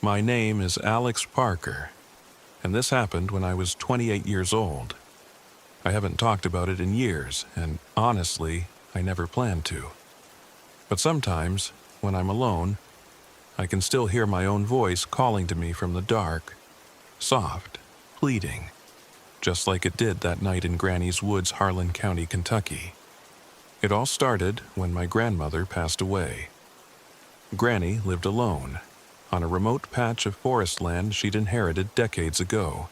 My name is Alex Parker, and this happened when I was 28 years old. I haven't talked about it in years, and honestly, I never planned to. But sometimes, when I'm alone, I can still hear my own voice calling to me from the dark, soft, pleading, just like it did that night in Granny's woods, Harlan County, Kentucky. It all started when my grandmother passed away. Granny lived alone, on a remote patch of forest land she'd inherited decades ago.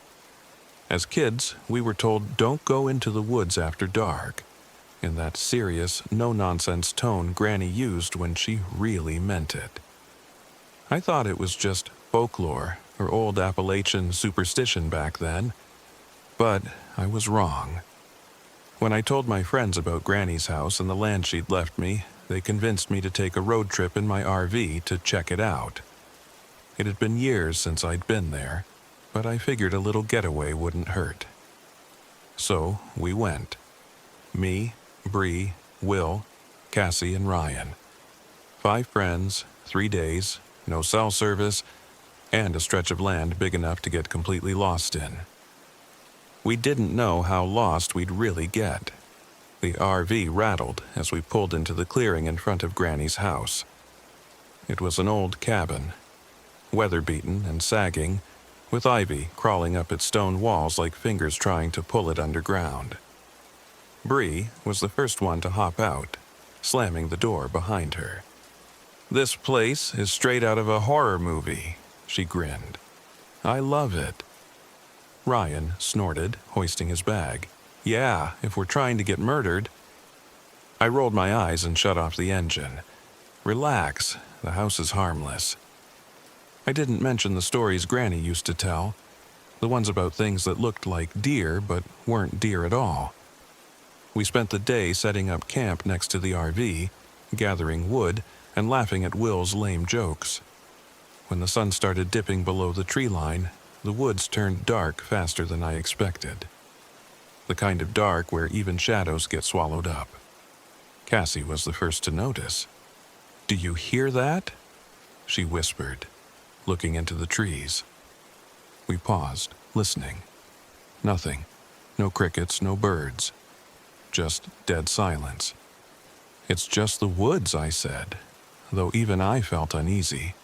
As kids, we were told don't go into the woods after dark, in that serious, no-nonsense tone Granny used when she really meant it. I thought it was just folklore or old Appalachian superstition back then, but I was wrong. When I told my friends about Granny's house and the land she'd left me, they convinced me to take a road trip in my RV to check it out. It had been years since I'd been there, but I figured a little getaway wouldn't hurt. So we went. Me, Bree, Will, Cassie, and Ryan. 5 friends, 3 days, no cell service, and a stretch of land big enough to get completely lost in. We didn't know how lost we'd really get. The RV rattled as we pulled into the clearing in front of Granny's house. It was an old cabin, weather-beaten and sagging, with ivy crawling up its stone walls like fingers trying to pull it underground. Bree was the first one to hop out, slamming the door behind her. "This place is straight out of a horror movie," she grinned. "I love it." Ryan snorted, hoisting his bag. "Yeah, if we're trying to get murdered." I rolled my eyes and shut off the engine. "Relax, the house is harmless." I didn't mention the stories Granny used to tell, the ones about things that looked like deer but weren't deer at all. We spent the day setting up camp next to the RV, gathering wood and laughing at Will's lame jokes. When the sun started dipping below the tree line, the woods turned dark faster than I expected. The kind of dark where even shadows get swallowed up. Cassie was the first to notice. "Do you hear that?" she whispered, looking into the trees. We paused, listening. Nothing. No crickets, no birds. Just dead silence. "It's just the woods," I said, though even I felt uneasy.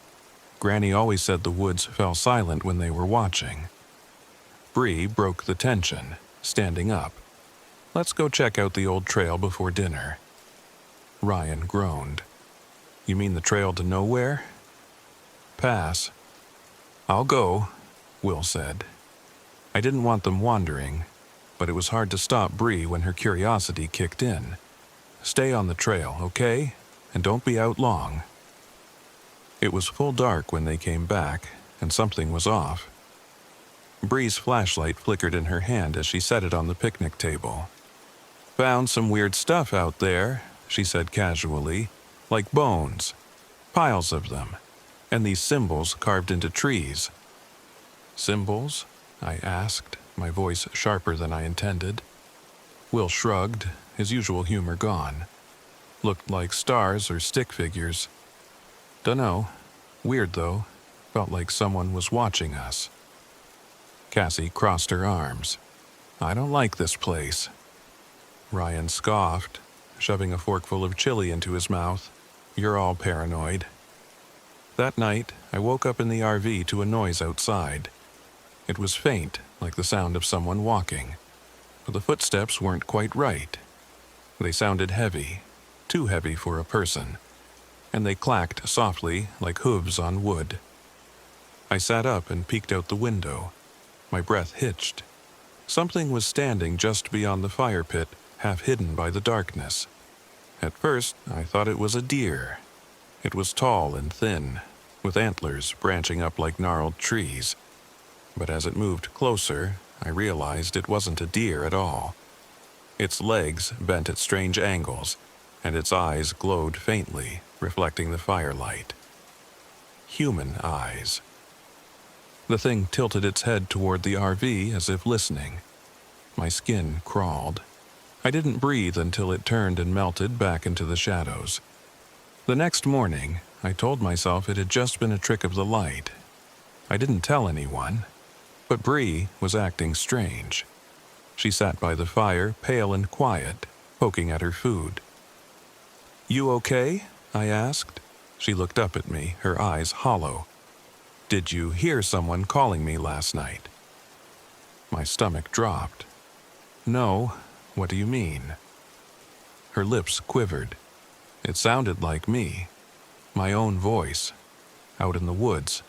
Granny always said the woods fell silent when they were watching. Bree broke the tension, standing up. "Let's go check out the old trail before dinner." Ryan groaned. "You mean the trail to nowhere?" "Pass." "I'll go," Will said. I didn't want them wandering, but it was hard to stop Bree when her curiosity kicked in. "Stay on the trail, okay? And don't be out long." It was full dark when they came back, and something was off. Bree's flashlight flickered in her hand as she set it on the picnic table. "Found some weird stuff out there," she said casually, "like bones. Piles of them. And these symbols carved into trees." "Symbols?" I asked, my voice sharper than I intended. Will shrugged, his usual humor gone. "Looked like stars or stick figures. Dunno. Weird though. Felt like someone was watching us." Cassie crossed her arms. "I don't like this place." Ryan scoffed, shoving a forkful of chili into his mouth. "You're all paranoid." That night, I woke up in the RV to a noise outside. It was faint, like the sound of someone walking, but the footsteps weren't quite right. They sounded heavy, too heavy for a person, and they clacked softly like hooves on wood. I sat up and peeked out the window. My breath hitched. Something was standing just beyond the fire pit, half hidden by the darkness. At first, I thought it was a deer. It was tall and thin, with antlers branching up like gnarled trees. But as it moved closer, I realized it wasn't a deer at all. Its legs bent at strange angles, and its eyes glowed faintly, reflecting the firelight. Human eyes. The thing tilted its head toward the RV as if listening. My skin crawled. I didn't breathe until it turned and melted back into the shadows. The next morning, I told myself it had just been a trick of the light. I didn't tell anyone, but Bree was acting strange. She sat by the fire, pale and quiet, poking at her food. "You okay?" I asked. She looked up at me, her eyes hollow. "Did you hear someone calling me last night?" My stomach dropped. "No, what do you mean?" Her lips quivered. It sounded like me, my own voice, out in the woods.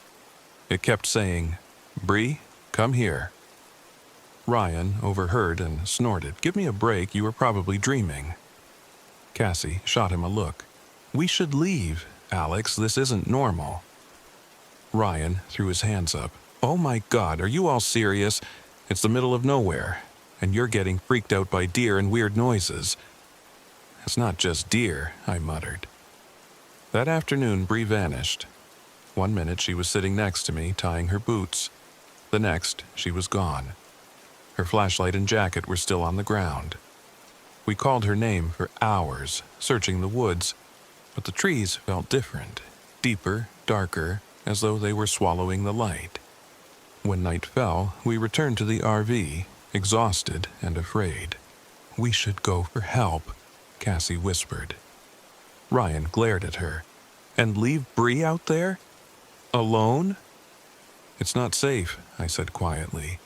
It kept saying, "Bree, come here." Ryan overheard and snorted. "Give me a break, you were probably dreaming." Cassie shot him a look. "We should leave, Alex, this isn't normal." Ryan threw his hands up. "Oh my God, are you all serious? It's the middle of nowhere, and you're getting freaked out by deer and weird noises." "It's not just deer," I muttered. That afternoon, Bree vanished. One minute she was sitting next to me, tying her boots. The next, she was gone. Her flashlight and jacket were still on the ground. We called her name for hours, searching the woods, but the trees felt different, deeper, darker, as though they were swallowing the light. When night fell, we returned to the RV, exhausted and afraid. "We should go for help," Cassie whispered. Ryan glared at her. "And leave Bree out there? Alone?" "It's not safe," I said quietly.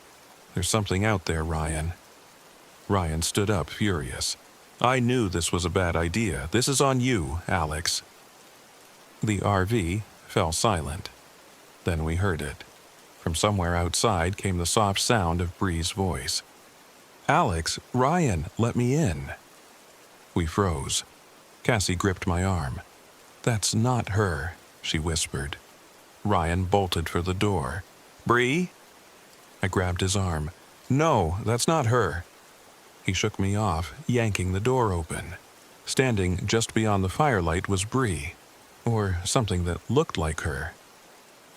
"There's something out there, Ryan." Ryan stood up, furious. "I knew this was a bad idea. This is on you, Alex." The RV fell silent. Then we heard it. From somewhere outside came the soft sound of Bree's voice. "Alex, Ryan, let me in." We froze. Cassie gripped my arm. "That's not her," she whispered. Ryan bolted for the door. "Bree?" I grabbed his arm. "No, that's not her." He shook me off, yanking the door open. Standing just beyond the firelight was Bree, or something that looked like her.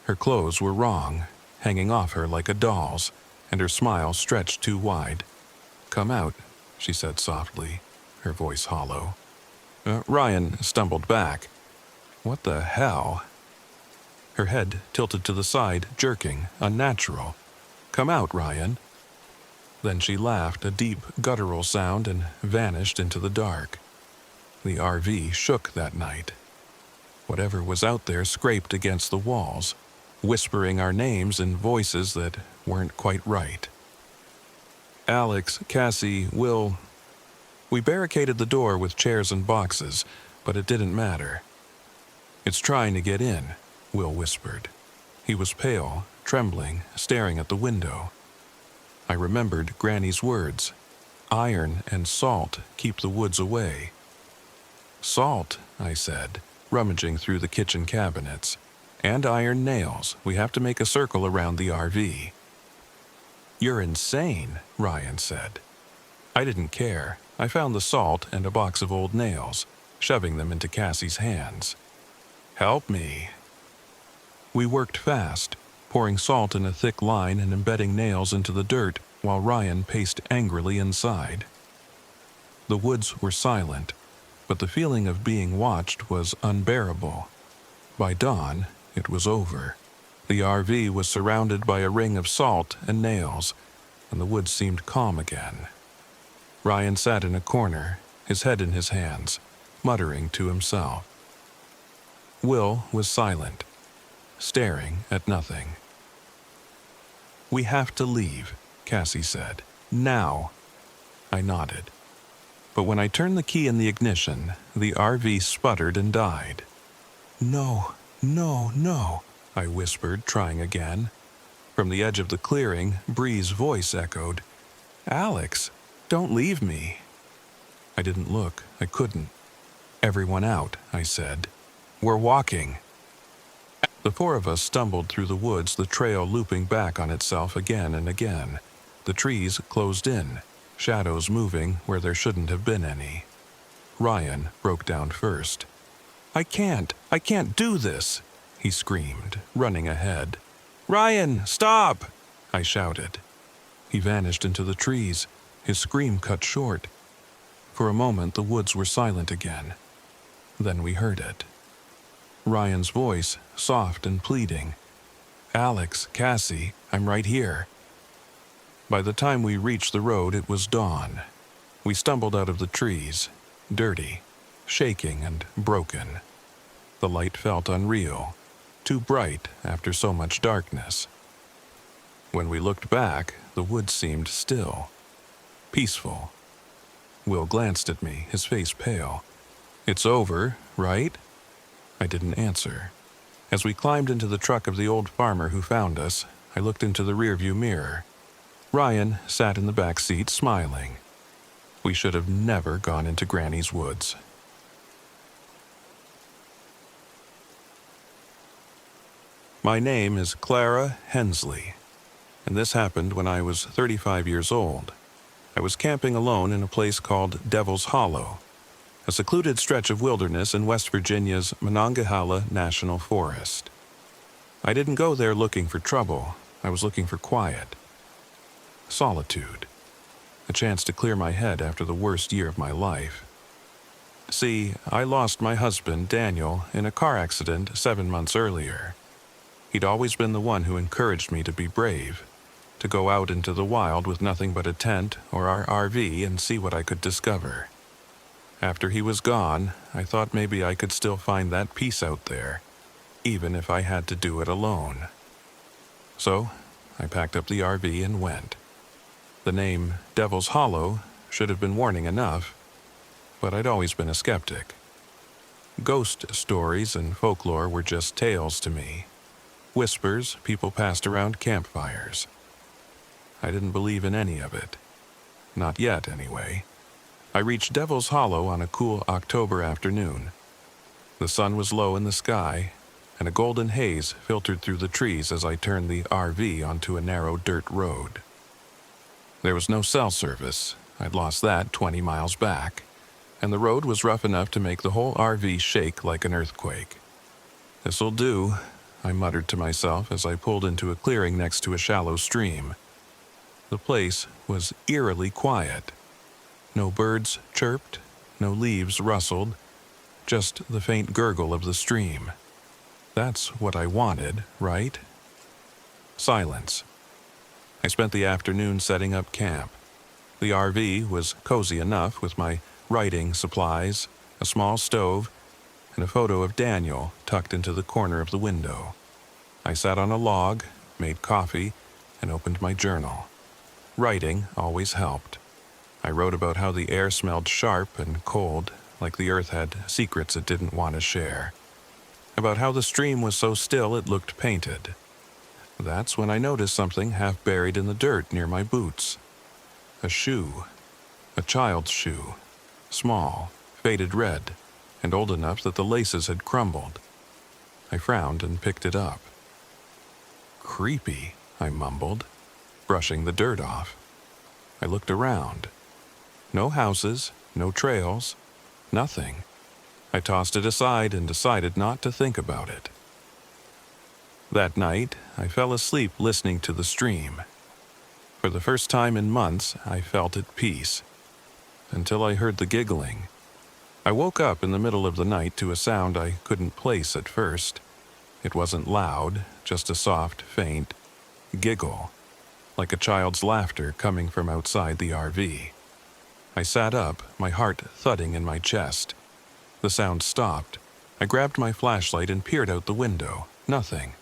Her clothes were wrong, hanging off her like a doll's, and her smile stretched too wide. "Come out," she said softly, her voice hollow. Ryan stumbled back. "What the hell?" Her head tilted to the side, jerking, unnatural. "Come out, Ryan." Then she laughed, a deep, guttural sound, and vanished into the dark. The RV shook that night. Whatever was out there scraped against the walls, whispering our names in voices that weren't quite right. "Alex, Cassie, Will..." We barricaded the door with chairs and boxes, but it didn't matter. "It's trying to get in," Will whispered. He was pale, trembling, staring at the window. I remembered Granny's words. "Iron and salt keep the woods away." "Salt," I said, rummaging through the kitchen cabinets. "And iron nails. We have to make a circle around the RV." "You're insane," Ryan said. I didn't care. I found the salt and a box of old nails, shoving them into Cassie's hands. "Help me." We worked fast, pouring salt in a thick line and embedding nails into the dirt while Ryan paced angrily inside. The woods were silent, but the feeling of being watched was unbearable. By dawn, it was over. The RV was surrounded by a ring of salt and nails, and the woods seemed calm again. Ryan sat in a corner, his head in his hands, muttering to himself. Will was silent, staring at nothing. "We have to leave," Cassie said. "Now." I nodded. But when I turned the key in the ignition, the RV sputtered and died. "No, no, no," I whispered, trying again. From the edge of the clearing, Bree's voice echoed, "Alex, don't leave me." I didn't look. I couldn't. "Everyone out," I said. "We're walking." The four of us stumbled through the woods, the trail looping back on itself again and again. The trees closed in, shadows moving where there shouldn't have been any. Ryan broke down first. I can't do this," he screamed, running ahead. "Ryan, stop!" I shouted. He vanished into the trees, his scream cut short. For a moment the woods were silent again. Then we heard it. Ryan's voice, soft and pleading. Alex, Cassie, I'm right here." By the time we reached the road, it was dawn. We stumbled out of the trees, dirty, shaking, and broken. The light felt unreal, too bright after so much darkness. When we looked back, the woods seemed still, peaceful. Will glanced at me, his face pale. "It's over, right?" I didn't answer. As we climbed into the truck of the old farmer who found us, I looked into the rearview mirror. Ryan sat in the back seat, smiling. We should have never gone into Granny's woods. My name is Clara Hensley, and this happened when I was 35 years old. I was camping alone in a place called Devil's Hollow, a secluded stretch of wilderness in West Virginia's Monongahela National Forest. I didn't go there looking for trouble. I was looking for quiet, solitude, a chance to clear my head after the worst year of my life. See, I lost my husband, Daniel, in a car accident 7 months earlier. He'd always been the one who encouraged me to be brave, to go out into the wild with nothing but a tent or our RV and see what I could discover. After he was gone, I thought maybe I could still find that peace out there, even if I had to do it alone. So, I packed up the RV and went. The name Devil's Hollow should have been warning enough, but I'd always been a skeptic. Ghost stories and folklore were just tales to me. Whispers people passed around campfires. I didn't believe in any of it. Not yet, anyway. I reached Devil's Hollow on a cool October afternoon. The sun was low in the sky, and a golden haze filtered through the trees as I turned the RV onto a narrow dirt road. There was no cell service. I'd lost that 20 miles back, and the road was rough enough to make the whole RV shake like an earthquake. "This'll do," I muttered to myself as I pulled into a clearing next to a shallow stream. The place was eerily quiet. No birds chirped, no leaves rustled, just the faint gurgle of the stream. That's what I wanted, right? Silence. I spent the afternoon setting up camp. The RV was cozy enough with my writing supplies, a small stove, and a photo of Daniel tucked into the corner of the window. I sat on a log, made coffee, and opened my journal. Writing always helped. I wrote about how the air smelled sharp and cold, like the earth had secrets it didn't want to share. About how the stream was so still it looked painted. That's when I noticed something half buried in the dirt near my boots. A shoe. A child's shoe. Small, faded red, and old enough that the laces had crumbled. I frowned and picked it up. "Creepy," I mumbled, brushing the dirt off. I looked around. No houses, no trails, nothing. I tossed it aside and decided not to think about it. That night, I fell asleep listening to the stream. For the first time in months, I felt at peace, until I heard the giggling. I woke up in the middle of the night to a sound I couldn't place at first. It wasn't loud, just a soft, faint giggle, like a child's laughter coming from outside the RV. I sat up, my heart thudding in my chest. The sound stopped. I grabbed my flashlight and peered out the window. Nothing.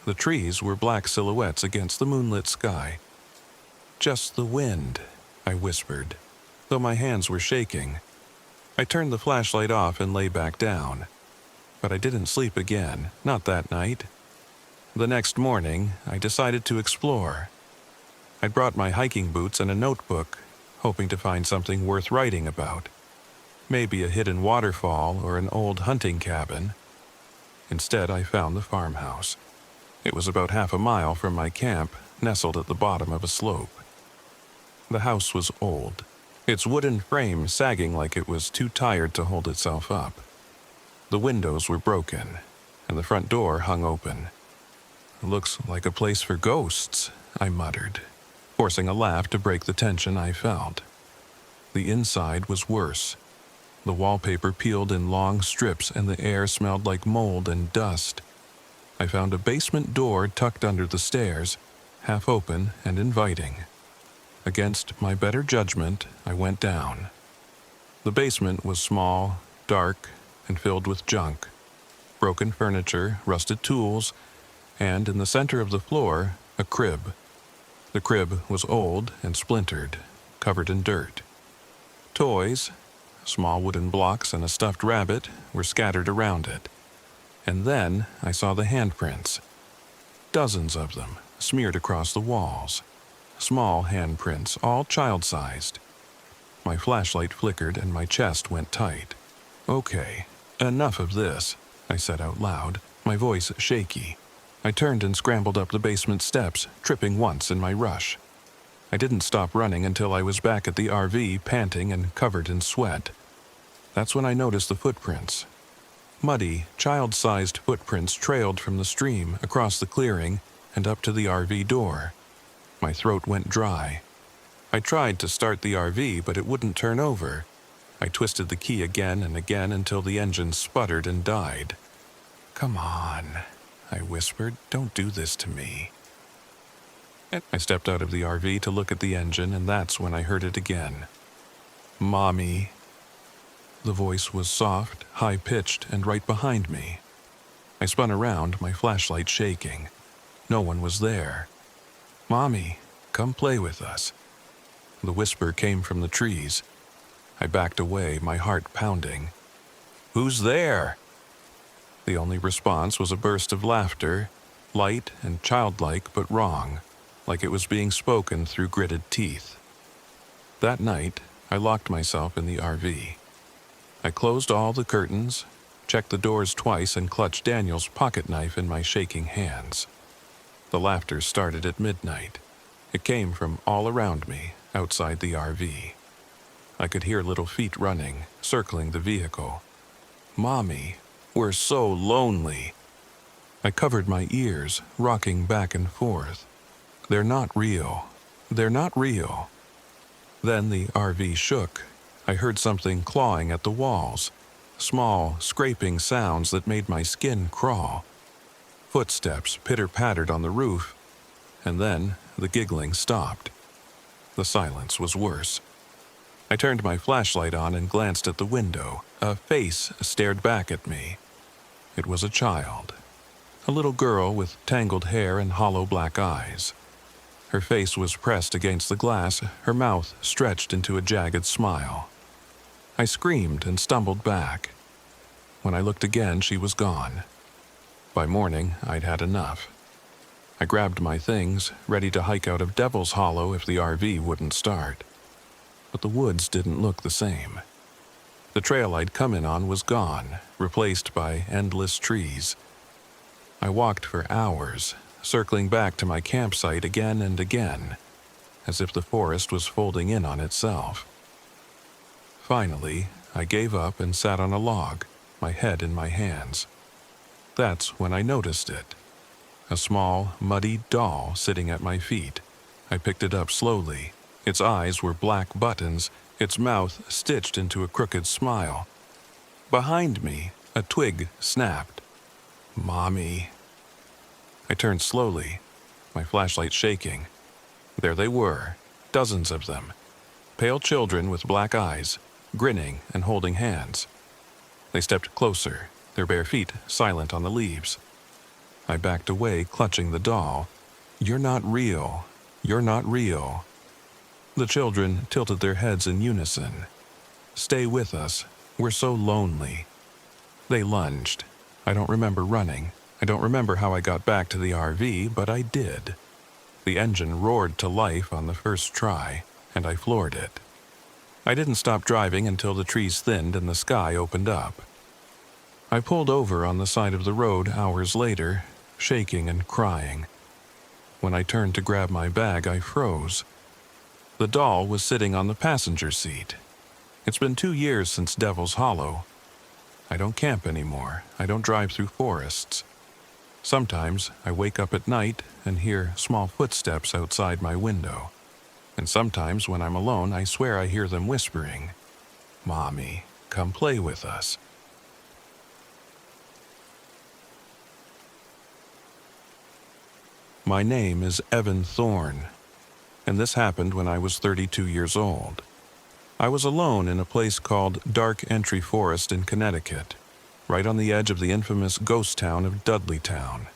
The trees were black silhouettes against the moonlit sky. "Just the wind," I whispered, though my hands were shaking. I turned the flashlight off and lay back down. But I didn't sleep again, not that night. The next morning, I decided to explore. I'd brought my hiking boots and a notebook, hoping to find something worth writing about. Maybe a hidden waterfall or an old hunting cabin. Instead, I found the farmhouse. It was about half a mile from my camp, nestled at the bottom of a slope. The house was old, its wooden frame sagging like it was too tired to hold itself up. The windows were broken, and the front door hung open. "Looks like a place for ghosts," I muttered, forcing a laugh to break the tension I felt. The inside was worse. The wallpaper peeled in long strips and the air smelled like mold and dust. I found a basement door tucked under the stairs, half open and inviting. Against my better judgment, I went down. The basement was small, dark, and filled with junk. Broken furniture, rusted tools, and in the center of the floor, a crib. The crib was old and splintered, covered in dirt. Toys, small wooden blocks and a stuffed rabbit, were scattered around it. And then I saw the handprints. Dozens of them, smeared across the walls. Small handprints, all child-sized. My flashlight flickered and my chest went tight. "Okay, enough of this," I said out loud, my voice shaky. I turned and scrambled up the basement steps, tripping once in my rush. I didn't stop running until I was back at the RV, panting and covered in sweat. That's when I noticed the footprints. Muddy, child-sized footprints trailed from the stream across the clearing and up to the RV door. My throat went dry. I tried to start the RV, but it wouldn't turn over. I twisted the key again and again until the engine sputtered and died. "Come on," I whispered. "Don't do this to me." I stepped out of the RV to look at the engine, and that's when I heard it again. "Mommy." The voice was soft, high-pitched, and right behind me. I spun around, my flashlight shaking. No one was there. "Mommy, come play with us." The whisper came from the trees. I backed away, my heart pounding. "Who's there?" The only response was a burst of laughter, light and childlike but wrong, like it was being spoken through gritted teeth. That night, I locked myself in the RV. I closed all the curtains, checked the doors twice, and clutched Daniel's pocket knife in my shaking hands. The laughter started at midnight. It came from all around me, outside the RV. I could hear little feet running, circling the vehicle. "Mommy, we're so lonely." I covered my ears, rocking back and forth. "They're not real. They're not real." Then the RV shook. I heard something clawing at the walls, small, scraping sounds that made my skin crawl. Footsteps pitter-pattered on the roof, and then the giggling stopped. The silence was worse. I turned my flashlight on and glanced at the window. A face stared back at me. It was a child. A little girl with tangled hair and hollow black eyes. Her face was pressed against the glass, her mouth stretched into a jagged smile. I screamed and stumbled back. When I looked again, she was gone. By morning, I'd had enough. I grabbed my things, ready to hike out of Devil's Hollow if the RV wouldn't start. But the woods didn't look the same. The trail I'd come in on was gone, replaced by endless trees. I walked for hours, circling back to my campsite again and again, as if the forest was folding in on itself. Finally, I gave up and sat on a log, my head in my hands. That's when I noticed it. A small, muddy doll sitting at my feet. I picked it up slowly. Its eyes were black buttons, its mouth stitched into a crooked smile. Behind me, a twig snapped. "Mommy." I turned slowly, my flashlight shaking. There they were, dozens of them. Pale children with black eyes, grinning and holding hands. They stepped closer, their bare feet silent on the leaves. I backed away, clutching the doll. "You're not real. You're not real." The children tilted their heads in unison. "Stay with us. We're so lonely." They lunged. I don't remember running. I don't remember how I got back to the RV, but I did. The engine roared to life on the first try, and I floored it. I didn't stop driving until the trees thinned and the sky opened up. I pulled over on the side of the road hours later, shaking and crying. When I turned to grab my bag, I froze. The doll was sitting on the passenger seat. It's been 2 years since Devil's Hollow. I don't camp anymore. I don't drive through forests. Sometimes I wake up at night and hear small footsteps outside my window. And sometimes when I'm alone, I swear I hear them whispering, "Mommy, come play with us." My name is Evan Thorne, and this happened when I was 32 years old. I was alone in a place called Dark Entry Forest in Connecticut, right on the edge of the infamous ghost town of Dudleytown.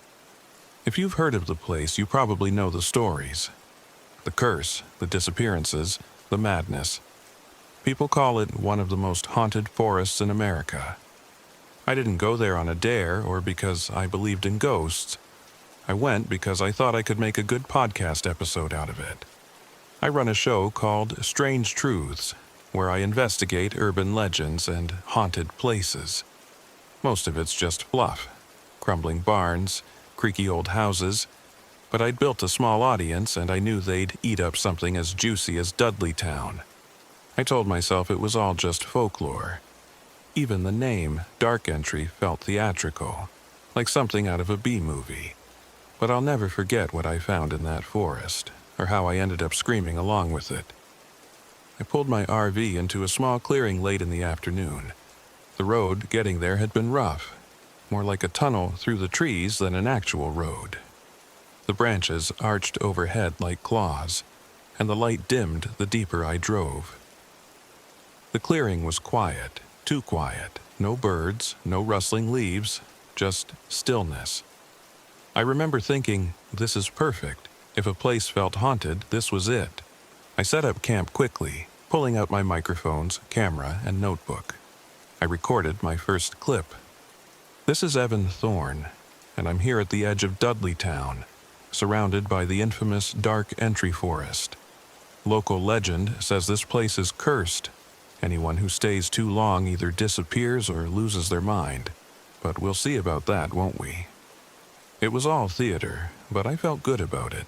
If you've heard of the place, you probably know the stories. The curse, the disappearances, the madness. People call it one of the most haunted forests in America. I didn't go there on a dare or because I believed in ghosts. I went because I thought I could make a good podcast episode out of it. I run a show called Strange Truths, where I investigate urban legends and haunted places. Most of it's just fluff, crumbling barns, creaky old houses, but I'd built a small audience and I knew they'd eat up something as juicy as Dudleytown. I told myself it was all just folklore. Even the name, Dark Entry, felt theatrical, like something out of a B-movie. But I'll never forget what I found in that forest, or how I ended up screaming along with it. I pulled my RV into a small clearing late in the afternoon. The road getting there had been rough, more like a tunnel through the trees than an actual road. The branches arched overhead like claws, and the light dimmed the deeper I drove. The clearing was quiet, too quiet. No birds, no rustling leaves, just stillness. I remember thinking, this is perfect. If a place felt haunted, this was it. I set up camp quickly, pulling out my microphones, camera, and notebook. I recorded my first clip. This is Evan Thorne, and I'm here at the edge of Dudleytown, surrounded by the infamous Dark Entry Forest. Local legend says this place is cursed. Anyone who stays too long either disappears or loses their mind. But we'll see about that, won't we? It was all theater, but I felt good about it.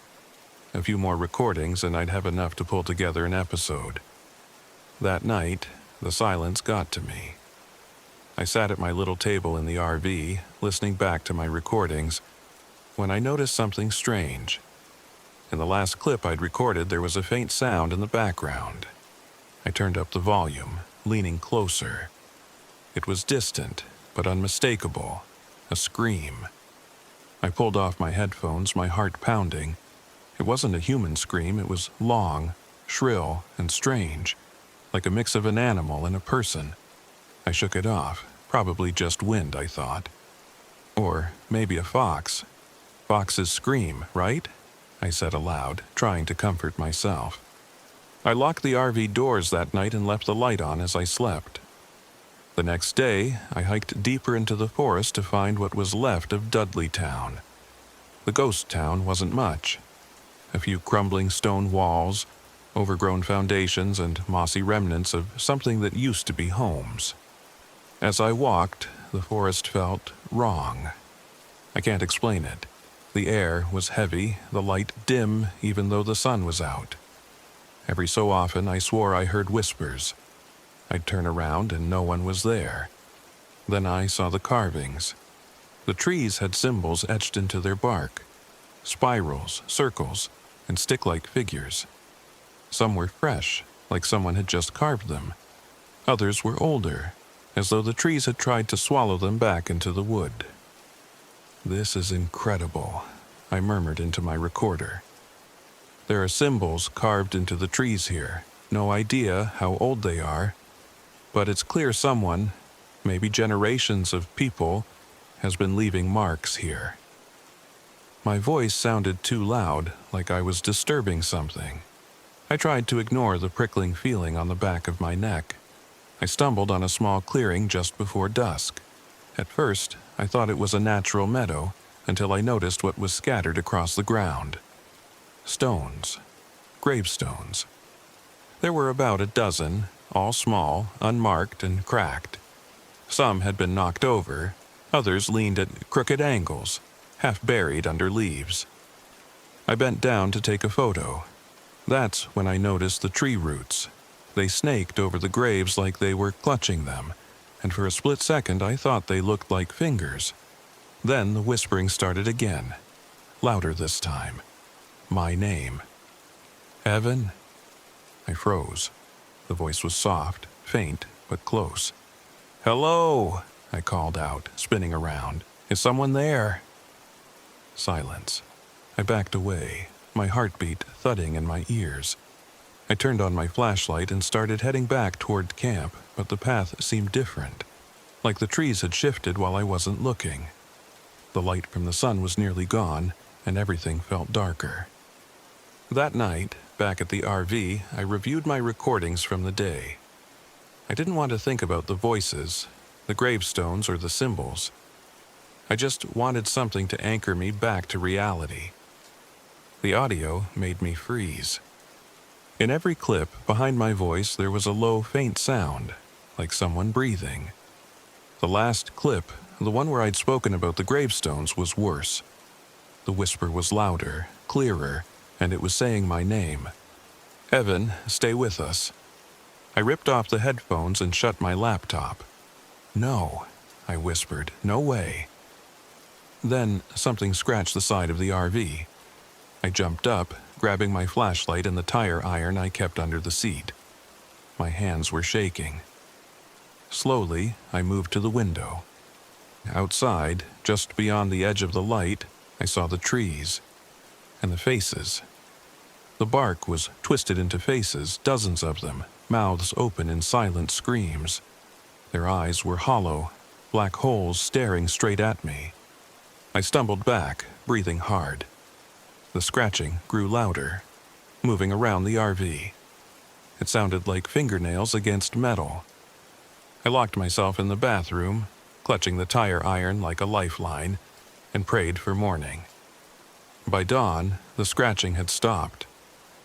A few more recordings and I'd have enough to pull together an episode. That night, the silence got to me. I sat at my little table in the RV, listening back to my recordings, when I noticed something strange. In the last clip I'd recorded, there was a faint sound in the background. I turned up the volume, leaning closer. It was distant, but unmistakable. A scream. I pulled off my headphones, my heart pounding. It wasn't a human scream, it was long, shrill, and strange, like a mix of an animal and a person. I shook it off, probably just wind, I thought. Or maybe a fox. Foxes scream, right? I said aloud, trying to comfort myself. I locked the RV doors that night and left the light on as I slept. The next day, I hiked deeper into the forest to find what was left of Dudleytown. The ghost town wasn't much. A few crumbling stone walls, overgrown foundations, and mossy remnants of something that used to be homes. As I walked, the forest felt wrong. I can't explain it. The air was heavy, the light dim even though the sun was out. Every so often I swore I heard whispers. I'd turn around and no one was there. Then I saw the carvings. The trees had symbols etched into their bark. Spirals, circles, and stick-like figures. Some were fresh, like someone had just carved them. Others were older, as though the trees had tried to swallow them back into the wood. This is incredible, I murmured into my recorder. There are symbols carved into the trees here. No idea how old they are, but it's clear someone, maybe generations of people, has been leaving marks here. My voice sounded too loud, like I was disturbing something. I tried to ignore the prickling feeling on the back of my neck. I stumbled on a small clearing just before dusk. At first, I thought it was a natural meadow, until I noticed what was scattered across the ground. Stones. Gravestones. There were about a dozen, all small, unmarked, and cracked. Some had been knocked over, others leaned at crooked angles, half buried under leaves. I bent down to take a photo. That's when I noticed the tree roots. They snaked over the graves like they were clutching them, and for a split second I thought they looked like fingers. Then the whispering started again, louder this time. My name. Evan? I froze. The voice was soft, faint, but close. Hello, I called out, spinning around. Is someone there? Silence. I backed away, my heartbeat thudding in my ears. I turned on my flashlight and started heading back toward camp, but the path seemed different, like the trees had shifted while I wasn't looking. The light from the sun was nearly gone, and everything felt darker. That night, back at the RV, I reviewed my recordings from the day. I didn't want to think about the voices, the gravestones, or the symbols. I just wanted something to anchor me back to reality. The audio made me freeze. In every clip, behind my voice, there was a low, faint sound, like someone breathing. The last clip, the one where I'd spoken about the gravestones, was worse. The whisper was louder, clearer, and it was saying my name. "Evan, stay with us." I ripped off the headphones and shut my laptop. "No," I whispered, "no way." Then something scratched the side of the RV. I jumped up, grabbing my flashlight and the tire iron I kept under the seat. My hands were shaking. Slowly, I moved to the window. Outside, just beyond the edge of the light, I saw the trees and the faces. The bark was twisted into faces, dozens of them, mouths open in silent screams. Their eyes were hollow, black holes staring straight at me. I stumbled back, breathing hard. The scratching grew louder, moving around the RV. It sounded like fingernails against metal. I locked myself in the bathroom, clutching the tire iron like a lifeline, and prayed for morning. By dawn, the scratching had stopped.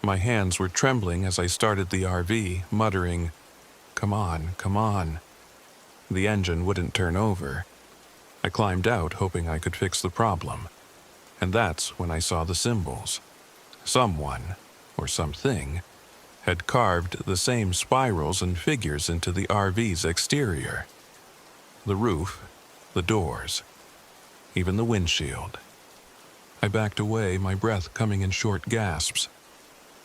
My hands were trembling as I started the RV, muttering, "Come on, come on." The engine wouldn't turn over. I climbed out, hoping I could fix the problem. And that's when I saw the symbols. Someone, or something, had carved the same spirals and figures into the RV's exterior. The roof, the doors, even the windshield. I backed away, my breath coming in short gasps.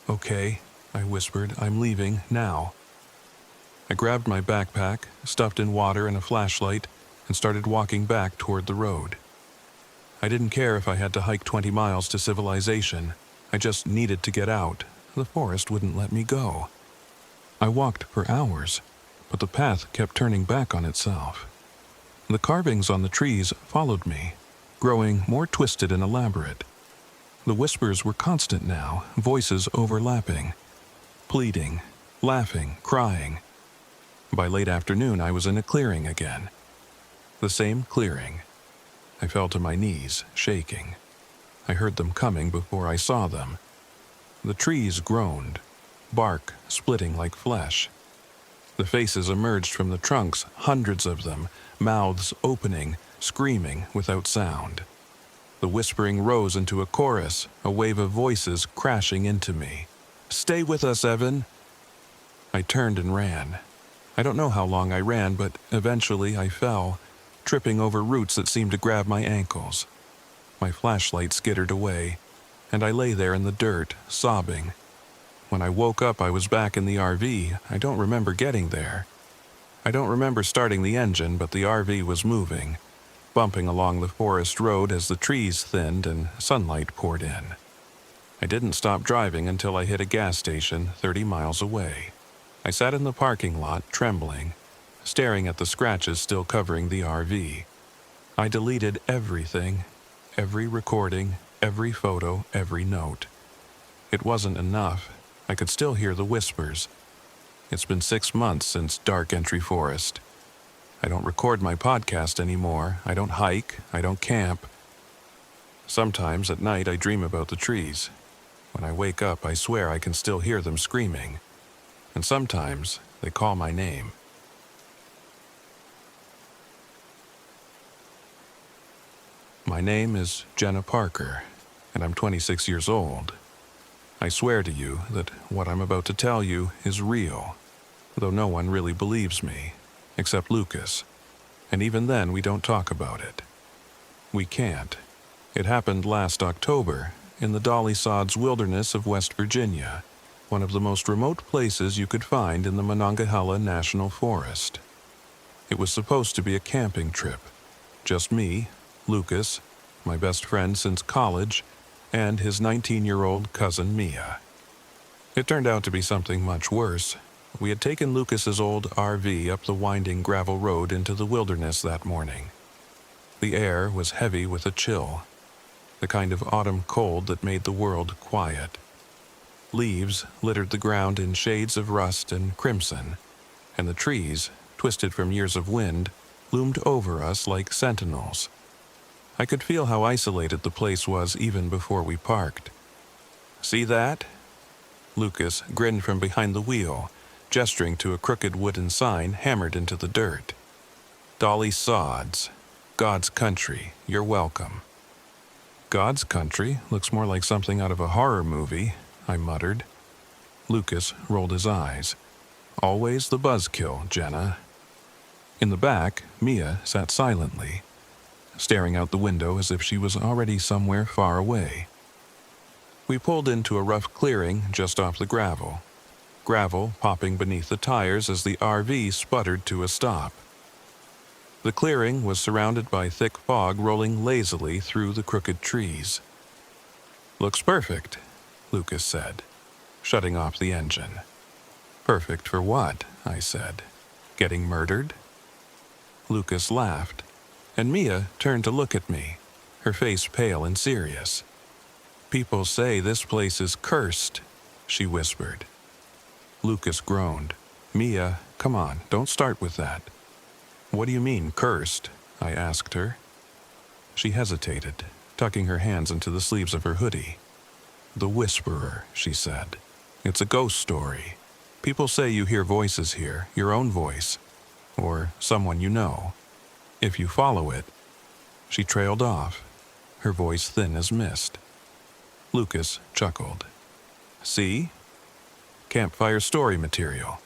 "Okay," I whispered, "I'm leaving now." I grabbed my backpack, stuffed in water and a flashlight, and started walking back toward the road. I didn't care if I had to hike 20 miles to civilization. I just needed to get out. The forest wouldn't let me go. I walked for hours, but the path kept turning back on itself. The carvings on the trees followed me, growing more twisted and elaborate. The whispers were constant now, voices overlapping, pleading, laughing, crying. By late afternoon, I was in a clearing again. The same clearing. I fell to my knees, shaking. I heard them coming before I saw them. The trees groaned, bark splitting like flesh. The faces emerged from the trunks, hundreds of them, mouths opening, screaming without sound. The whispering rose into a chorus, a wave of voices crashing into me. "Stay with us, Evan!" I turned and ran. I don't know how long I ran, but eventually I fell, tripping over roots that seemed to grab my ankles. My flashlight skittered away, and I lay there in the dirt, sobbing. When I woke up, I was back in the RV. I don't remember getting there. I don't remember starting the engine, but the RV was moving, bumping along the forest road as the trees thinned and sunlight poured in. I didn't stop driving until I hit a gas station 30 miles away. I sat in the parking lot, trembling, staring at the scratches still covering the RV. I deleted everything, every recording, every photo, every note. It wasn't enough. I could still hear the whispers. It's been 6 months since Dark Entry Forest. I don't record my podcast anymore. I don't hike. I don't camp. Sometimes at night I dream about the trees. When I wake up, I swear I can still hear them screaming. And sometimes they call my name. My name is Jenna Parker, and I'm 26 years old. I swear to you that what I'm about to tell you is real, though no one really believes me, except Lucas. And even then, we don't talk about it. We can't. It happened last October in the Dolly Sods wilderness of West Virginia, one of the most remote places you could find in the Monongahela National Forest. It was supposed to be a camping trip. Just me, Lucas, my best friend since college, and his 19-year-old cousin Mia. It turned out to be something much worse. We had taken Lucas's old RV up the winding gravel road into the wilderness that morning. The air was heavy with a chill, the kind of autumn cold that made the world quiet. Leaves littered the ground in shades of rust and crimson, and the trees, twisted from years of wind, loomed over us like sentinels. I could feel how isolated the place was even before we parked. "See that?" Lucas grinned from behind the wheel, gesturing to a crooked wooden sign hammered into the dirt. "Dolly Sods. God's Country. You're welcome." "God's Country looks more like something out of a horror movie," I muttered. Lucas rolled his eyes. "Always the buzzkill, Jenna." In the back, Mia sat silently, staring out the window as if she was already somewhere far away. We pulled into a rough clearing just off the gravel popping beneath the tires as the RV sputtered to a stop. The clearing was surrounded by thick fog rolling lazily through the crooked trees. "Looks perfect," Lucas said, shutting off the engine. "Perfect for what?" I said. "Getting murdered?" Lucas laughed, and Mia turned to look at me, her face pale and serious. "People say this place is cursed," she whispered. Lucas groaned. "Mia, come on, don't start with that." "What do you mean, cursed?" I asked her. She hesitated, tucking her hands into the sleeves of her hoodie. "The Whisperer," she said. "It's a ghost story. People say you hear voices here, your own voice, or someone you know. If you follow it..." She trailed off, her voice thin as mist. Lucas chuckled. "See? Campfire story material.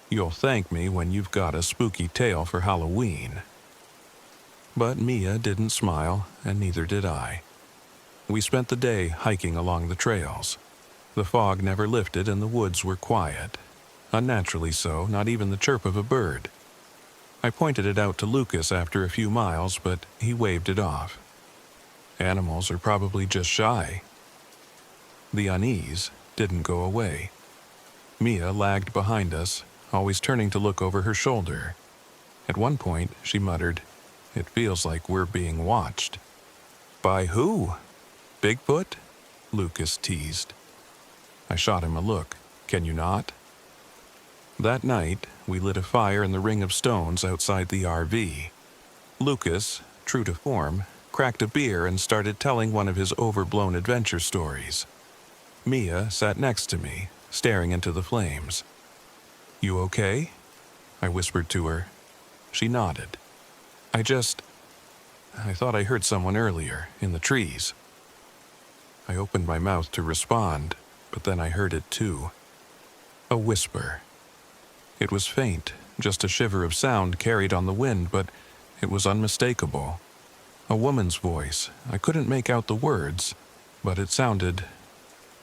You'll thank me when you've got a spooky tale for Halloween." But Mia didn't smile, and neither did I. We spent the day hiking along the trails. The fog never lifted and the woods were quiet. Unnaturally so, not even the chirp of a bird. I pointed it out to Lucas after a few miles, but he waved it off. Animals are probably just shy. The unease didn't go away. Mia lagged behind us, always turning to look over her shoulder. At one point, she muttered, "It feels like we're being watched." "By who? Bigfoot?" Lucas teased. I shot him a look. "Can you not?" That night, we lit a fire in the ring of stones outside the RV. Lucas, true to form, cracked a beer and started telling one of his overblown adventure stories. Mia sat next to me, staring into the flames. "You okay?" I whispered to her. She nodded. I thought I heard someone earlier, in the trees." I opened my mouth to respond, but then I heard it too. A whisper. It was faint, just a shiver of sound carried on the wind, but it was unmistakable. A woman's voice. I couldn't make out the words, but it sounded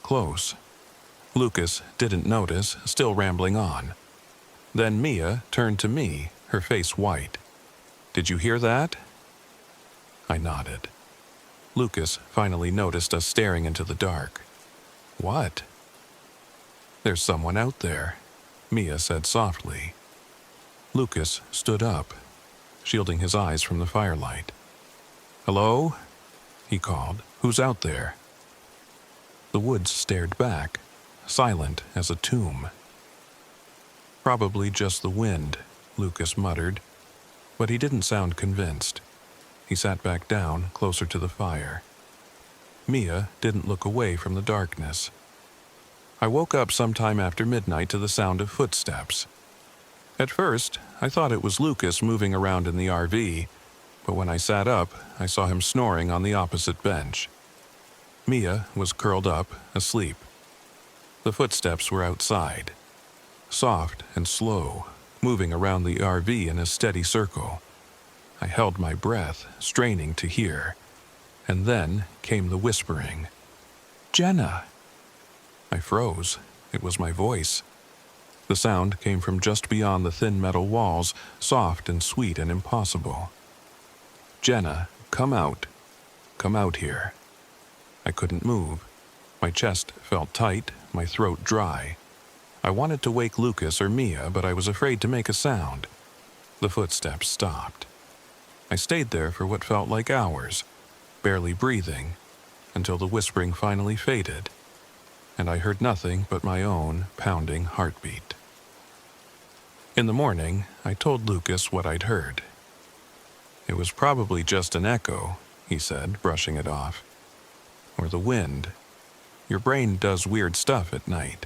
close. Lucas didn't notice, still rambling on. Then Mia turned to me, her face white. "Did you hear that?" I nodded. Lucas finally noticed us staring into the dark. "What?" "There's someone out there," Mia said softly. Lucas stood up, shielding his eyes from the firelight. "Hello?" he called. "Who's out there?" The woods stared back, silent as a tomb. "Probably just the wind," Lucas muttered, but he didn't sound convinced. He sat back down, closer to the fire. Mia didn't look away from the darkness. I woke up sometime after midnight to the sound of footsteps. At first, I thought it was Lucas moving around in the RV, but when I sat up, I saw him snoring on the opposite bench. Mia was curled up, asleep. The footsteps were outside, soft and slow, moving around the RV in a steady circle. I held my breath, straining to hear, and then came the whispering. "Jenna!" I froze. It was my voice. The sound came from just beyond the thin metal walls, soft and sweet and impossible. "Jenna, come out. Come out here." I couldn't move. My chest felt tight, my throat dry. I wanted to wake Lucas or Mia, but I was afraid to make a sound. The footsteps stopped. I stayed there for what felt like hours, barely breathing, until the whispering finally faded, and I heard nothing but my own pounding heartbeat. In the morning, I told Lucas what I'd heard. It was probably just an echo, he said, brushing it off. Or the wind. Your brain does weird stuff at night.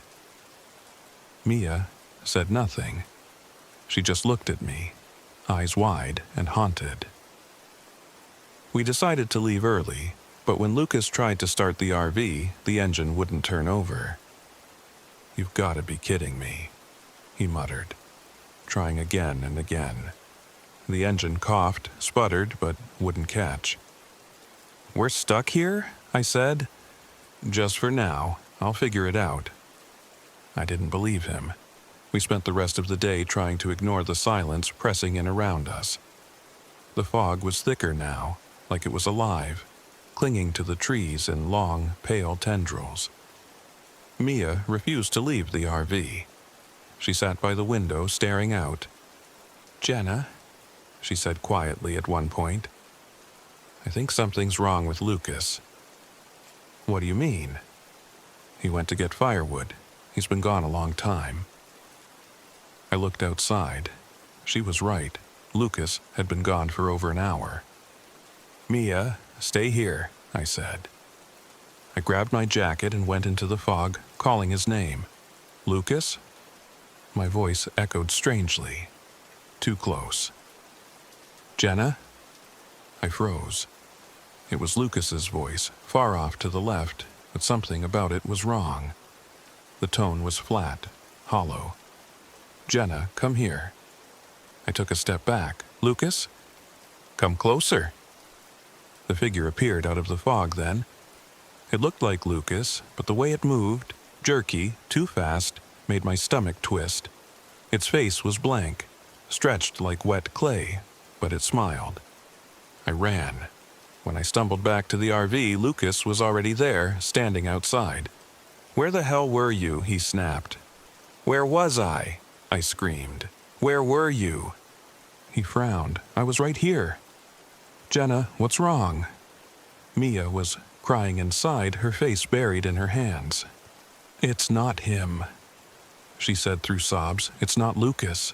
Mia said nothing. She just looked at me, eyes wide and haunted. We decided to leave early, but when Lucas tried to start the RV, the engine wouldn't turn over. "You've got to be kidding me," he muttered, trying again and again. The engine coughed, sputtered, but wouldn't catch. "We're stuck here?" I said. "Just for now. I'll figure it out." I didn't believe him. We spent the rest of the day trying to ignore the silence pressing in around us. The fog was thicker now, like it was alive, clinging to the trees in long, pale tendrils. Mia refused to leave the RV. She sat by the window staring out. "Jenna," she said quietly at one point, "I think something's wrong with Lucas." "What do you mean?" "He went to get firewood. He's been gone a long time." I looked outside. She was right. Lucas had been gone for over an hour. "Mia, stay here," I said. I grabbed my jacket and went into the fog, calling his name. "Lucas?" My voice echoed strangely. Too close. "Jenna?" I froze. It was Lucas's voice, far off to the left, but something about it was wrong. The tone was flat, hollow. "Jenna, come here." I took a step back. "Lucas?" "Come closer." The figure appeared out of the fog then. It looked like Lucas, but the way it moved, jerky, too fast, made my stomach twist. Its face was blank, stretched like wet clay, but it smiled. I ran. When I stumbled back to the RV, Lucas was already there, standing outside. "Where the hell were you?" he snapped. "Where was I?" I screamed. "Where were you?" He frowned. "I was right here." "Jenna, what's wrong?" Mia was crying inside, her face buried in her hands. "It's not him," she said through sobs. "It's not Lucas."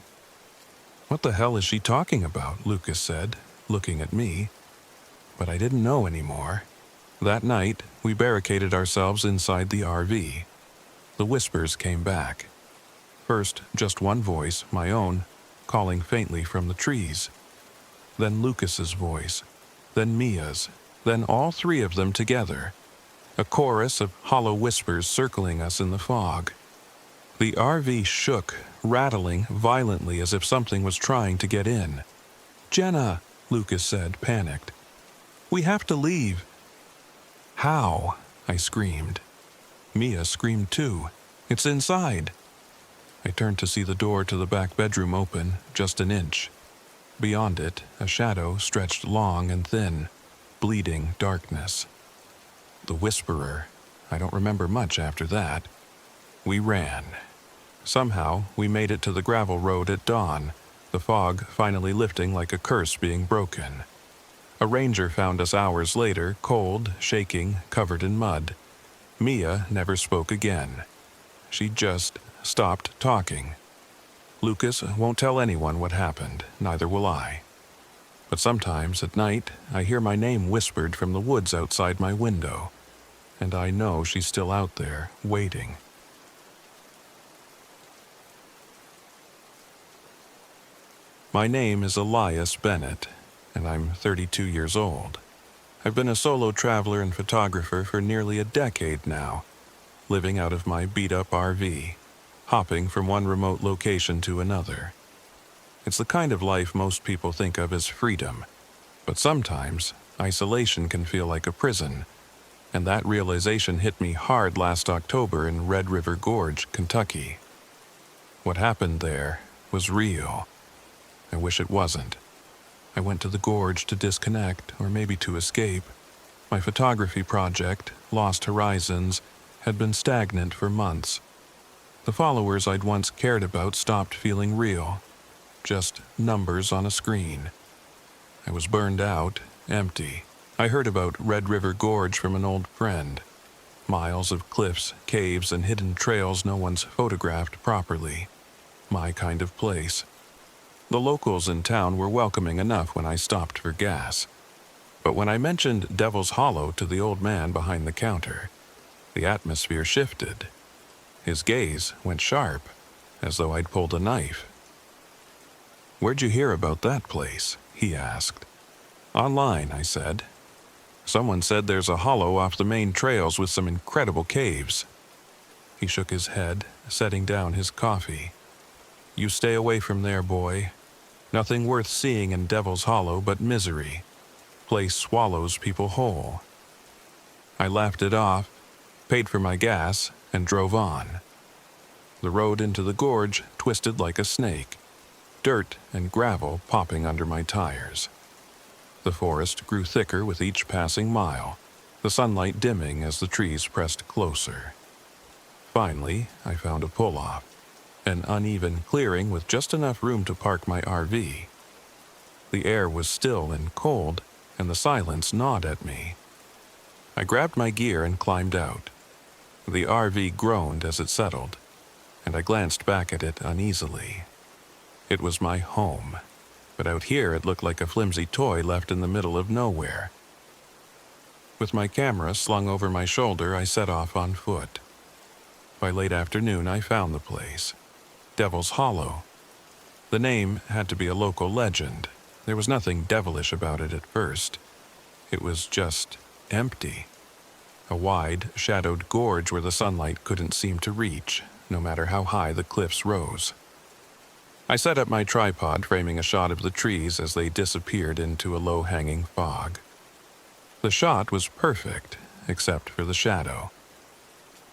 "What the hell is she talking about?" Lucas said, looking at me. But I didn't know anymore. That night, we barricaded ourselves inside the RV. The whispers came back. First, just one voice, my own, calling faintly from the trees. Then Lucas's voice. Then Mia's. Then all three of them together. A chorus of hollow whispers circling us in the fog. The RV shook, rattling violently as if something was trying to get in. "Jenna," Lucas said, panicked. "We have to leave." "How?" I screamed. Mia screamed too. "It's inside." I turned to see the door to the back bedroom open, just an inch. Beyond it, a shadow stretched long and thin, bleeding darkness. The whisperer. I don't remember much after that. We ran. Somehow, we made it to the gravel road at dawn, the fog finally lifting like a curse being broken. A ranger found us hours later, cold, shaking, covered in mud. Mia never spoke again. She just stopped talking. Lucas won't tell anyone what happened, neither will I. But sometimes at night, I hear my name whispered from the woods outside my window, and I know she's still out there, waiting. My name is Elias Bennett, and I'm 32 years old. I've been a solo traveler and photographer for nearly a decade now, living out of my beat-up RV, hopping from one remote location to another. It's the kind of life most people think of as freedom, but sometimes isolation can feel like a prison, and that realization hit me hard last October in Red River Gorge, Kentucky. What happened there was real. I wish it wasn't. I went to the gorge to disconnect, or maybe to escape. My photography project, Lost Horizons, had been stagnant for months. The followers I'd once cared about stopped feeling real, just numbers on a screen. I was burned out, empty. I heard about Red River Gorge from an old friend. Miles of cliffs, caves, and hidden trails no one's photographed properly. My kind of place. The locals in town were welcoming enough when I stopped for gas. But when I mentioned Devil's Hollow to the old man behind the counter, the atmosphere shifted. His gaze went sharp, as though I'd pulled a knife. "Where'd you hear about that place?" he asked. "Online," I said. "Someone said there's a hollow off the main trails with some incredible caves." He shook his head, setting down his coffee. "You stay away from there, boy. Nothing worth seeing in Devil's Hollow but misery. Place swallows people whole." I laughed it off, paid for my gas, and drove on. The road into the gorge twisted like a snake, dirt and gravel popping under my tires. The forest grew thicker with each passing mile, the sunlight dimming as the trees pressed closer. Finally, I found a pull-off, an uneven clearing with just enough room to park my RV. The air was still and cold, and the silence gnawed at me. I grabbed my gear and climbed out. The RV groaned as it settled, and I glanced back at it uneasily. It was my home, but out here it looked like a flimsy toy left in the middle of nowhere. With my camera slung over my shoulder, I set off on foot. By late afternoon, I found the place. Devil's Hollow. The name had to be a local legend. There was nothing devilish about it at first. It was just empty. A wide, shadowed gorge where the sunlight couldn't seem to reach, no matter how high the cliffs rose. I set up my tripod, framing a shot of the trees as they disappeared into a low-hanging fog. The shot was perfect, except for the shadow.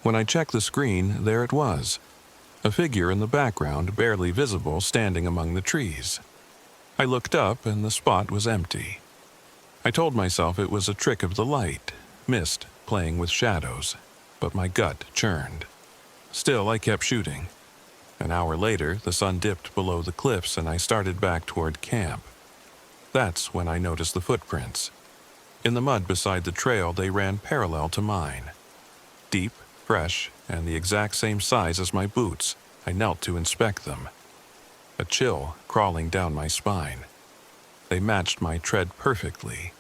When I checked the screen, there it was, a figure in the background barely visible standing among the trees. I looked up and the spot was empty. I told myself it was a trick of the light, mist playing with shadows, but my gut churned. Still, I kept shooting. An hour later, the sun dipped below the cliffs and I started back toward camp. That's when I noticed the footprints. In the mud beside the trail, they ran parallel to mine. Deep, fresh, and the exact same size as my boots. I knelt to inspect them. A chill crawling down my spine. They matched my tread perfectly,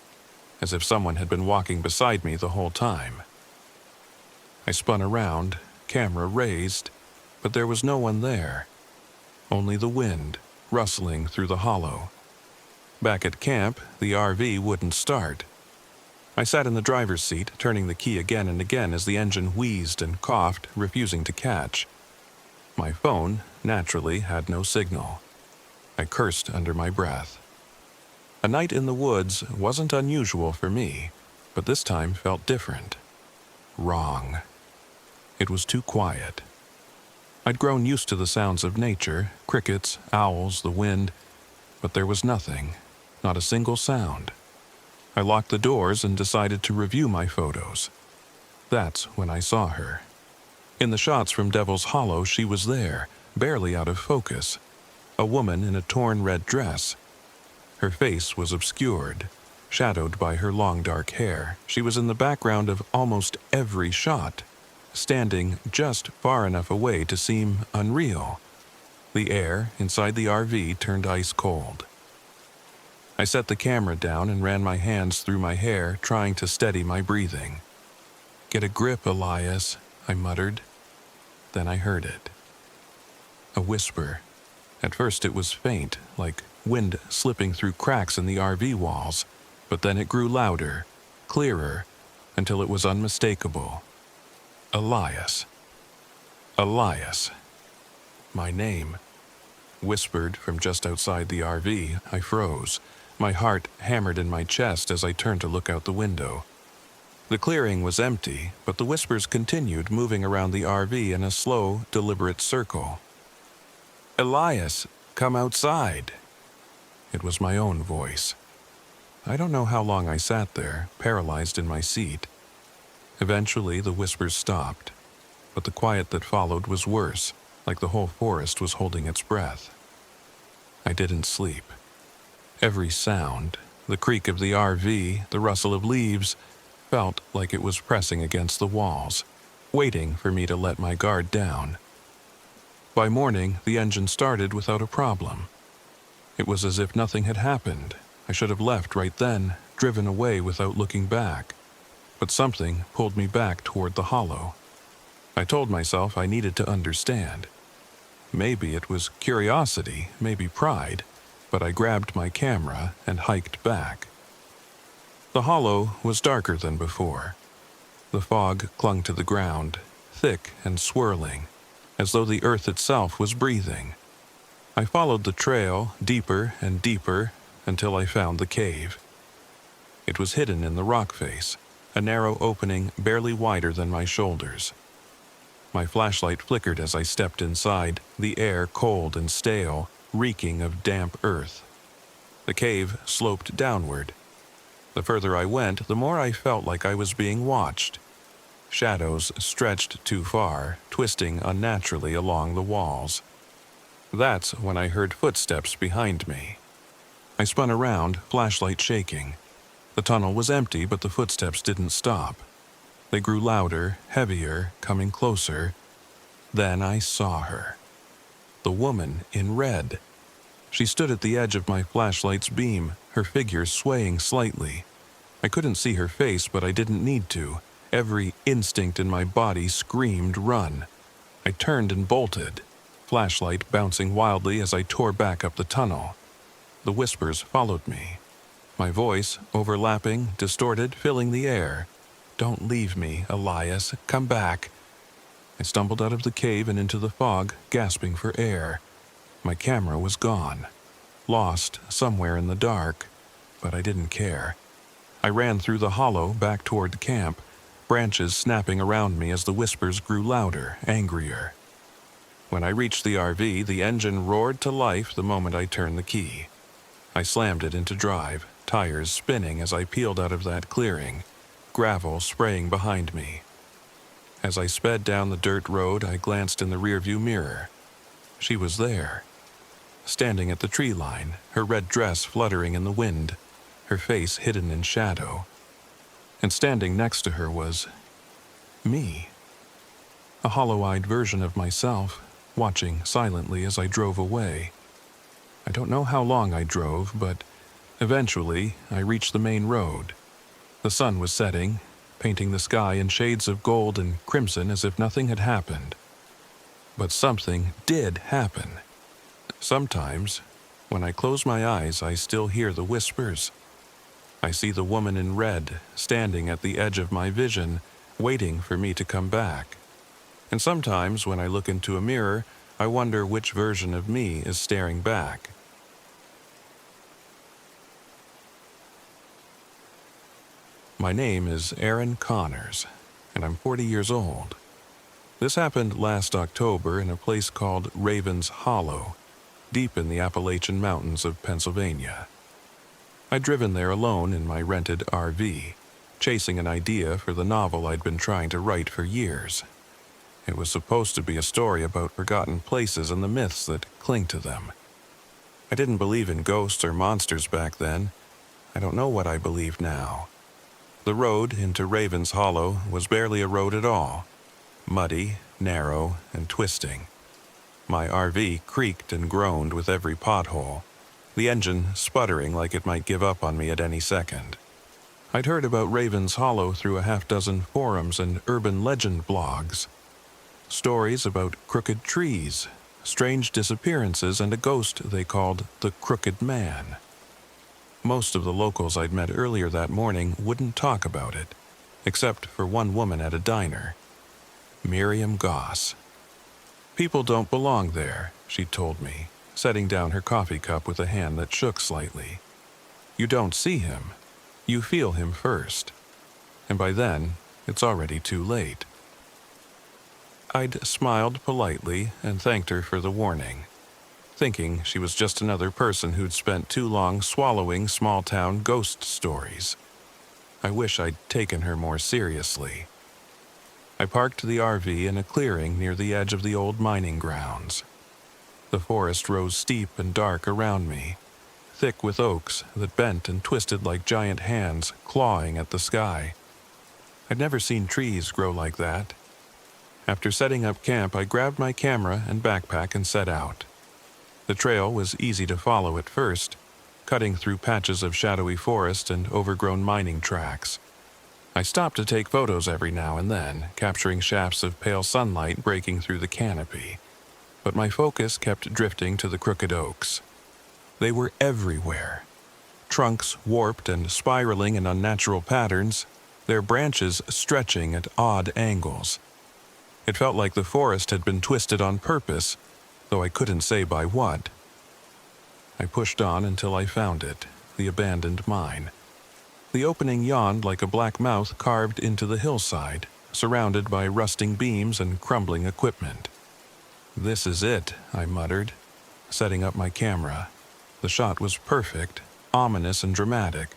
as if someone had been walking beside me the whole time. I spun around, camera raised, but there was no one there. Only the wind, rustling through the hollow. Back at camp, the RV wouldn't start. I sat in the driver's seat, turning the key again and again as the engine wheezed and coughed, refusing to catch. My phone, naturally, had no signal. I cursed under my breath. A night in the woods wasn't unusual for me, but this time felt different. Wrong. It was too quiet. I'd grown used to the sounds of nature, crickets, owls, the wind, but there was nothing, not a single sound. I locked the doors and decided to review my photos. That's when I saw her. In the shots from Devil's Hollow, she was there, barely out of focus. A woman in a torn red dress. Her face was obscured, shadowed by her long dark hair. She was in the background of almost every shot, standing just far enough away to seem unreal. The air inside the RV turned ice cold. I set the camera down and ran my hands through my hair, trying to steady my breathing. "Get a grip, Elias," I muttered. Then I heard it. A whisper. At first it was faint, like wind slipping through cracks in the RV walls, but then it grew louder, clearer, until it was unmistakable. Elias. Elias. My name. Whispered from just outside the RV, I froze. My heart hammered in my chest as I turned to look out the window. The clearing was empty, but the whispers continued, moving around the RV in a slow, deliberate circle. "Elias, come outside." It was my own voice. I don't know how long I sat there, paralyzed in my seat. Eventually, the whispers stopped, but the quiet that followed was worse, like the whole forest was holding its breath. I didn't sleep. Every sound, the creak of the RV, the rustle of leaves, felt like it was pressing against the walls, waiting for me to let my guard down. By morning, the engine started without a problem. It was as if nothing had happened. I should have left right then, driven away without looking back. But something pulled me back toward the hollow. I told myself I needed to understand. Maybe it was curiosity, maybe pride, but I grabbed my camera and hiked back. The hollow was darker than before. The fog clung to the ground, thick and swirling, as though the earth itself was breathing. I followed the trail deeper and deeper until I found the cave. It was hidden in the rock face, a narrow opening barely wider than my shoulders. My flashlight flickered as I stepped inside, the air cold and stale, reeking of damp earth. The cave sloped downward. The further I went, the more I felt like I was being watched. Shadows stretched too far, twisting unnaturally along the walls. That's when I heard footsteps behind me. I spun around, flashlight shaking. The tunnel was empty, but the footsteps didn't stop. They grew louder, heavier, coming closer. Then I saw her. The woman in red. She stood at the edge of my flashlight's beam, her figure swaying slightly. I couldn't see her face, but I didn't need to. Every instinct in my body screamed run. I turned and bolted, flashlight bouncing wildly as I tore back up the tunnel. The whispers followed me. My voice, overlapping, distorted, filling the air. "Don't leave me, Elias. Come back." I stumbled out of the cave and into the fog, gasping for air. My camera was gone, lost somewhere in the dark, but I didn't care. I ran through the hollow back toward the camp, branches snapping around me as the whispers grew louder, angrier. When I reached the RV, the engine roared to life the moment I turned the key. I slammed it into drive, tires spinning as I peeled out of that clearing, gravel spraying behind me. As I sped down the dirt road, I glanced in the rearview mirror. She was there, standing at the tree line, her red dress fluttering in the wind, her face hidden in shadow. And standing next to her was me, a hollow-eyed version of myself, watching silently as I drove away. I don't know how long I drove, but eventually I reached the main road. The sun was setting, painting the sky in shades of gold and crimson as if nothing had happened. But something did happen. Sometimes, when I close my eyes, I still hear the whispers. I see the woman in red standing at the edge of my vision, waiting for me to come back. And sometimes, when I look into a mirror, I wonder which version of me is staring back. My name is Aaron Connors, and I'm 40 years old. This happened last October in a place called Raven's Hollow, deep in the Appalachian Mountains of Pennsylvania. I'd driven there alone in my rented RV, chasing an idea for the novel I'd been trying to write for years. It was supposed to be a story about forgotten places and the myths that cling to them. I didn't believe in ghosts or monsters back then. I don't know what I believe now. The road into Raven's Hollow was barely a road at all. Muddy, narrow, and twisting. My RV creaked and groaned with every pothole, the engine sputtering like it might give up on me at any second. I'd heard about Raven's Hollow through a half-dozen forums and urban legend blogs. Stories about crooked trees, strange disappearances, and a ghost they called the Crooked Man. Most of the locals I'd met earlier that morning wouldn't talk about it, except for one woman at a diner, Miriam Goss. "People don't belong there," she told me, setting down her coffee cup with a hand that shook slightly. "You don't see him. You feel him first. And by then, it's already too late." I'd smiled politely and thanked her for the warning. thinking she was just another person who'd spent too long swallowing small-town ghost stories. I wish I'd taken her more seriously. I parked the RV in a clearing near the edge of the old mining grounds. The forest rose steep and dark around me, thick with oaks that bent and twisted like giant hands clawing at the sky. I'd never seen trees grow like that. After setting up camp, I grabbed my camera and backpack and set out. The trail was easy to follow at first, cutting through patches of shadowy forest and overgrown mining tracks. I stopped to take photos every now and then, capturing shafts of pale sunlight breaking through the canopy. But my focus kept drifting to the crooked oaks. They were everywhere. Trunks warped and spiraling in unnatural patterns, their branches stretching at odd angles. It felt like the forest had been twisted on purpose, though I couldn't say by what. I pushed on until I found it, the abandoned mine. The opening yawned like a black mouth carved into the hillside, surrounded by rusting beams and crumbling equipment. "This is it," I muttered, setting up my camera. The shot was perfect, ominous and dramatic.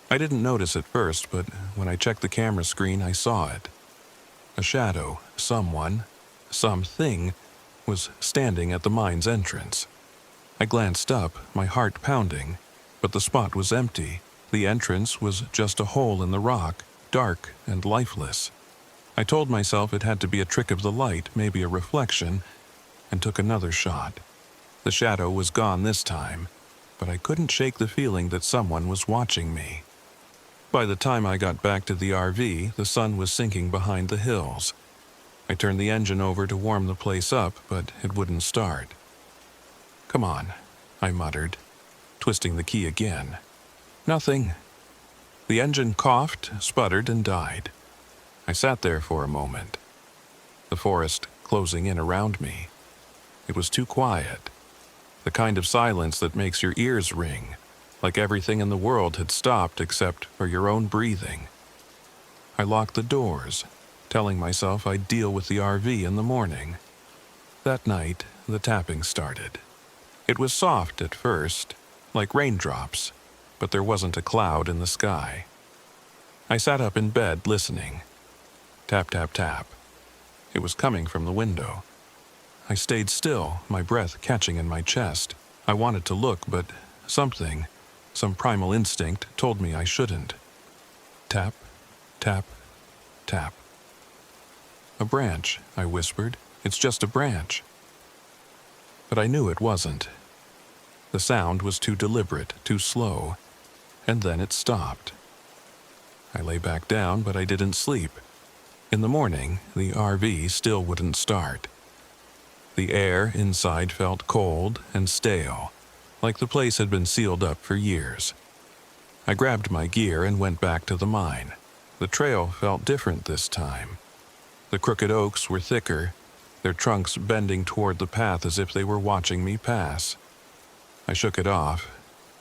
I didn't notice at first, but when I checked the camera screen, I saw it. A shadow, someone, something, was standing at the mine's entrance. I glanced up, my heart pounding, but the spot was empty. The entrance was just a hole in the rock, dark and lifeless. I told myself it had to be a trick of the light, maybe a reflection, and took another shot. The shadow was gone this time, but I couldn't shake the feeling that someone was watching me. By the time I got back to the RV, the sun was sinking behind the hills. I turned the engine over to warm the place up, but it wouldn't start. "Come on," I muttered, twisting the key again. Nothing. The engine coughed, sputtered, and died. I sat there for a moment, the forest closing in around me. It was too quiet, the kind of silence that makes your ears ring, like everything in the world had stopped except for your own breathing. I locked the doors, telling myself I'd deal with the RV in the morning. That night, the tapping started. It was soft at first, like raindrops, but there wasn't a cloud in the sky. I sat up in bed listening. Tap, tap, tap. It was coming from the window. I stayed still, my breath catching in my chest. I wanted to look, but something, some primal instinct, told me I shouldn't. Tap, tap, tap. "A branch," I whispered. "It's just a branch." But I knew it wasn't. The sound was too deliberate, too slow, and then it stopped. I lay back down, but I didn't sleep. In the morning, the RV still wouldn't start. The air inside felt cold and stale, like the place had been sealed up for years. I grabbed my gear and went back to the mine. The trail felt different this time. The crooked oaks were thicker, their trunks bending toward the path as if they were watching me pass. I shook it off,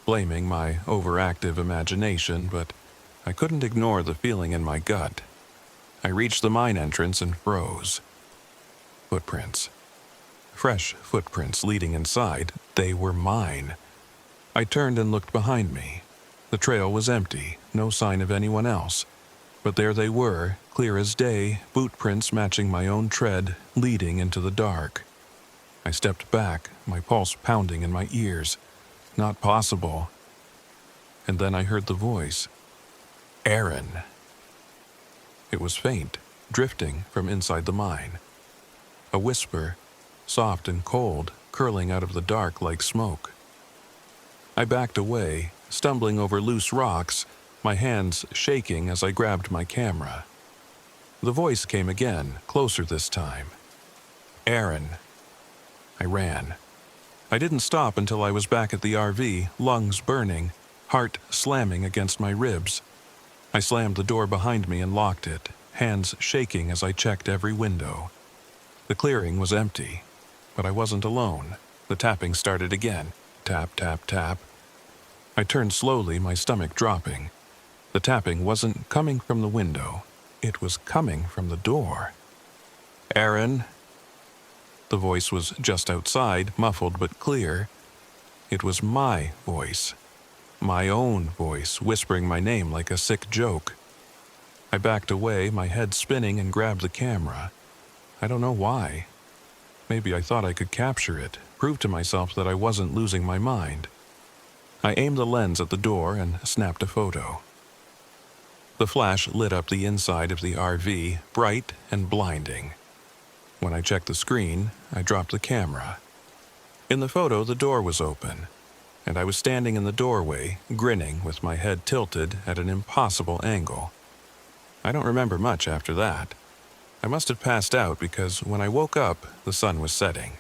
blaming my overactive imagination, but I couldn't ignore the feeling in my gut. I reached the mine entrance and froze. Footprints. Fresh footprints leading inside. They were mine. I turned and looked behind me. The trail was empty, no sign of anyone else. But there they were, clear as day, boot prints matching my own tread, leading into the dark. I stepped back, my pulse pounding in my ears. Not possible. And then I heard the voice. "Aaron." It was faint, drifting from inside the mine. A whisper, soft and cold, curling out of the dark like smoke. I backed away, stumbling over loose rocks, my hands shaking as I grabbed my camera. The voice came again, closer this time. "Aaron." I ran. I didn't stop until I was back at the RV, lungs burning, heart slamming against my ribs. I slammed the door behind me and locked it, hands shaking as I checked every window. The clearing was empty, but I wasn't alone. The tapping started again. Tap, tap, tap. I turned slowly, my stomach dropping. The tapping wasn't coming from the window. It was coming from the door. "Aaron." The voice was just outside, muffled but clear. It was my voice. My own voice, whispering my name like a sick joke. I backed away, my head spinning, and grabbed the camera. I don't know why. Maybe I thought I could capture it, prove to myself that I wasn't losing my mind. I aimed the lens at the door and snapped a photo. The flash lit up the inside of the RV, bright and blinding. When I checked the screen, I dropped the camera. In the photo, the door was open, and I was standing in the doorway, grinning with my head tilted at an impossible angle. I don't remember much after that. I must have passed out because when I woke up, the sun was setting.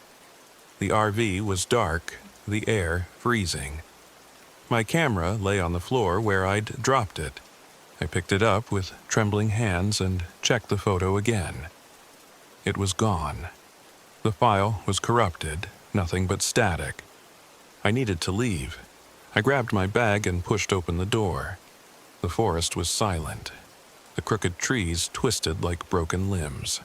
The RV was dark, the air freezing. My camera lay on the floor where I'd dropped it. I picked it up with trembling hands and checked the photo again. It was gone. The file was corrupted, nothing but static. I needed to leave. I grabbed my bag and pushed open the door. The forest was silent. The crooked trees twisted like broken limbs.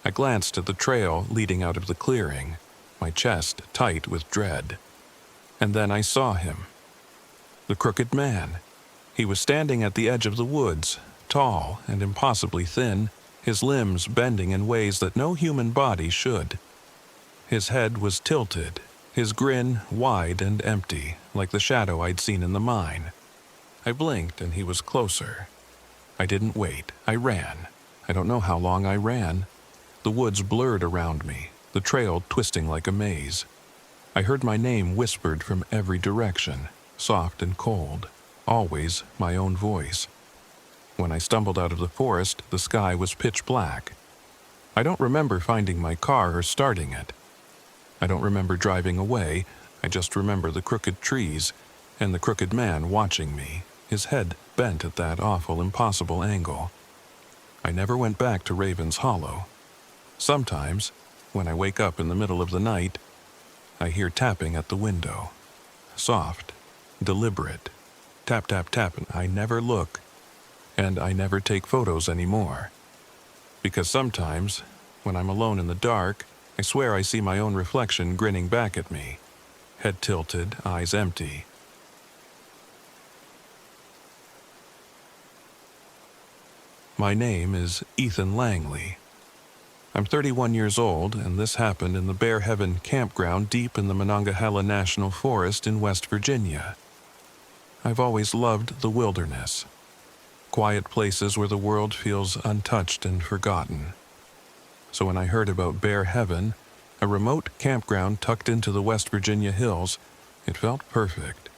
I glanced at the trail leading out of the clearing, my chest tight with dread. And then I saw him. The crooked man. He was standing at the edge of the woods, tall and impossibly thin, his limbs bending in ways that no human body should. His head was tilted, his grin wide and empty, like the shadow I'd seen in the mine. I blinked and he was closer. I didn't wait. I ran. I don't know how long I ran. The woods blurred around me, the trail twisting like a maze. I heard my name whispered from every direction, soft and cold. Always my own voice. When I stumbled out of the forest, the sky was pitch black. I don't remember finding my car or starting it. I don't remember driving away. I just remember the crooked trees and the crooked man watching me, his head bent at that awful, impossible angle. I never went back to Raven's Hollow. Sometimes, when I wake up in the middle of the night, I hear tapping at the window. Soft, deliberate. Tap, tap, tap, and I never look. And I never take photos anymore. Because sometimes, when I'm alone in the dark, I swear I see my own reflection grinning back at me. Head tilted, eyes empty. My name is Ethan Langley. I'm 31 years old, and this happened in the Bear Heaven campground deep in the Monongahela National Forest in West Virginia. I've always loved the wilderness. Quiet places where the world feels untouched and forgotten. So when I heard about Bear Heaven, a remote campground tucked into the West Virginia hills, it felt perfect.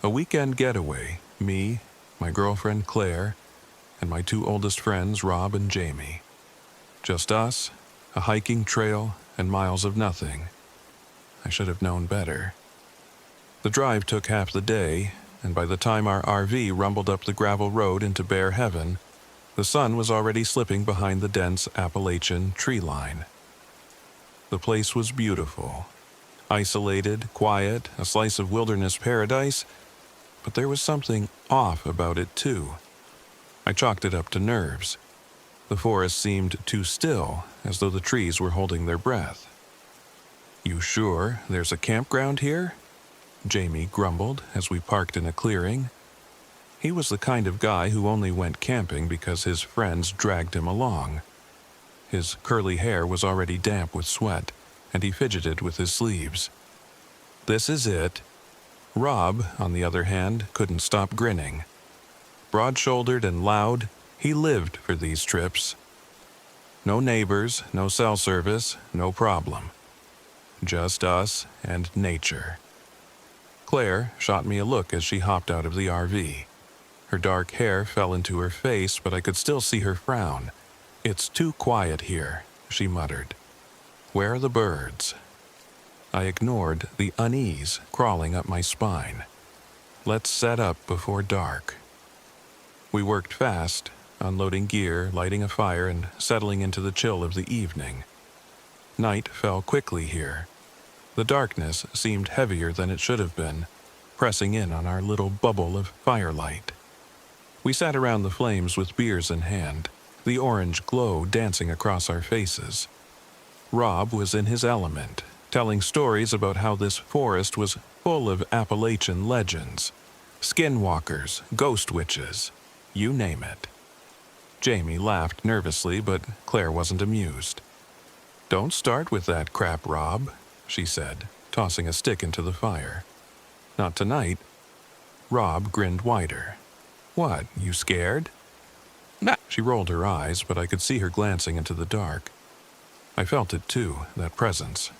A weekend getaway, me, my girlfriend Claire, and my two oldest friends Rob and Jamie. Just us, a hiking trail, and miles of nothing. I should have known better. The drive took half the day, and by the time our RV rumbled up the gravel road into Bear Heaven, the sun was already slipping behind the dense Appalachian tree line. The place was beautiful. Isolated, quiet, a slice of wilderness paradise, but there was something off about it too. I chalked it up to nerves. The forest seemed too still, as though the trees were holding their breath. "You sure there's a campground here?" Jamie grumbled as we parked in a clearing. He was the kind of guy who only went camping because his friends dragged him along. His curly hair was already damp with sweat, and he fidgeted with his sleeves. "This is it." Rob, on the other hand, couldn't stop grinning. Broad-shouldered and loud, he lived for these trips. No neighbors, no cell service, no problem. Just us and nature. Claire shot me a look as she hopped out of the RV. Her dark hair fell into her face, but I could still see her frown. "It's too quiet here," she muttered. "Where are the birds?" I ignored the unease crawling up my spine. Let's set up before dark. We worked fast, unloading gear, lighting a fire, and settling into the chill of the evening. Night fell quickly here. The darkness seemed heavier than it should have been, pressing in on our little bubble of firelight. We sat around the flames with beers in hand, the orange glow dancing across our faces. Rob was in his element, telling stories about how this forest was full of Appalachian legends, skinwalkers, ghost witches, you name it. Jamie laughed nervously, but Claire wasn't amused. "Don't start with that crap, Rob," she said, tossing a stick into the fire. "Not tonight." Rob grinned wider. "What, you scared?" "Nah." She rolled her eyes, but I could see her glancing into the dark. I felt it too, that presence,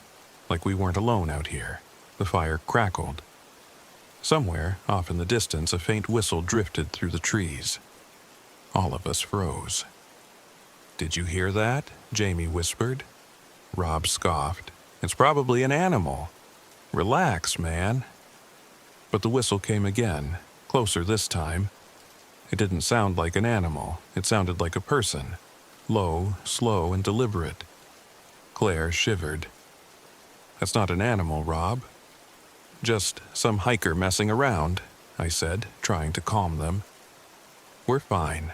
like we weren't alone out here. The fire crackled. Somewhere, off in the distance, a faint whistle drifted through the trees. All of us froze. "Did you hear that?" Jamie whispered. Rob scoffed. "It's probably an animal. Relax, man." But the whistle came again, closer this time. It didn't sound like an animal. It sounded like a person. Low, slow, and deliberate. Claire shivered. "That's not an animal, Rob." "Just some hiker messing around," I said, trying to calm them. "We're fine."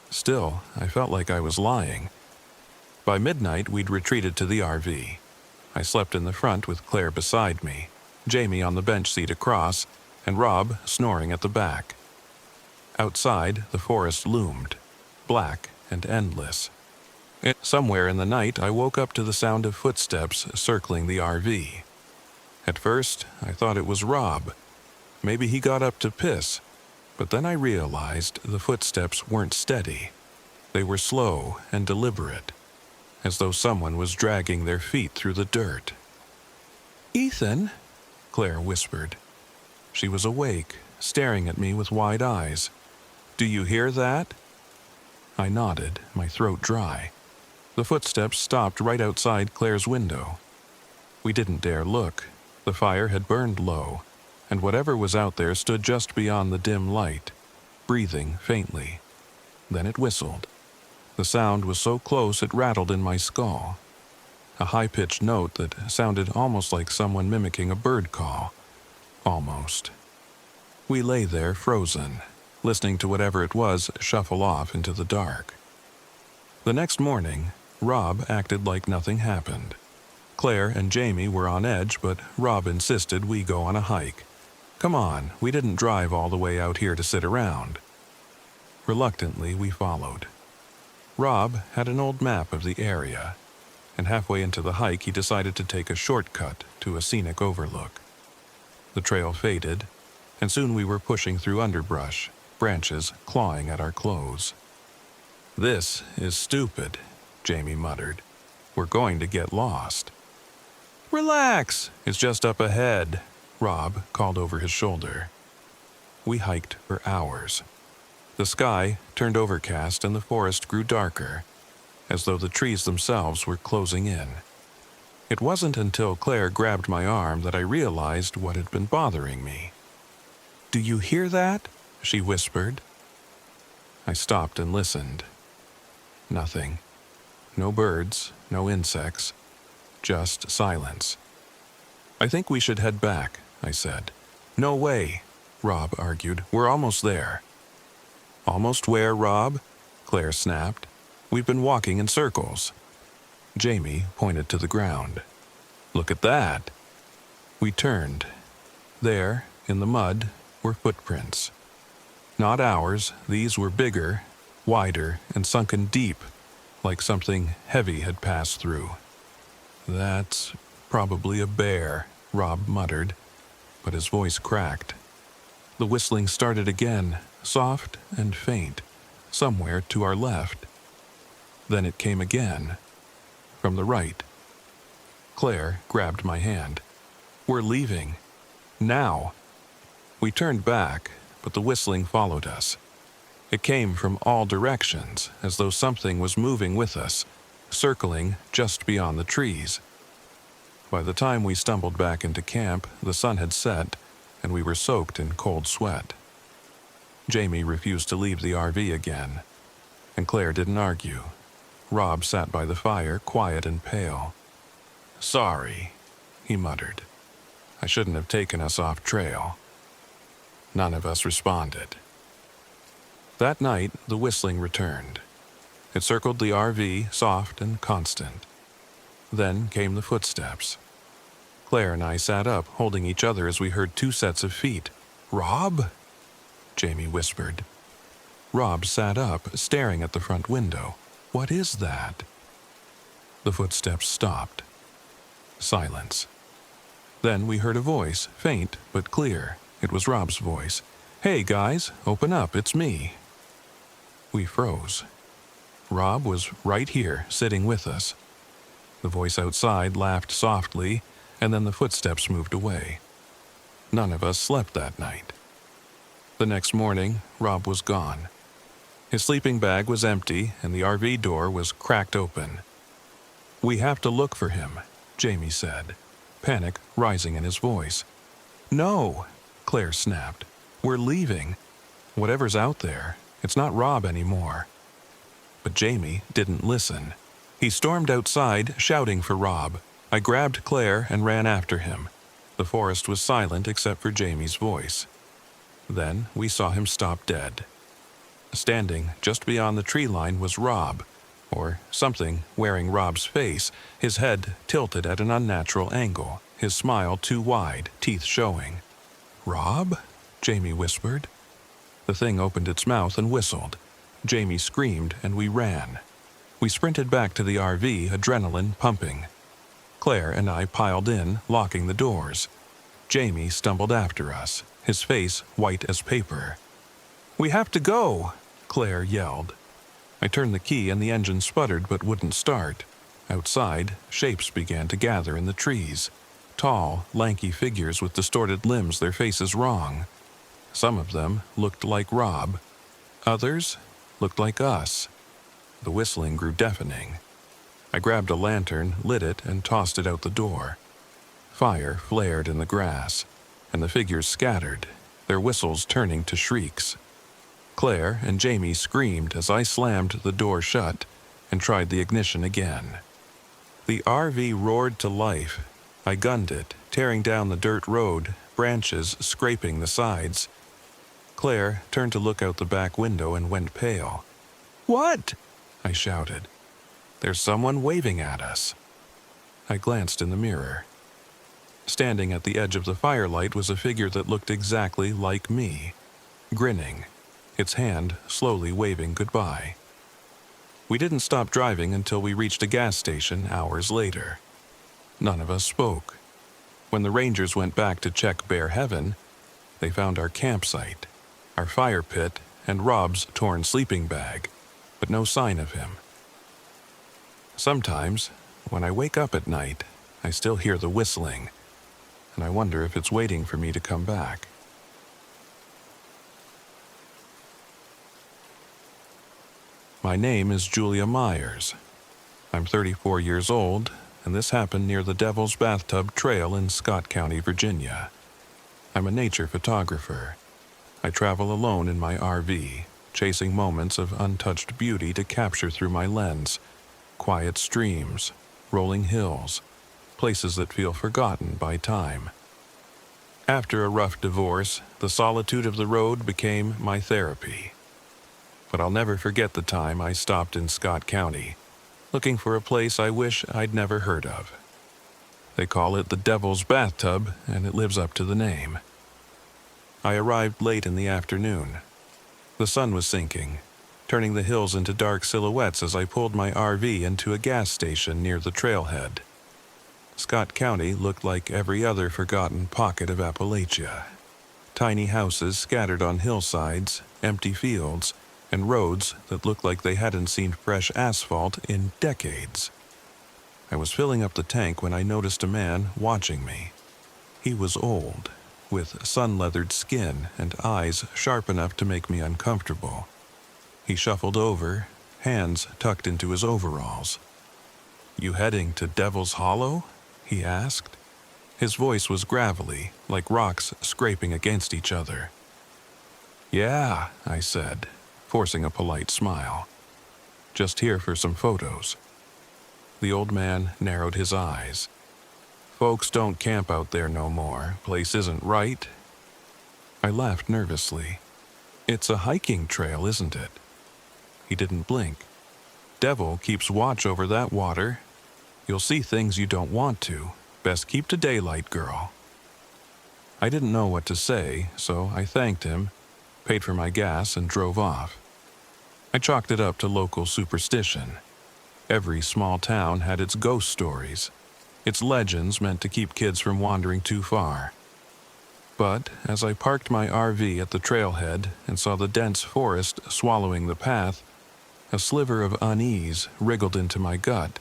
Still, I felt like I was lying. By midnight, we'd retreated to the RV. I slept in the front with Claire beside me, Jamie on the bench seat across, and Rob snoring at the back. Outside, the forest loomed, black and endless. Somewhere in the night, I woke up to the sound of footsteps circling the RV. At first, I thought it was Rob. Maybe he got up to piss, but then I realized the footsteps weren't steady. They were slow and deliberate, as though someone was dragging their feet through the dirt. "Ethan," Claire whispered. She was awake, staring at me with wide eyes. "Do you hear that?" I nodded, my throat dry. The footsteps stopped right outside Claire's window. We didn't dare look. The fire had burned low, and whatever was out there stood just beyond the dim light, breathing faintly. Then it whistled. The sound was so close it rattled in my skull. A high-pitched note that sounded almost like someone mimicking a bird call. Almost. We lay there frozen, listening to whatever it was shuffle off into the dark. The next morning, Rob acted like nothing happened. Claire and Jamie were on edge, but Rob insisted we go on a hike. Come on, we didn't drive all the way out here to sit around. Reluctantly, we followed. Rob had an old map of the area, and halfway into the hike he decided to take a shortcut to a scenic overlook. The trail faded, and soon we were pushing through underbrush, branches clawing at our clothes. "This is stupid," Jamie muttered. "We're going to get lost." "Relax, it's just up ahead," Rob called over his shoulder. We hiked for hours. The sky turned overcast and the forest grew darker, as though the trees themselves were closing in. It wasn't until Claire grabbed my arm that I realized what had been bothering me. "Do you hear that?" she whispered. I stopped and listened. Nothing. No birds, no insects, just silence. "I think we should head back," I said. "No way," Rob argued. "We're almost there." "Almost where, Rob?" Claire snapped. "We've been walking in circles." Jamie pointed to the ground. "Look at that." We turned. There, in the mud, were footprints. Not ours, these were bigger, wider, and sunken deep, like something heavy had passed through. "That's probably a bear," Rob muttered, but his voice cracked. The whistling started again, soft and faint, somewhere to our left. Then it came again, from the right. Claire grabbed my hand. "We're leaving. Now." We turned back, but the whistling followed us. It came from all directions, as though something was moving with us, circling just beyond the trees. By the time we stumbled back into camp, the sun had set, and we were soaked in cold sweat. Jamie refused to leave the RV again, and Claire didn't argue. Rob sat by the fire, quiet and pale. "Sorry," he muttered. "I shouldn't have taken us off trail." None of us responded. That night, the whistling returned. It circled the RV, soft and constant. Then came the footsteps. Claire and I sat up, holding each other as we heard 2 sets of feet. "Rob?" Jamie whispered. Rob sat up, staring at the front window. "What is that?" The footsteps stopped. Silence. Then we heard a voice, faint but clear. It was Rob's voice. "Hey guys, open up, it's me." We froze. Rob was right here, sitting with us. The voice outside laughed softly, and then the footsteps moved away. None of us slept that night. The next morning, Rob was gone. His sleeping bag was empty, and the RV door was cracked open. "We have to look for him," Jamie said, panic rising in his voice. "No," Claire snapped. "We're leaving. Whatever's out there, it's not Rob anymore." But Jamie didn't listen. He stormed outside, shouting for Rob. I grabbed Claire and ran after him. The forest was silent except for Jamie's voice. Then we saw him stop dead. Standing just beyond the tree line was Rob, or something wearing Rob's face, his head tilted at an unnatural angle, his smile too wide, teeth showing. "Rob?" Jamie whispered. The thing opened its mouth and whistled. Jamie screamed and we ran. We sprinted back to the RV, adrenaline pumping. Claire and I piled in, locking the doors. Jamie stumbled after us, his face white as paper. "We have to go!" Claire yelled. I turned the key and the engine sputtered but wouldn't start. Outside, shapes began to gather in the trees. Tall, lanky figures with distorted limbs, their faces wrong. Some of them looked like Rob. Others looked like us. The whistling grew deafening. I grabbed a lantern, lit it, and tossed it out the door. Fire flared in the grass, and the figures scattered, their whistles turning to shrieks. Claire and Jamie screamed as I slammed the door shut and tried the ignition again. The RV roared to life. I gunned it, tearing down the dirt road, branches scraping the sides. Claire turned to look out the back window and went pale. "What?" I shouted. "There's someone waving at us." I glanced in the mirror. Standing at the edge of the firelight was a figure that looked exactly like me, grinning, its hand slowly waving goodbye. We didn't stop driving until we reached a gas station hours later. None of us spoke. When the rangers went back to check Bear Heaven, they found our campsite, our fire pit, and Rob's torn sleeping bag, but no sign of him. Sometimes, when I wake up at night, I still hear the whistling, and I wonder if it's waiting for me to come back. My name is Julia Myers. I'm 34 years old, and this happened near the Devil's Bathtub Trail in Scott County, Virginia. I'm a nature photographer. I travel alone in my RV, chasing moments of untouched beauty to capture through my lens. Quiet streams, rolling hills, places that feel forgotten by time. After a rough divorce, the solitude of the road became my therapy. But I'll never forget the time I stopped in Scott County, looking for a place I wish I'd never heard of. They call it the Devil's Bathtub, and it lives up to the name. I arrived late in the afternoon. The sun was sinking, turning the hills into dark silhouettes as I pulled my RV into a gas station near the trailhead. Scott County looked like every other forgotten pocket of Appalachia. Tiny houses scattered on hillsides, empty fields, and roads that looked like they hadn't seen fresh asphalt in decades. I was filling up the tank when I noticed a man watching me. He was old, with sun-leathered skin and eyes sharp enough to make me uncomfortable. He shuffled over, hands tucked into his overalls. "You heading to Devil's Hollow?" he asked. His voice was gravelly, like rocks scraping against each other. "Yeah," I said, forcing a polite smile. "Just here for some photos." The old man narrowed his eyes. "Folks don't camp out there no more. Place isn't right." I laughed nervously. "It's a hiking trail, isn't it?" He didn't blink. "Devil keeps watch over that water." You'll see things you don't want to. Best keep to daylight, girl." I didn't know what to say, so I thanked him, paid for my gas, and drove off. I chalked it up to local superstition. Every small town had its ghost stories, its legends meant to keep kids from wandering too far. But as I parked my RV at the trailhead and saw the dense forest swallowing the path, a sliver of unease wriggled into my gut.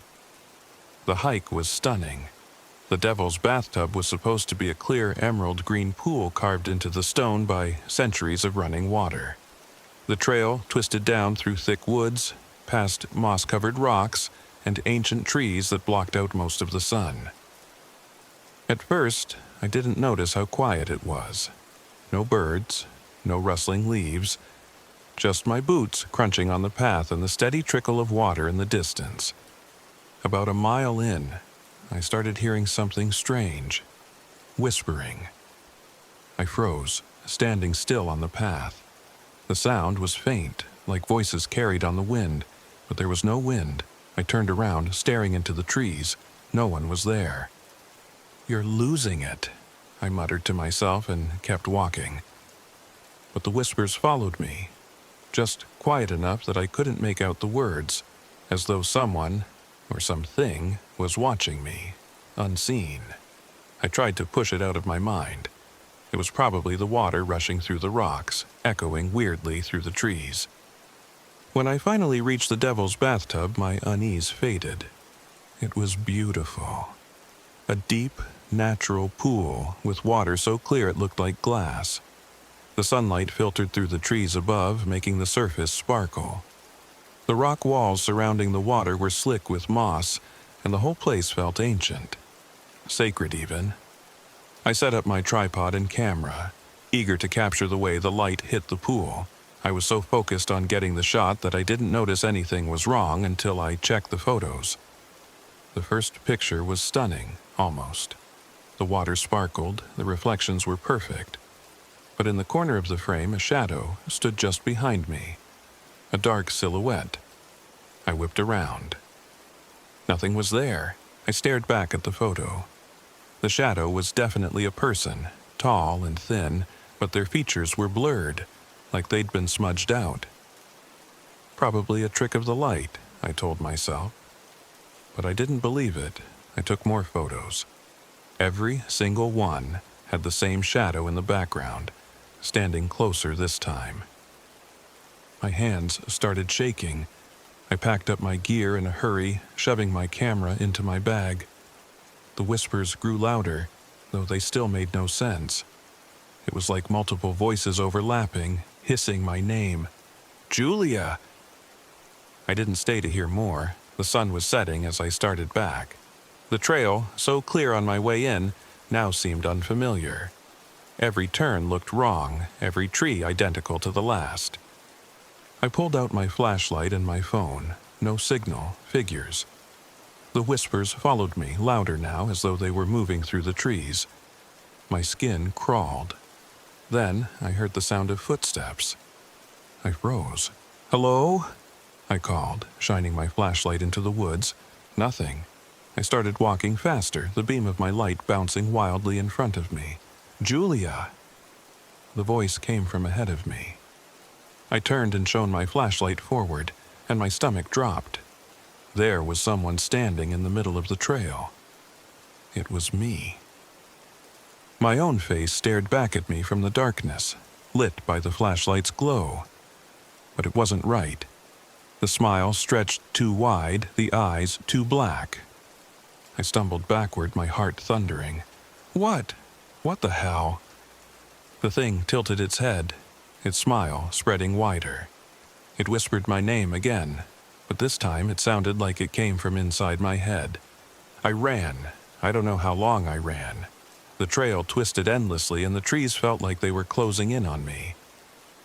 The hike was stunning. The Devil's Bathtub was supposed to be a clear emerald green pool carved into the stone by centuries of running water. The trail twisted down through thick woods, past moss-covered rocks and ancient trees that blocked out most of the sun. At first, I didn't notice how quiet it was. No birds, no rustling leaves, just my boots crunching on the path and the steady trickle of water in the distance. About a mile in, I started hearing something strange, whispering. I froze, standing still on the path. The sound was faint, like voices carried on the wind, but there was no wind. I turned around, staring into the trees. No one was there. "You're losing it," I muttered to myself and kept walking. But the whispers followed me, just quiet enough that I couldn't make out the words, as though someone, or something, was watching me, unseen. I tried to push it out of my mind. It was probably the water rushing through the rocks, echoing weirdly through the trees. When I finally reached the Devil's Bathtub, my unease faded. It was beautiful. A deep, natural pool with water so clear it looked like glass. The sunlight filtered through the trees above, making the surface sparkle. The rock walls surrounding the water were slick with moss, and the whole place felt ancient. Sacred, even. I set up my tripod and camera, eager to capture the way the light hit the pool. I was so focused on getting the shot that I didn't notice anything was wrong until I checked the photos. The first picture was stunning, almost. The water sparkled, the reflections were perfect. But in the corner of the frame, a shadow stood just behind me. A dark silhouette. I whipped around. Nothing was there. I stared back at the photo. The shadow was definitely a person, tall and thin, but their features were blurred, like they'd been smudged out. Probably a trick of the light, I told myself. But I didn't believe it. I took more photos. Every single one had the same shadow in the background, standing closer this time. My hands started shaking. I packed up my gear in a hurry, shoving my camera into my bag. The whispers grew louder, though they still made no sense. It was like multiple voices overlapping, hissing my name. "Julia!" I didn't stay to hear more. The sun was setting as I started back. The trail, so clear on my way in, now seemed unfamiliar. Every turn looked wrong, every tree identical to the last. I pulled out my flashlight and my phone. No signal, figures. The whispers followed me, louder now, as though they were moving through the trees. My skin crawled. Then I heard the sound of footsteps. I froze. "Hello?" I called, shining my flashlight into the woods. Nothing. I started walking faster, the beam of my light bouncing wildly in front of me. "Julia!" The voice came from ahead of me. I turned and shone my flashlight forward, and my stomach dropped. There was someone standing in the middle of the trail. It was me. My own face stared back at me from the darkness, lit by the flashlight's glow. But it wasn't right. The smile stretched too wide, the eyes too black. I stumbled backward, my heart thundering. What? What the hell? The thing tilted its head, its smile spreading wider. It whispered my name again, but this time it sounded like it came from inside my head. I ran. I don't know how long I ran. The trail twisted endlessly and the trees felt like they were closing in on me.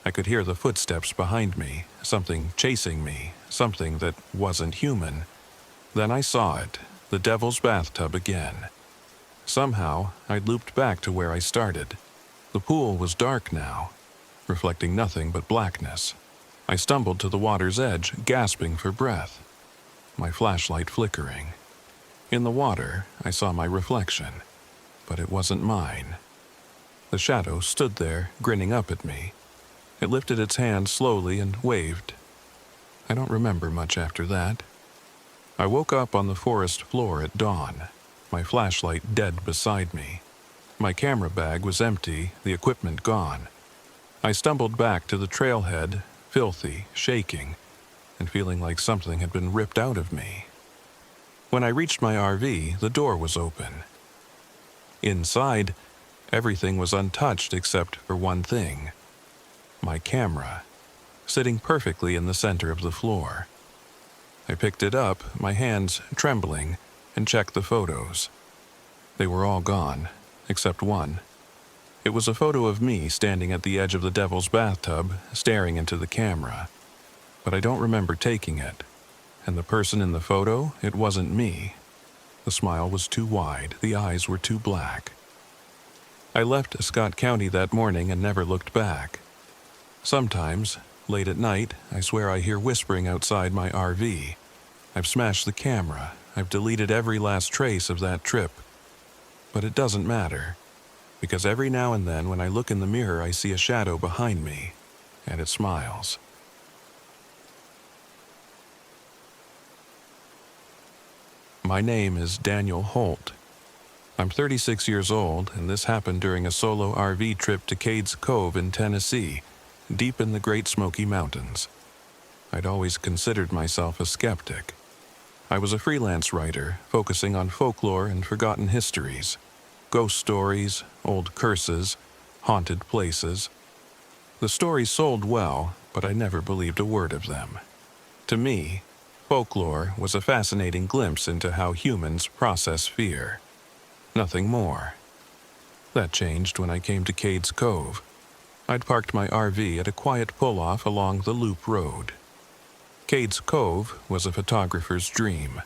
I could hear the footsteps behind me, something chasing me, something that wasn't human. Then I saw it, the Devil's Bathtub again. Somehow, I'd looped back to where I started. The pool was dark now, reflecting nothing but blackness. I stumbled to the water's edge, gasping for breath, my flashlight flickering. In the water, I saw my reflection, but it wasn't mine. The shadow stood there, grinning up at me. It lifted its hand slowly and waved. I don't remember much after that. I woke up on the forest floor at dawn, my flashlight dead beside me. My camera bag was empty, the equipment gone. I stumbled back to the trailhead, filthy, shaking, and feeling like something had been ripped out of me. When I reached my RV, the door was open. Inside, everything was untouched except for one thing: my camera, sitting perfectly in the center of the floor. I picked it up, my hands trembling, and checked the photos. They were all gone, except one. It was a photo of me standing at the edge of the devil's bathtub, staring into the camera. But I don't remember taking it. And the person in the photo, it wasn't me. The smile was too wide, the eyes were too black. I left Scott County that morning and never looked back. Sometimes, late at night, I swear I hear whispering outside my RV. I've smashed the camera. I've deleted every last trace of that trip. But it doesn't matter, because every now and then when I look in the mirror I see a shadow behind me, and it smiles. My name is Daniel Holt. I'm 36 years old, and this happened during a solo RV trip to Cades Cove in Tennessee, deep in the Great Smoky Mountains. I'd always considered myself a skeptic. I was a freelance writer, focusing on folklore and forgotten histories, ghost stories, old curses, haunted places. The stories sold well, but I never believed a word of them. To me, folklore was a fascinating glimpse into how humans process fear. Nothing more. That changed when I came to Cades Cove. I'd parked my RV at a quiet pull-off along the Loop Road. Cades Cove was a photographer's dream.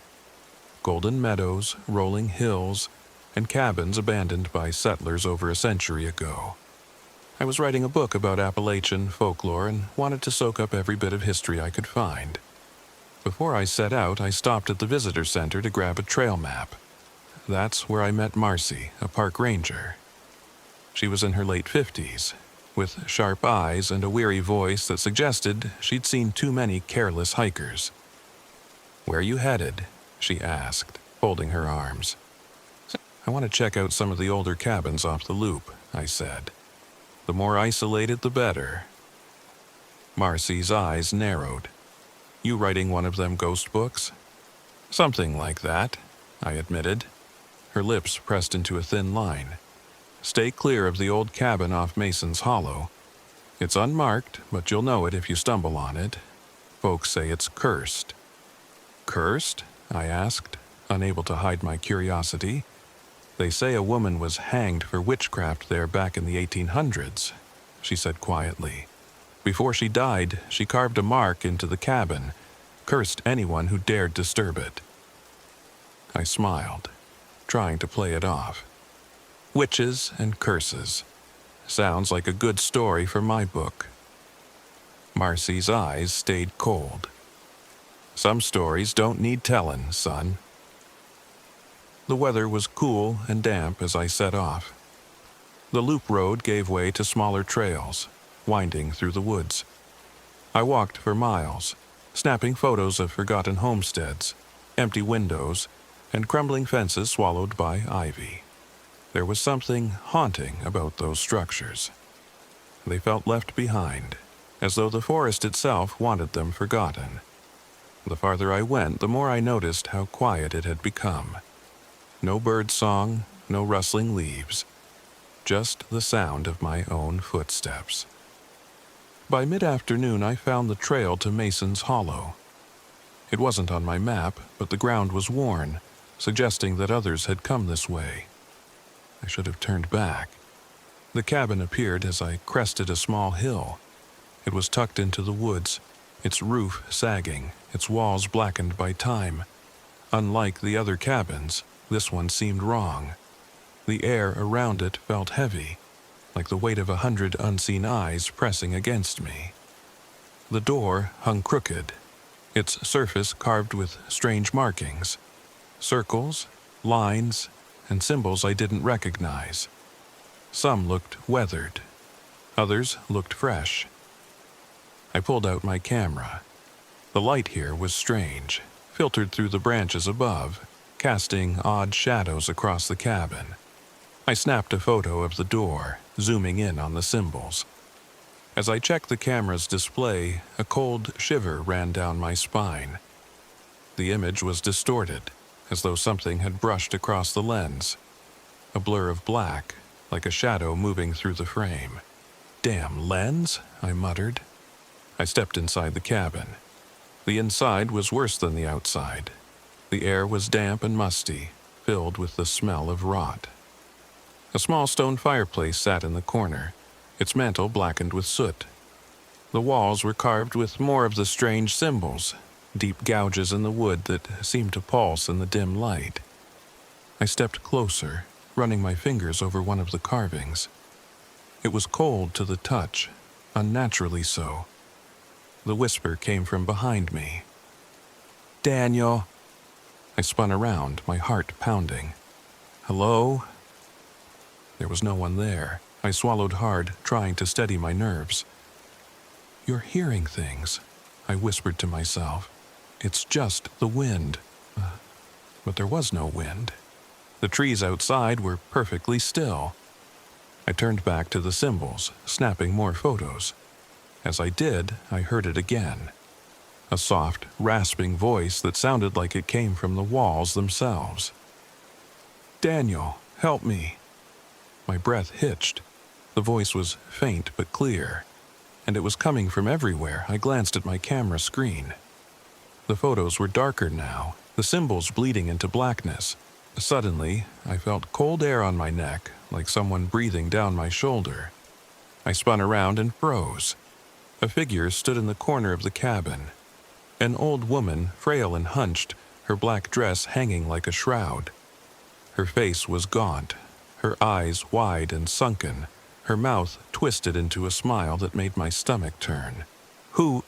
Golden meadows, rolling hills, and cabins abandoned by settlers over a century ago. I was writing a book about Appalachian folklore and wanted to soak up every bit of history I could find. Before I set out, I stopped at the visitor center to grab a trail map. That's where I met Marcy, a park ranger. She was in her late 50s, with sharp eyes and a weary voice that suggested she'd seen too many careless hikers. "Where are you headed?" she asked, folding her arms. "I want to check out some of the older cabins off the loop," I said. "The more isolated, the better." Marcy's eyes narrowed. "You writing one of them ghost books?" "Something like that," I admitted. Her lips pressed into a thin line. "Stay clear of the old cabin off Mason's Hollow. It's unmarked, but you'll know it if you stumble on it. Folks say it's cursed." "Cursed?" I asked, unable to hide my curiosity. "They say a woman was hanged for witchcraft there back in the 1800s, she said quietly. "Before she died, she carved a mark into the cabin, cursed anyone who dared disturb it." I smiled, trying to play it off. Witches and curses. Sounds like a good story for my book. Marcy's eyes stayed cold. "Some stories don't need tellin', son." The weather was cool and damp as I set off. The loop road gave way to smaller trails, winding through the woods. I walked for miles, snapping photos of forgotten homesteads, empty windows, and crumbling fences swallowed by ivy. There was something haunting about those structures. They felt left behind, as though the forest itself wanted them forgotten. The farther I went, the more I noticed how quiet it had become. No bird song, no rustling leaves, just the sound of my own footsteps. By mid-afternoon, I found the trail to Mason's Hollow. It wasn't on my map, but the ground was worn, suggesting that others had come this way. I should have turned back. The cabin appeared as I crested a small hill. It was tucked into the woods, its roof sagging, its walls blackened by time. Unlike the other cabins, this one seemed wrong. The air around it felt heavy, like the weight of 100 unseen eyes pressing against me. The door hung crooked, its surface carved with strange markings, circles lines, and symbols I didn't recognize. Some looked weathered. Others looked fresh. I pulled out my camera. The light here was strange, filtered through the branches above, casting odd shadows across the cabin. I snapped a photo of the door, zooming in on the symbols. As I checked the camera's display, a cold shiver ran down my spine. The image was distorted, as though something had brushed across the lens. A blur of black, like a shadow moving through the frame. "Damn lens," I muttered. I stepped inside the cabin. The inside was worse than the outside. The air was damp and musty, filled with the smell of rot. A small stone fireplace sat in the corner, its mantel blackened with soot. The walls were carved with more of the strange symbols, deep gouges in the wood that seemed to pulse in the dim light. I stepped closer, running my fingers over one of the carvings. It was cold to the touch, unnaturally so. The whisper came from behind me. "Daniel." I spun around, my heart pounding. "Hello?" There was no one there. I swallowed hard, trying to steady my nerves. "You're hearing things," I whispered to myself. "It's just the wind." But there was no wind. The trees outside were perfectly still. I turned back to the symbols, snapping more photos. As I did, I heard it again. A soft, rasping voice that sounded like it came from the walls themselves. "Daniel, help me." My breath hitched. The voice was faint but clear, and it was coming from everywhere. I glanced at my camera screen. The photos were darker now, the symbols bleeding into blackness. Suddenly, I felt cold air on my neck, like someone breathing down my shoulder. I spun around and froze. A figure stood in the corner of the cabin. An old woman, frail and hunched, her black dress hanging like a shroud. Her face was gaunt, her eyes wide and sunken, her mouth twisted into a smile that made my stomach turn. Who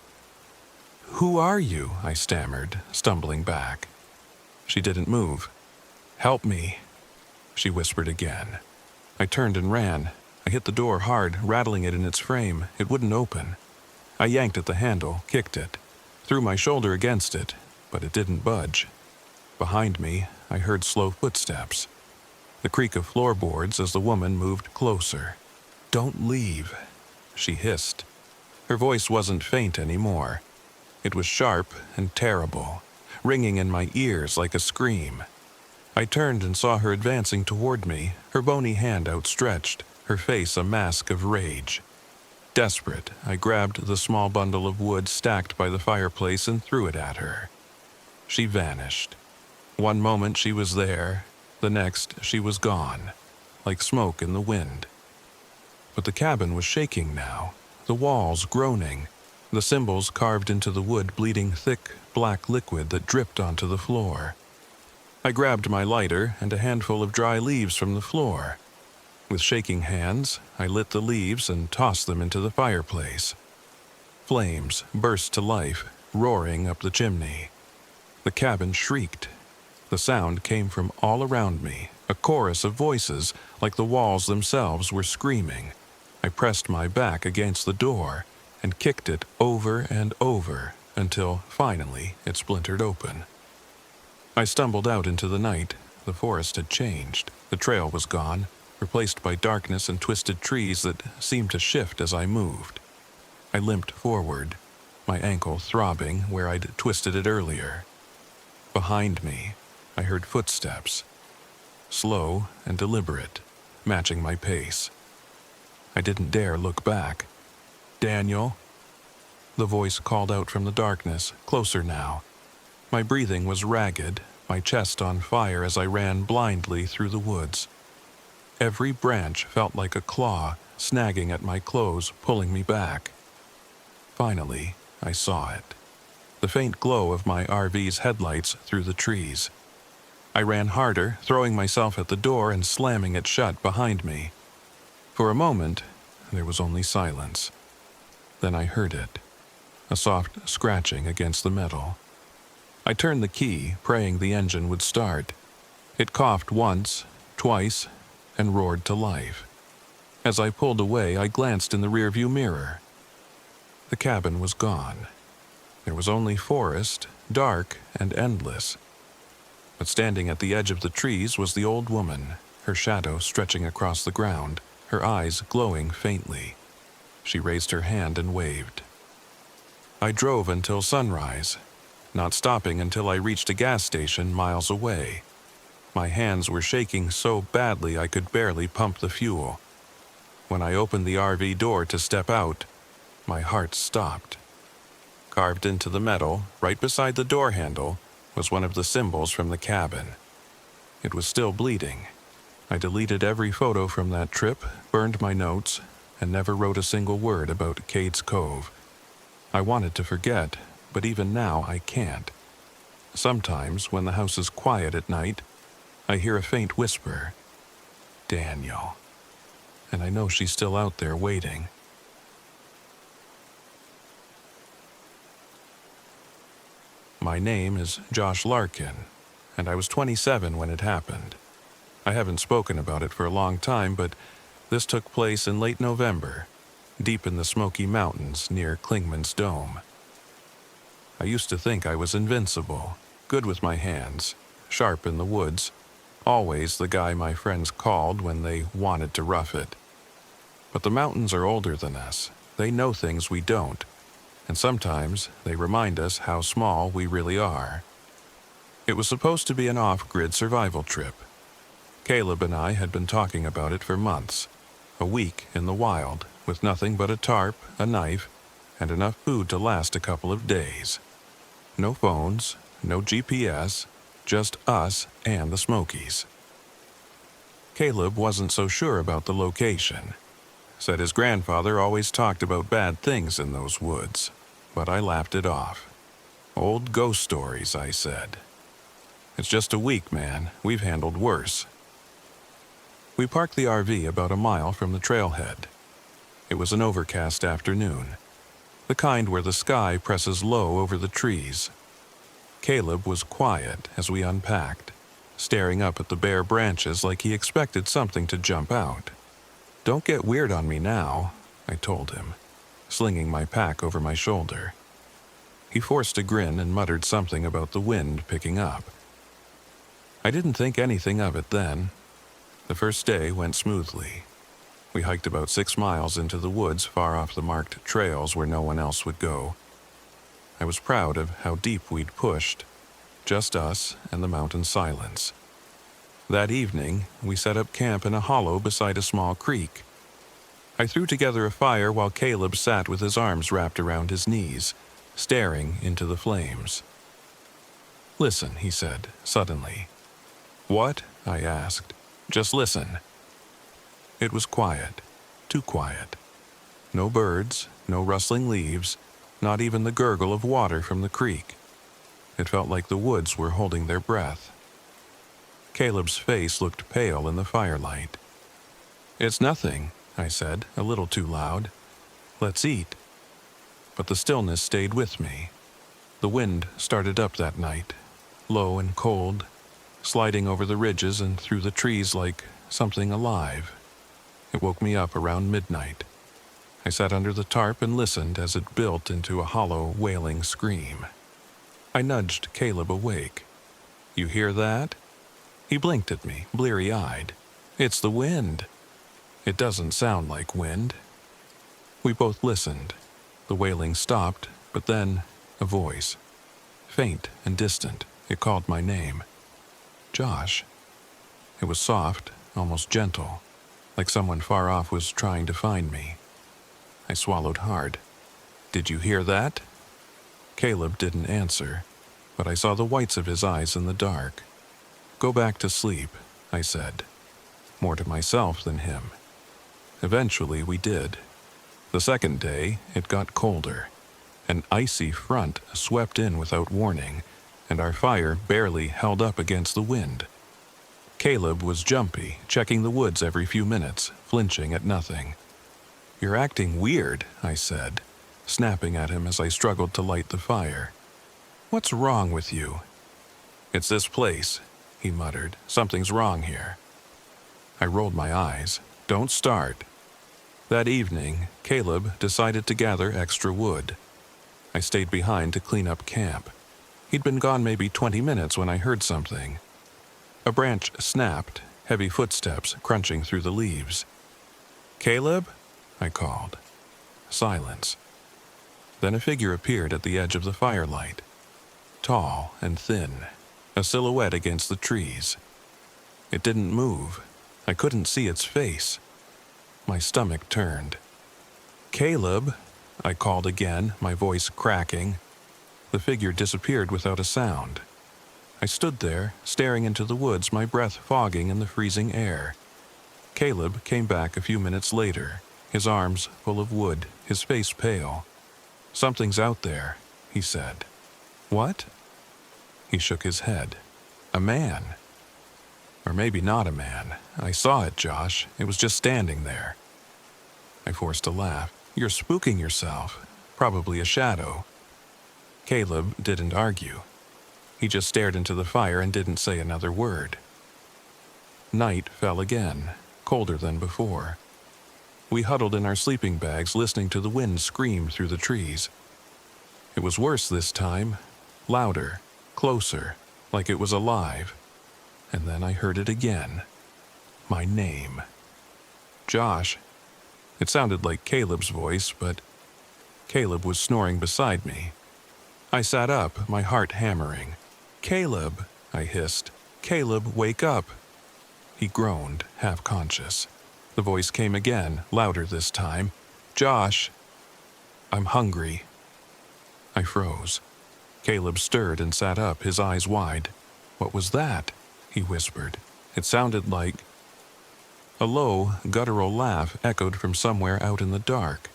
are you?" I stammered, stumbling back. She didn't move. "Help me," she whispered again. I turned and ran. I hit the door hard, rattling it in its frame. It wouldn't open. I yanked at the handle, kicked it, threw my shoulder against it, but it didn't budge. Behind me, I heard slow footsteps. The creak of floorboards as the woman moved closer. "Don't leave," she hissed. Her voice wasn't faint anymore. It was sharp and terrible, ringing in my ears like a scream. I turned and saw her advancing toward me, her bony hand outstretched, her face a mask of rage. Desperate, I grabbed the small bundle of wood stacked by the fireplace and threw it at her. She vanished. One moment she was there, the next she was gone, like smoke in the wind. But the cabin was shaking now, the walls groaning, the symbols carved into the wood bleeding thick, black liquid that dripped onto the floor. I grabbed my lighter and a handful of dry leaves from the floor. With shaking hands, I lit the leaves and tossed them into the fireplace. Flames burst to life, roaring up the chimney. The cabin shrieked. The sound came from all around me, a chorus of voices, like the walls themselves were screaming. I pressed my back against the door and kicked it over and over until, finally, it splintered open. I stumbled out into the night. The forest had changed. The trail was gone, replaced by darkness and twisted trees that seemed to shift as I moved. I limped forward, my ankle throbbing where I'd twisted it earlier. Behind me, I heard footsteps, slow and deliberate, matching my pace. I didn't dare look back. "Daniel?" The voice called out from the darkness, closer now. My breathing was ragged, my chest on fire as I ran blindly through the woods. Every branch felt like a claw, snagging at my clothes, pulling me back. Finally, I saw it. The faint glow of my RV's headlights through the trees. I ran harder, throwing myself at the door and slamming it shut behind me. For a moment, there was only silence. Then I heard it, a soft scratching against the metal. I turned the key, praying the engine would start. It coughed once, twice, and roared to life. As I pulled away, I glanced in the rearview mirror. The cabin was gone. There was only forest, dark and endless. But standing at the edge of the trees was the old woman, her shadow stretching across the ground, her eyes glowing faintly. She raised her hand and waved. I drove until sunrise, not stopping until I reached a gas station miles away. My hands were shaking so badly I could barely pump the fuel. When I opened the RV door to step out, my heart stopped. Carved into the metal, right beside the door handle, was one of the symbols from the cabin. It was still bleeding. I deleted every photo from that trip, burned my notes, and never wrote a single word about Cade's Cove. I wanted to forget, but even now I can't. Sometimes, when the house is quiet at night, I hear a faint whisper, "Daniel." And I know she's still out there waiting. My name is Josh Larkin, and I was 27 when it happened. I haven't spoken about it for a long time, but this took place in late November, deep in the Smoky Mountains near Klingman's Dome. I used to think I was invincible, good with my hands, sharp in the woods, always the guy my friends called when they wanted to rough it. But the mountains are older than us. They know things we don't, and sometimes they remind us how small we really are. It was supposed to be an off-grid survival trip. Caleb and I had been talking about it for months, a week in the wild, with nothing but a tarp, a knife, and enough food to last a couple of days. No phones, no GPS, just us and the Smokies. Caleb wasn't so sure about the location. Said his grandfather always talked about bad things in those woods, but I laughed it off. Old ghost stories, I said. It's just a week, man. We've handled worse. We parked the RV about a mile from the trailhead. It was an overcast afternoon, the kind where the sky presses low over the trees. Caleb was quiet as we unpacked, staring up at the bare branches like he expected something to jump out. "Don't get weird on me now," I told him, slinging my pack over my shoulder. He forced a grin and muttered something about the wind picking up. I didn't think anything of it then. The first day went smoothly. We hiked about 6 miles into the woods far off the marked trails where no one else would go. I was proud of how deep we'd pushed, just us and the mountain silence. That evening, we set up camp in a hollow beside a small creek. I threw together a fire while Caleb sat with his arms wrapped around his knees, staring into the flames. "Listen," he said, suddenly. "What?" I asked. "Just listen." It was quiet, too quiet. No birds, no rustling leaves, not even the gurgle of water from the creek. It felt like the woods were holding their breath. Caleb's face looked pale in the firelight. "It's nothing," I said, a little too loud. "Let's eat." But the stillness stayed with me. The wind started up that night, low and cold, sliding over the ridges and through the trees like something alive. It woke me up around midnight. I sat under the tarp and listened as it built into a hollow, wailing scream. I nudged Caleb awake. "You hear that?" He blinked at me, bleary-eyed. "It's the wind." "It doesn't sound like wind." We both listened. The wailing stopped, but then a voice. Faint and distant, it called my name. "Josh." It was soft, almost gentle, like someone far off was trying to find me. I swallowed hard. "Did you hear that?" Caleb didn't answer, but I saw the whites of his eyes in the dark. "Go back to sleep," I said, more to myself than him. Eventually we did. The second day, it got colder. An icy front swept in without warning, and our fire barely held up against the wind. Caleb was jumpy, checking the woods every few minutes, flinching at nothing. "You're acting weird," I said, snapping at him as I struggled to light the fire. "What's wrong with you?" "It's this place." he muttered. "Something's wrong here." I rolled my eyes. "Don't start." That evening, Caleb decided to gather extra wood. I stayed behind to clean up camp. He'd been gone maybe 20 minutes when I heard something. A branch snapped, heavy footsteps crunching through the leaves. "Caleb?" I called. Silence. Then a figure appeared at the edge of the firelight. Tall and thin, a silhouette against the trees. It didn't move. I couldn't see its face. My stomach turned. "Caleb?" I called again, my voice cracking. The figure disappeared without a sound. I stood there, staring into the woods, my breath fogging in the freezing air. Caleb came back a few minutes later, his arms full of wood, his face pale. "Something's out there," he said. "What?" He shook his head. "A man. Or maybe not a man. I saw it, Josh. It was just standing there." I forced a laugh. "You're spooking yourself. Probably a shadow." Caleb didn't argue. He just stared into the fire and didn't say another word. Night fell again, colder than before. We huddled in our sleeping bags, listening to the wind scream through the trees. It was worse this time, louder, closer, like it was alive. And then I heard it again. My name. "Josh." It sounded like Caleb's voice, but Caleb was snoring beside me. I sat up, my heart hammering. "Caleb," I hissed. "Caleb, wake up." He groaned, half-conscious. The voice came again, louder this time. "Josh." "I'm hungry." I froze. Caleb stirred and sat up, his eyes wide. "What was that?" he whispered. It sounded like... A low, guttural laugh echoed from somewhere out in the dark,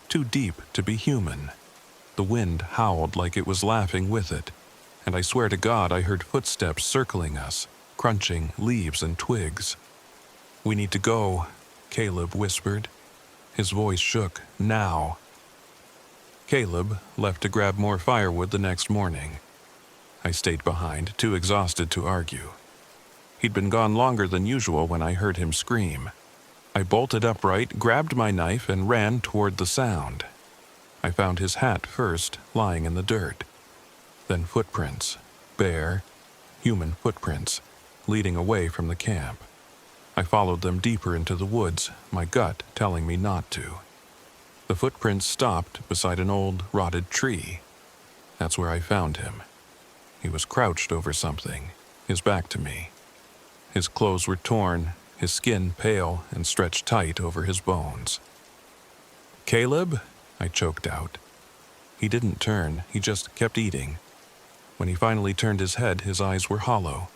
too deep to be human. The wind howled like it was laughing with it, and I swear to God I heard footsteps circling us, crunching leaves and twigs. "We need to go," Caleb whispered. His voice shook. "Now." Caleb left to grab more firewood the next morning. I stayed behind, too exhausted to argue. He'd been gone longer than usual when I heard him scream. I bolted upright, grabbed my knife, and ran toward the sound. I found his hat first, lying in the dirt. Then footprints, bare, human footprints, leading away from the camp. I followed them deeper into the woods, my gut telling me not to. The footprints stopped beside an old, rotted tree. That's where I found him. He was crouched over something, his back to me. His clothes were torn, his skin pale and stretched tight over his bones. "Caleb?" I choked out. He didn't turn, he just kept eating. When he finally turned his head, his eyes were hollow.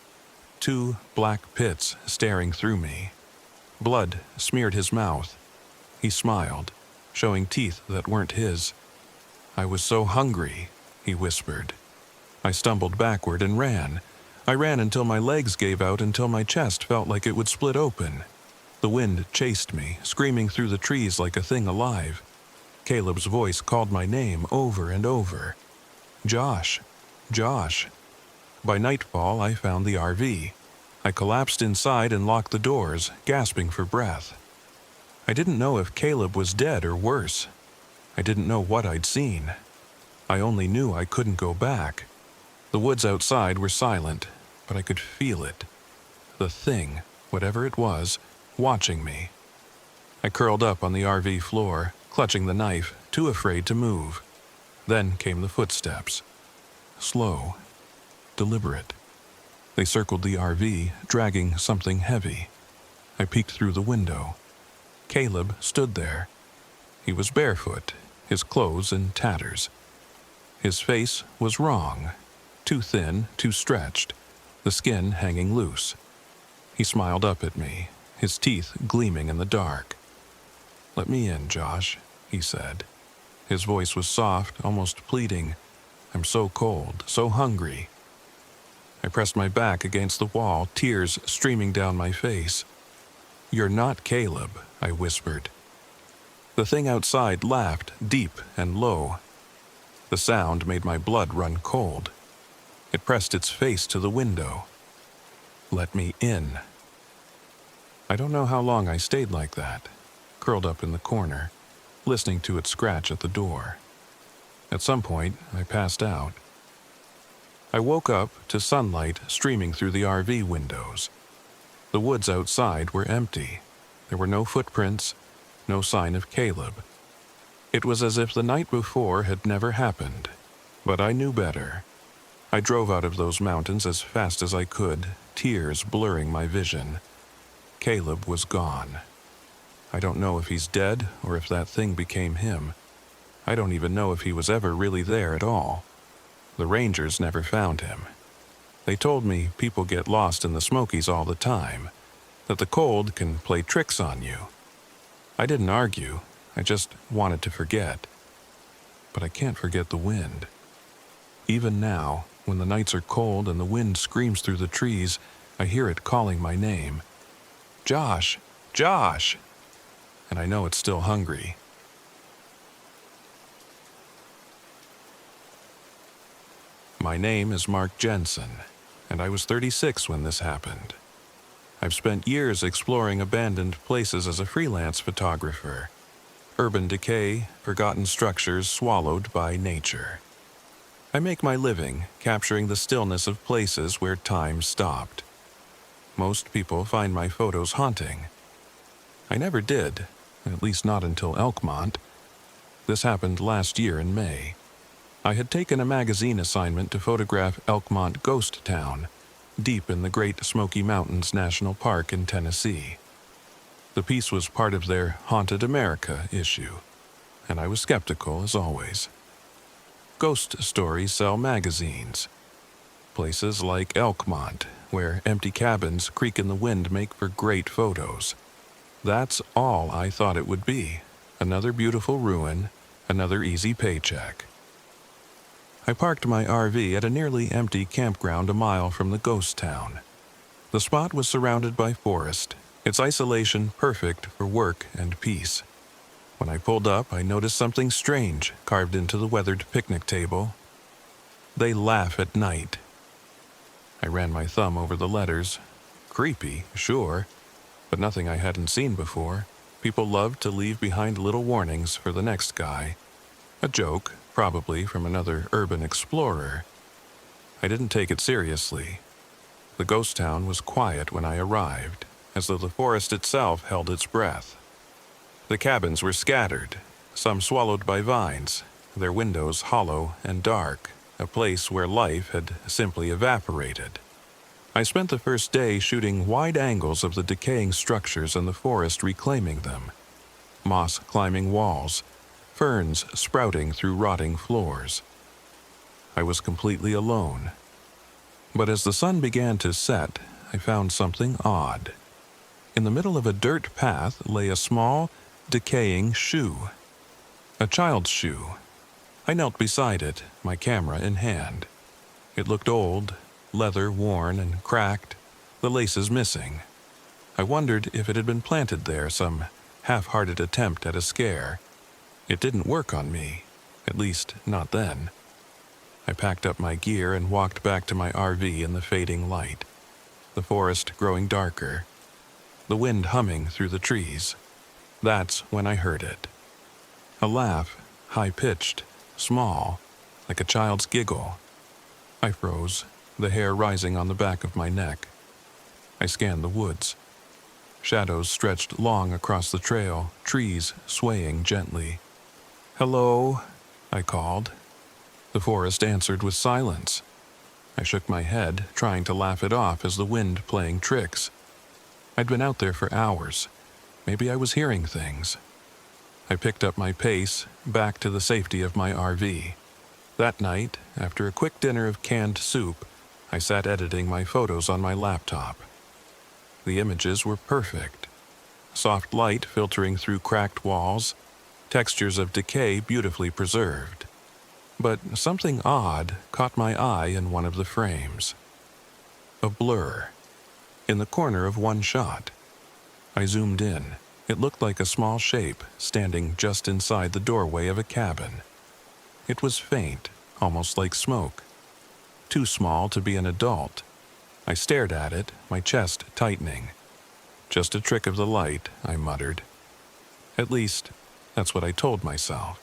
2 black pits staring through me. Blood smeared his mouth. He smiled, showing teeth that weren't his. "I was so hungry," he whispered. I stumbled backward and ran. I ran until my legs gave out, until my chest felt like it would split open. The wind chased me, screaming through the trees like a thing alive. Caleb's voice called my name over and over. "Josh, Josh." By nightfall, I found the RV. I collapsed inside and locked the doors, gasping for breath. I didn't know if Caleb was dead or worse. I didn't know what I'd seen. I only knew I couldn't go back. The woods outside were silent, but I could feel it. The thing, whatever it was, watching me. I curled up on the RV floor, clutching the knife, too afraid to move. Then came the footsteps. Slow, deliberate. They circled the RV, dragging something heavy. I peeked through the window. Caleb stood there. He was barefoot, his clothes in tatters. His face was wrong, too thin, too stretched, the skin hanging loose. He smiled up at me, his teeth gleaming in the dark. "Let me in, Josh," he said. His voice was soft, almost pleading. "I'm so cold, so hungry." I pressed my back against the wall, tears streaming down my face. "You're not Caleb," I whispered. The thing outside laughed, deep and low. The sound made my blood run cold. It pressed its face to the window. let me in. I don't know how long I stayed like that, curled up in the corner, listening to it scratch at the door. At some point, I passed out. I woke up to sunlight streaming through the RV windows. The woods outside were empty. There were no footprints, no sign of Caleb. It was as if the night before had never happened, but I knew better. I drove out of those mountains as fast as I could, tears blurring my vision. Caleb was gone. I don't know if he's dead or if that thing became him. I don't even know if he was ever really there at all. The rangers never found him. They told me people get lost in the Smokies all the time, that the cold can play tricks on you. I didn't argue, I just wanted to forget. But I can't forget the wind. Even now, when the nights are cold and the wind screams through the trees, I hear it calling my name. Josh! Josh! And I know it's still hungry. My name is Mark Jensen, and I was 36 when this happened. I've spent years exploring abandoned places as a freelance photographer. Urban decay, forgotten structures swallowed by nature. I make my living capturing the stillness of places where time stopped. Most people find my photos haunting. I never did, at least not until Elkmont. This happened last year in May. I had taken a magazine assignment to photograph Elkmont Ghost Town, deep in the Great Smoky Mountains National Park in Tennessee. The piece was part of their Haunted America issue, and I was skeptical as always. Ghost stories sell magazines. Places like Elkmont, where empty cabins creak in the wind, make for great photos. That's all I thought it would be. Another beautiful ruin, another easy paycheck. I parked my RV at a nearly empty campground a mile from the ghost town. The spot was surrounded by forest, its isolation perfect for work and peace. When I pulled up, I noticed something strange carved into the weathered picnic table. They laugh at night. I ran my thumb over the letters. Creepy, sure, but nothing I hadn't seen before. People loved to leave behind little warnings for the next guy. A joke, probably from another urban explorer. I didn't take it seriously. The ghost town was quiet when I arrived, as though the forest itself held its breath. The cabins were scattered, some swallowed by vines, their windows hollow and dark, a place where life had simply evaporated. I spent the first day shooting wide angles of the decaying structures and the forest reclaiming them. Moss climbing walls, ferns sprouting through rotting floors. I was completely alone. But as the sun began to set, I found something odd. In the middle of a dirt path lay a small, decaying shoe. A child's shoe. I knelt beside it, my camera in hand. It looked old, leather worn and cracked, the laces missing. I wondered if it had been planted there, some half-hearted attempt at a scare. It didn't work on me, at least not then. I packed up my gear and walked back to my RV in the fading light. The forest growing darker, the wind humming through the trees. That's when I heard it. A laugh, high-pitched, small, like a child's giggle. I froze, the hair rising on the back of my neck. I scanned the woods. Shadows stretched long across the trail, trees swaying gently. "Hello," I called. The forest answered with silence. I shook my head, trying to laugh it off as the wind playing tricks. I'd been out there for hours. Maybe I was hearing things. I picked up my pace, back to the safety of my RV. That night, after a quick dinner of canned soup, I sat editing my photos on my laptop. The images were perfect. Soft light filtering through cracked walls, textures of decay beautifully preserved. But something odd caught my eye in one of the frames. A blur. In the corner of one shot. I zoomed in. It looked like a small shape standing just inside the doorway of a cabin. It was faint, almost like smoke. Too small to be an adult. I stared at it, my chest tightening. Just a trick of the light, I muttered. At least, that's what I told myself.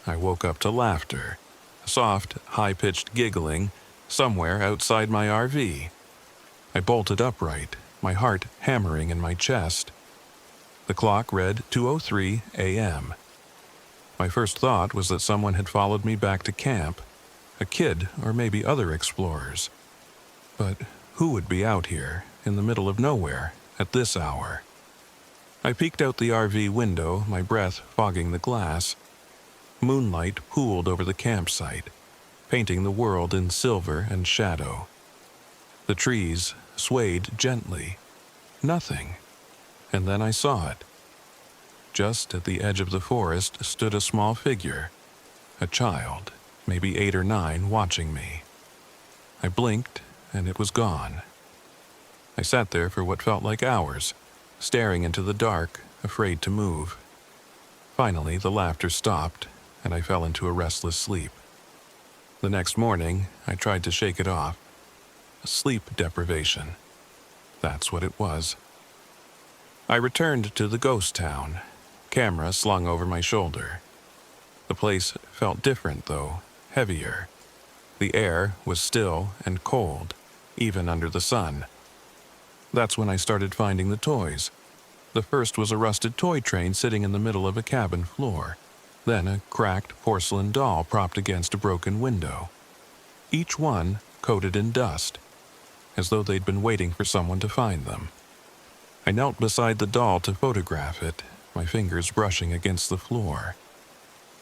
I woke up to laughter, soft, high-pitched giggling, somewhere outside my RV. I bolted upright, my heart hammering in my chest. The clock read 2:03 a.m. My first thought was that someone had followed me back to camp, a kid or maybe other explorers. But who would be out here, in the middle of nowhere, at this hour? I peeked out the RV window, my breath fogging the glass. Moonlight pooled over the campsite, painting the world in silver and shadow. The trees swayed gently. Nothing. And then I saw it. Just at the edge of the forest stood a small figure, a child, maybe 8 or 9, watching me. I blinked, and it was gone. I sat there for what felt like hours, staring into the dark, afraid to move. Finally, the laughter stopped, and I fell into a restless sleep. The next morning, I tried to shake it off. Sleep deprivation. That's what it was. I returned to the ghost town, camera slung over my shoulder. The place felt different, though, heavier. The air was still and cold, even under the sun. That's when I started finding the toys. The first was a rusted toy train sitting in the middle of a cabin floor, then a cracked porcelain doll propped against a broken window. Each one coated in dust, as though they'd been waiting for someone to find them. I knelt beside the doll to photograph it, my fingers brushing against the floor.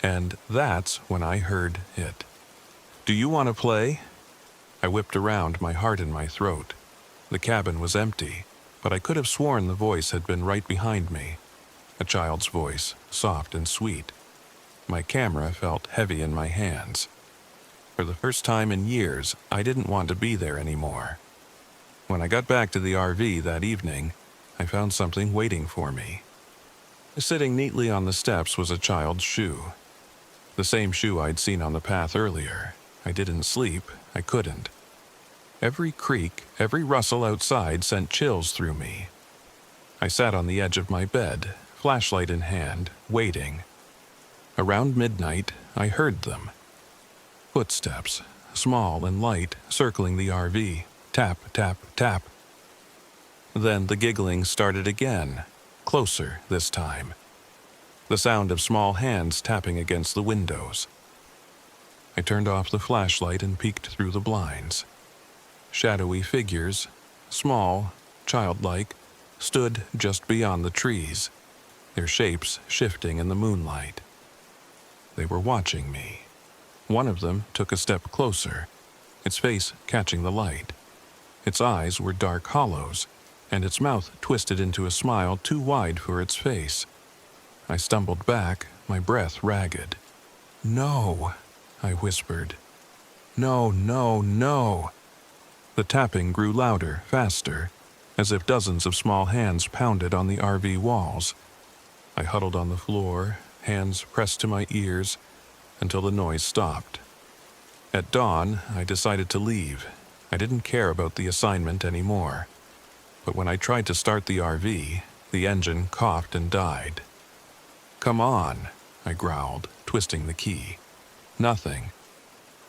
And that's when I heard it. "Do you want to play?" I whipped around, my heart in my throat. The cabin was empty, but I could have sworn the voice had been right behind me. A child's voice, soft and sweet. My camera felt heavy in my hands. For the first time in years, I didn't want to be there anymore. When I got back to the RV that evening, I found something waiting for me. Sitting neatly on the steps was a child's shoe. The same shoe I'd seen on the path earlier. I didn't sleep. I couldn't. Every creak, every rustle outside sent chills through me. I sat on the edge of my bed, flashlight in hand, waiting. Around midnight, I heard them. Footsteps, small and light, circling the RV. Tap, tap, tap. Then the giggling started again, closer this time. The sound of small hands tapping against the windows. I turned off the flashlight and peeked through the blinds. Shadowy figures, small, childlike, stood just beyond the trees, their shapes shifting in the moonlight. They were watching me. One of them took a step closer, its face catching the light. Its eyes were dark hollows, and its mouth twisted into a smile too wide for its face. I stumbled back, my breath ragged. "No," I whispered. "No, no, no." The tapping grew louder, faster, as if dozens of small hands pounded on the RV walls. I huddled on the floor, hands pressed to my ears, until the noise stopped. At dawn, I decided to leave. I didn't care about the assignment anymore. But when I tried to start the RV, the engine coughed and died. "Come on," I growled, twisting the key. Nothing.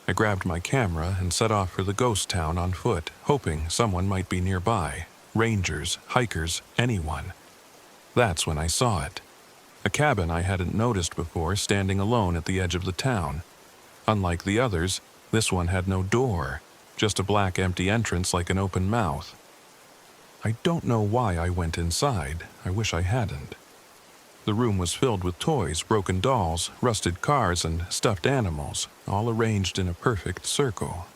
I grabbed my camera and set off for the ghost town on foot, hoping someone might be nearby. Rangers, hikers, anyone. That's when I saw it. A cabin I hadn't noticed before standing alone at the edge of the town. Unlike the others, this one had no door, just a black empty entrance like an open mouth. I don't know why I went inside. I wish I hadn't. The room was filled with toys, broken dolls, rusted cars, and stuffed animals, all arranged in a perfect circle.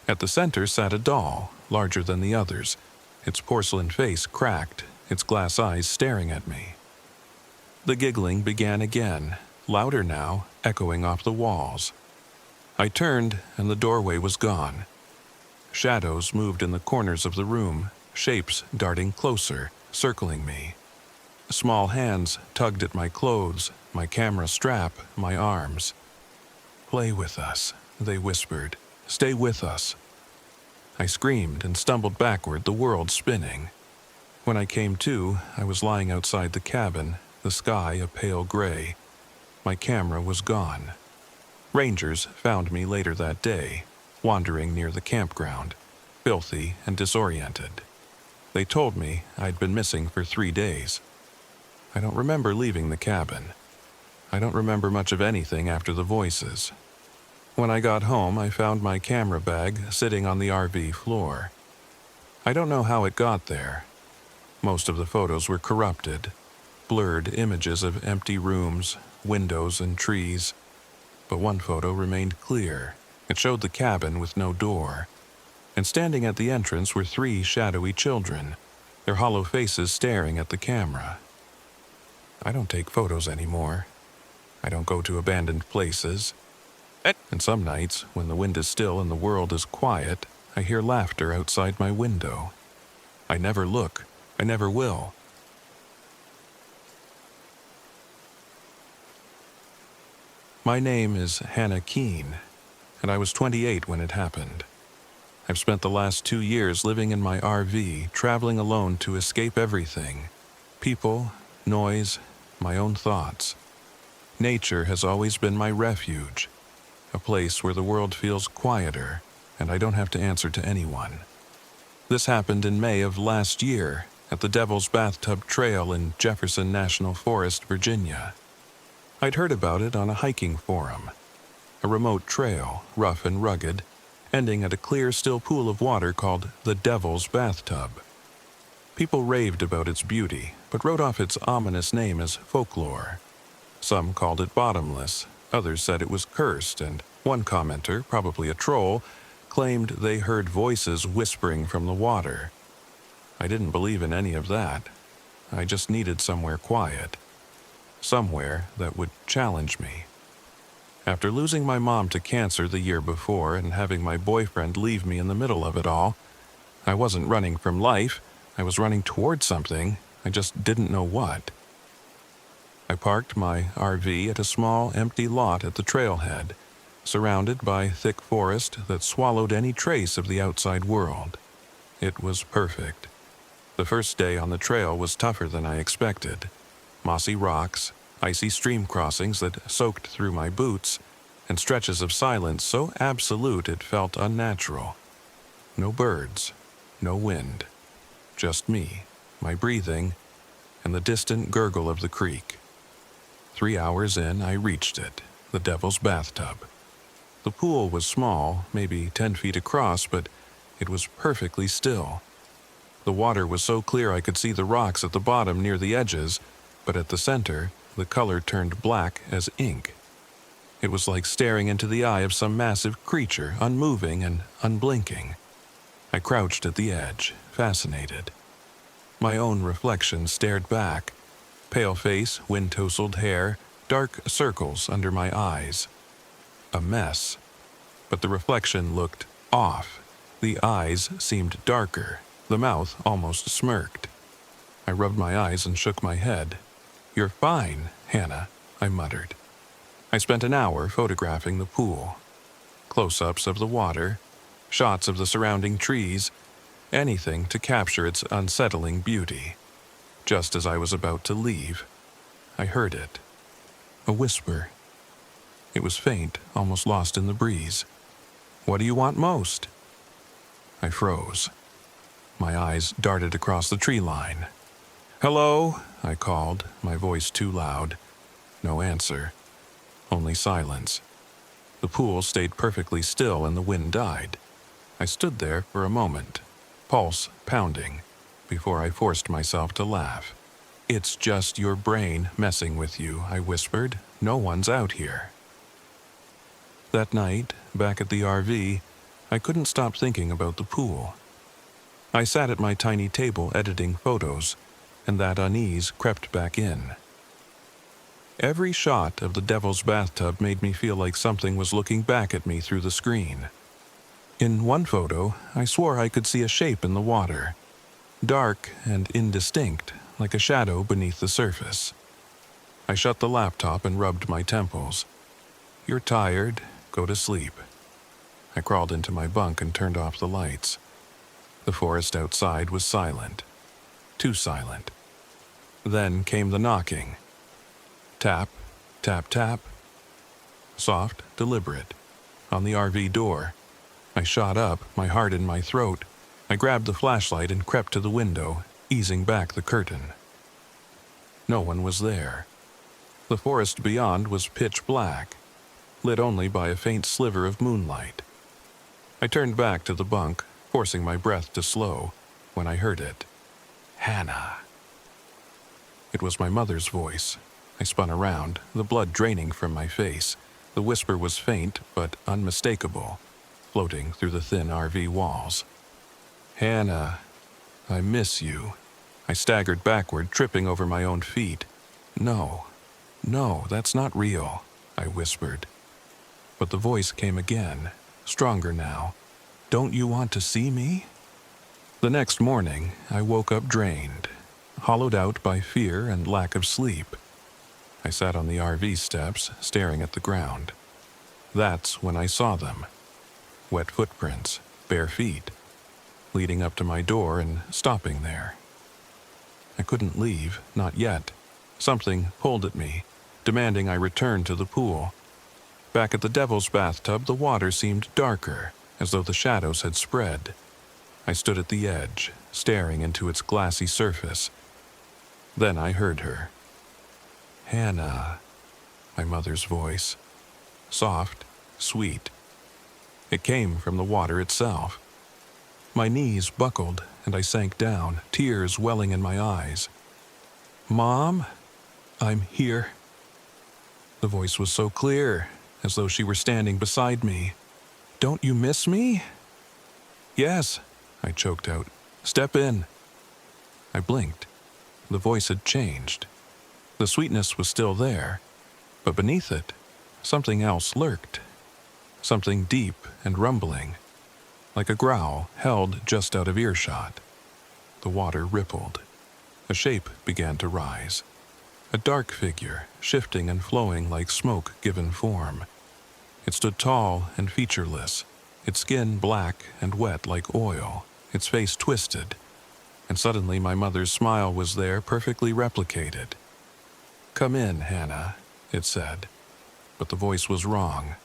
At the center sat a doll, larger than the others, its porcelain face cracked, its glass eyes staring at me. The giggling began again, louder now, echoing off the walls. I turned, and the doorway was gone. Shadows moved in the corners of the room, shapes darting closer, circling me. Small hands tugged at my clothes, my camera strap, my arms. "Play with us," they whispered. "Stay with us." I screamed and stumbled backward, the world spinning. When I came to, I was lying outside the cabin, the sky a pale gray. My camera was gone. Rangers found me later that day, wandering near the campground, filthy and disoriented. They told me I'd been missing for 3 days. I don't remember leaving the cabin. I don't remember much of anything after the voices. When I got home, I found my camera bag sitting on the RV floor. I don't know how it got there. Most of the photos were corrupted, blurred images of empty rooms, windows, and trees. But one photo remained clear. It showed the cabin with no door. And standing at the entrance were 3 shadowy children, their hollow faces staring at the camera. I don't take photos anymore. I don't go to abandoned places. And some nights, when the wind is still and the world is quiet, I hear laughter outside my window. I never look. I never will. My name is Hannah Keene, and I was 28 when it happened. I've spent the last 2 years living in my RV, traveling alone to escape everything. People, noise, my own thoughts. Nature has always been my refuge, a place where the world feels quieter, and I don't have to answer to anyone. This happened in May of last year at the Devil's Bathtub Trail in Jefferson National Forest, Virginia. I'd heard about it on a hiking forum. A remote trail, rough and rugged, ending at a clear, still pool of water called the Devil's Bathtub. People raved about its beauty, but wrote off its ominous name as folklore. Some called it bottomless, others said it was cursed, and one commenter, probably a troll, claimed they heard voices whispering from the water. I didn't believe in any of that. I just needed somewhere quiet. Somewhere that would challenge me. After losing my mom to cancer the year before and having my boyfriend leave me in the middle of it all, I wasn't running from life. I was running towards something. I just didn't know what. I parked my RV at a small, empty lot at the trailhead, surrounded by thick forest that swallowed any trace of the outside world. It was perfect. The first day on the trail was tougher than I expected. Mossy rocks, icy stream crossings that soaked through my boots, and stretches of silence so absolute it felt unnatural. No birds, no wind, just me, my breathing, and the distant gurgle of the creek. 3 hours in, I reached it, the Devil's Bathtub. The pool was small, maybe 10 feet across, but it was perfectly still. The water was so clear I could see the rocks at the bottom near the edges, but at the center, the color turned black as ink. It was like staring into the eye of some massive creature, unmoving and unblinking. I crouched at the edge, fascinated. My own reflection stared back. Pale face, wind-tousled hair, dark circles under my eyes. A mess. But the reflection looked off. The eyes seemed darker. The mouth almost smirked. I rubbed my eyes and shook my head. "You're fine, Hannah," I muttered. I spent an hour photographing the pool. Close-ups of the water, shots of the surrounding trees, anything to capture its unsettling beauty. Just as I was about to leave, I heard it. A whisper. It was faint, almost lost in the breeze. "What do you want most?" I froze. My eyes darted across the tree line. "Hello," I called, my voice too loud. No answer. Only silence. The pool stayed perfectly still and the wind died. I stood there for a moment, pulse pounding, before I forced myself to laugh. "It's just your brain messing with you," I whispered. "No one's out here." That night, back at the RV, I couldn't stop thinking about the pool. I sat at my tiny table editing photos, and that unease crept back in. Every shot of the Devil's Bathtub made me feel like something was looking back at me through the screen. In one photo, I swore I could see a shape in the water, dark and indistinct, like a shadow beneath the surface. I shut the laptop and rubbed my temples. "You're tired. Go to sleep." I crawled into my bunk and turned off the lights. The forest outside was silent. Too silent. Then came the knocking. Tap, tap, tap. Soft, deliberate. On the RV door. I shot up, my heart in my throat. I grabbed the flashlight and crept to the window, easing back the curtain. No one was there. The forest beyond was pitch black, lit only by a faint sliver of moonlight. I turned back to the bunk, forcing my breath to slow, when I heard it. Hannah. It was my mother's voice. I spun around, the blood draining from my face. The whisper was faint, but unmistakable, floating through the thin RV walls. Hannah, I miss you. I staggered backward, tripping over my own feet. No, that's not real, I whispered. But the voice came again, stronger now. Don't you want to see me? The next morning, I woke up drained, hollowed out by fear and lack of sleep. I sat on the RV steps, staring at the ground. That's when I saw them. Wet footprints, bare feet, leading up to my door and stopping there. I couldn't leave, not yet. Something pulled at me, demanding I return to the pool. Back at the Devil's bathtub, the water seemed darker, as though the shadows had spread. I stood at the edge, staring into its glassy surface. Then I heard her. Hannah, my mother's voice. Soft, sweet. It came from the water itself. My knees buckled, and I sank down, tears welling in my eyes. Mom, I'm here. The voice was so clear, as though she were standing beside me. Don't you miss me? Yes, I choked out. Step in. I blinked. The voice had changed. The sweetness was still there, but beneath it, something else lurked. Something deep and rumbling, like a growl held just out of earshot. The water rippled. A shape began to rise. A dark figure, shifting and flowing like smoke given form. It stood tall and featureless, its skin black and wet like oil, its face twisted, and suddenly my mother's smile was there, perfectly replicated. Come in, Hannah, it said, but the voice was wrong.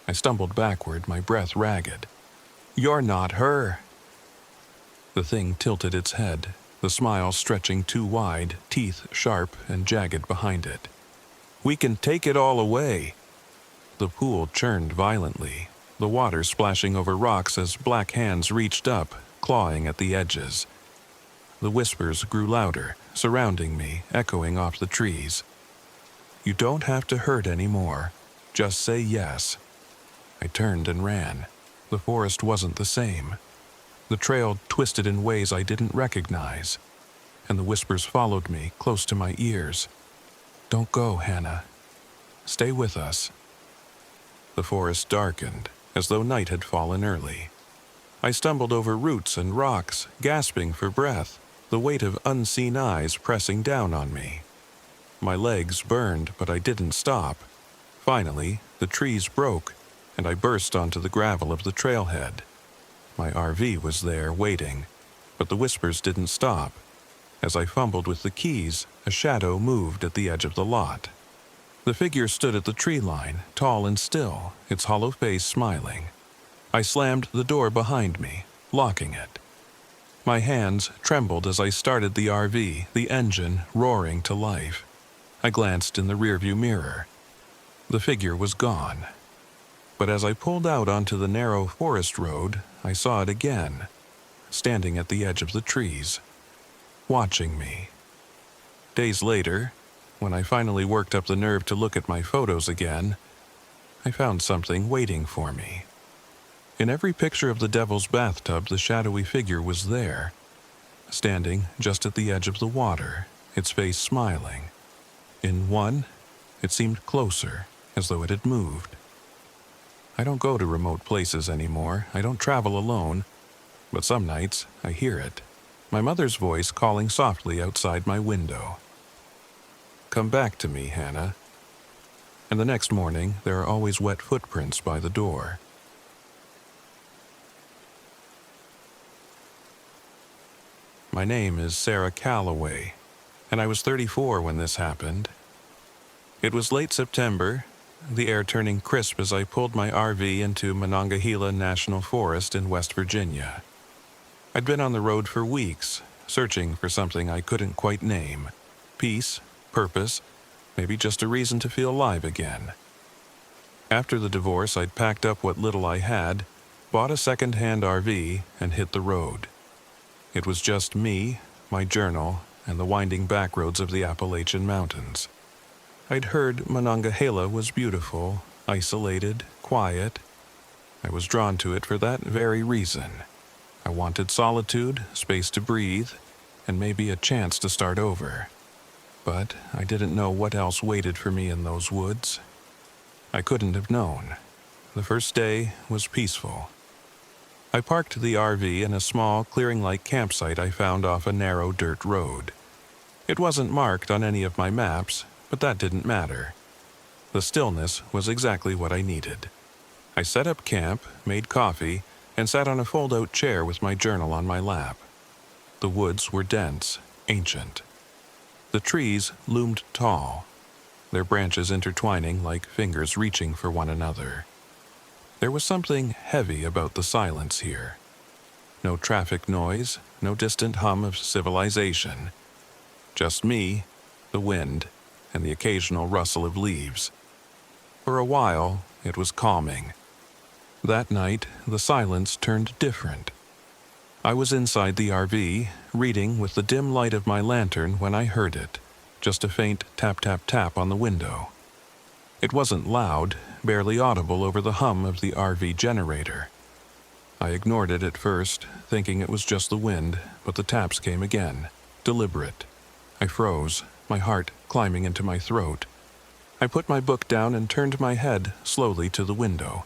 I stumbled backward, my breath ragged. You're not her. The thing tilted its head, the smile stretching too wide, teeth sharp and jagged behind it. We can take it all away. The pool churned violently, the water splashing over rocks as black hands reached up, clawing at the edges. The whispers grew louder, surrounding me, echoing off the trees. You don't have to hurt anymore. Just say yes. I turned and ran. The forest wasn't the same. The trail twisted in ways I didn't recognize, and the whispers followed me, close to my ears. Don't go, Hannah. Stay with us. The forest darkened, as though night had fallen early. I stumbled over roots and rocks, gasping for breath, the weight of unseen eyes pressing down on me. My legs burned, but I didn't stop. Finally, the trees broke, and I burst onto the gravel of the trailhead. My RV was there, waiting, but the whispers didn't stop. As I fumbled with the keys, a shadow moved at the edge of the lot. The figure stood at the tree line, tall and still, its hollow face smiling. I slammed the door behind me, locking it. My hands trembled as I started the RV, the engine roaring to life. I glanced in the rearview mirror. The figure was gone. But as I pulled out onto the narrow forest road, I saw it again, standing at the edge of the trees, watching me. Days later, when I finally worked up the nerve to look at my photos again, I found something waiting for me. In every picture of the Devil's bathtub, the shadowy figure was there, standing just at the edge of the water, its face smiling. In one, it seemed closer, as though it had moved. I don't go to remote places anymore. I don't travel alone. But some nights, I hear it. My mother's voice calling softly outside my window. Come back to me, Hannah. And the next morning, there are always wet footprints by the door. My name is Sarah Calloway, and I was 34 when this happened. It was late September, the air turning crisp as I pulled my RV into Monongahela National Forest in West Virginia. I'd been on the road for weeks, searching for something I couldn't quite name. Peace, purpose, maybe just a reason to feel alive again. After the divorce, I'd packed up what little I had, bought a second-hand RV, and hit the road. It was just me, my journal, and the winding back roads of the Appalachian Mountains. I'd heard Monongahela was beautiful, isolated, quiet. I was drawn to it for that very reason. I wanted solitude, space to breathe, and maybe a chance to start over. But I didn't know what else waited for me in those woods. I couldn't have known. The first day was peaceful. I parked the RV in a small, clearing-like campsite I found off a narrow dirt road. It wasn't marked on any of my maps, but that didn't matter. The stillness was exactly what I needed. I set up camp, made coffee, and sat on a fold-out chair with my journal on my lap. The woods were dense, ancient. The trees loomed tall, their branches intertwining like fingers reaching for one another. There was something heavy about the silence here. No traffic noise, no distant hum of civilization. Just me, the wind, and the occasional rustle of leaves. For a while, it was calming. That night, the silence turned different. I was inside the RV, reading with the dim light of my lantern when I heard it, just a faint tap-tap-tap on the window. It wasn't loud, barely audible over the hum of the RV generator. I ignored it at first, thinking it was just the wind, but the taps came again, deliberate. I froze, my heart climbing into my throat. I put my book down and turned my head slowly to the window.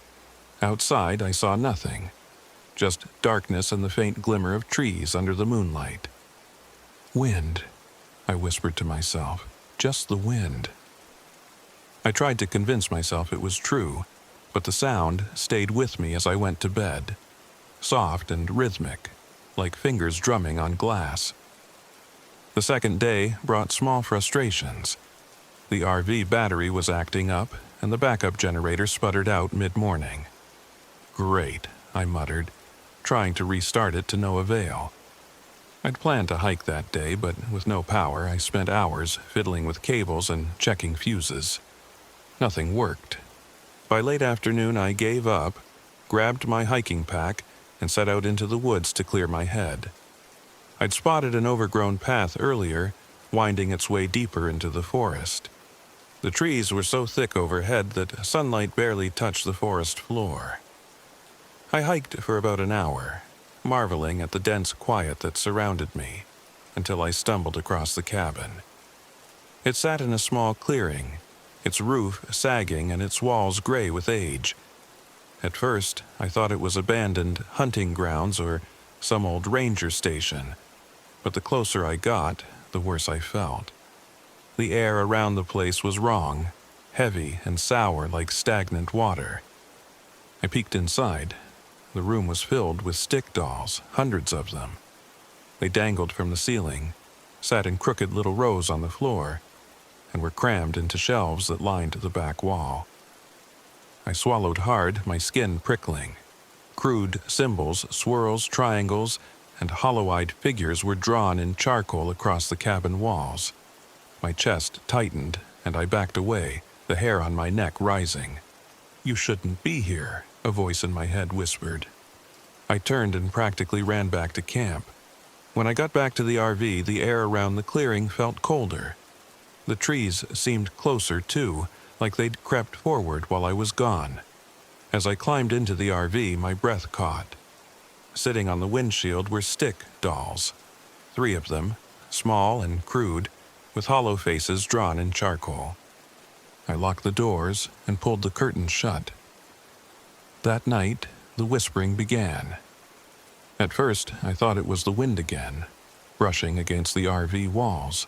Outside, I saw nothing. Just darkness and the faint glimmer of trees under the moonlight. Wind, I whispered to myself. Just the wind. I tried to convince myself it was true, but the sound stayed with me as I went to bed. Soft and rhythmic, like fingers drumming on glass. The second day brought small frustrations. The RV battery was acting up, and the backup generator sputtered out mid-morning. Great, I muttered, trying to restart it to no avail. I'd planned to hike that day, but with no power, I spent hours fiddling with cables and checking fuses. Nothing worked. By late afternoon, I gave up, grabbed my hiking pack, and set out into the woods to clear my head. I'd spotted an overgrown path earlier, winding its way deeper into the forest. The trees were so thick overhead that sunlight barely touched the forest floor. I hiked for about an hour, marveling at the dense quiet that surrounded me, until I stumbled across the cabin. It sat in a small clearing, its roof sagging and its walls gray with age. At first, I thought it was abandoned hunting grounds or some old ranger station, but the closer I got, the worse I felt. The air around the place was wrong, heavy and sour like stagnant water. I peeked inside. The room was filled with stick dolls, hundreds of them. They dangled from the ceiling, sat in crooked little rows on the floor, and were crammed into shelves that lined the back wall. I swallowed hard, my skin prickling. Crude symbols, swirls, triangles, and hollow-eyed figures were drawn in charcoal across the cabin walls. My chest tightened, and I backed away, the hair on my neck rising. "You shouldn't be here," a voice in my head whispered. I turned and practically ran back to camp. When I got back to the RV, the air around the clearing felt colder. The trees seemed closer, too, like they'd crept forward while I was gone. As I climbed into the RV, my breath caught. Sitting on the windshield were stick dolls. 3 of them, small and crude, with hollow faces drawn in charcoal. I locked the doors and pulled the curtains shut. That night, the whispering began. At first, I thought it was the wind again, brushing against the RV walls.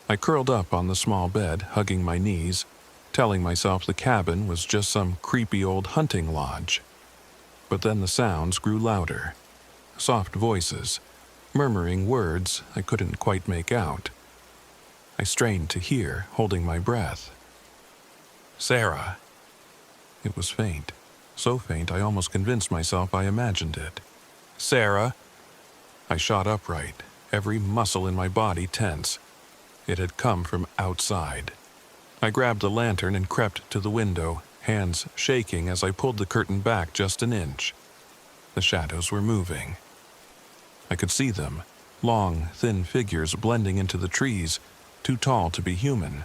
I curled up on the small bed, hugging my knees, telling myself the cabin was just some creepy old hunting lodge. But then the sounds grew louder. Soft voices, murmuring words I couldn't quite make out. I strained to hear, holding my breath. "Sarah." It was faint, so faint I almost convinced myself I imagined it. "Sarah." I shot upright, every muscle in my body tense. It had come from outside. I grabbed the lantern and crept to the window, hands shaking as I pulled the curtain back just an inch. The shadows were moving. I could see them, long, thin figures blending into the trees, too tall to be human.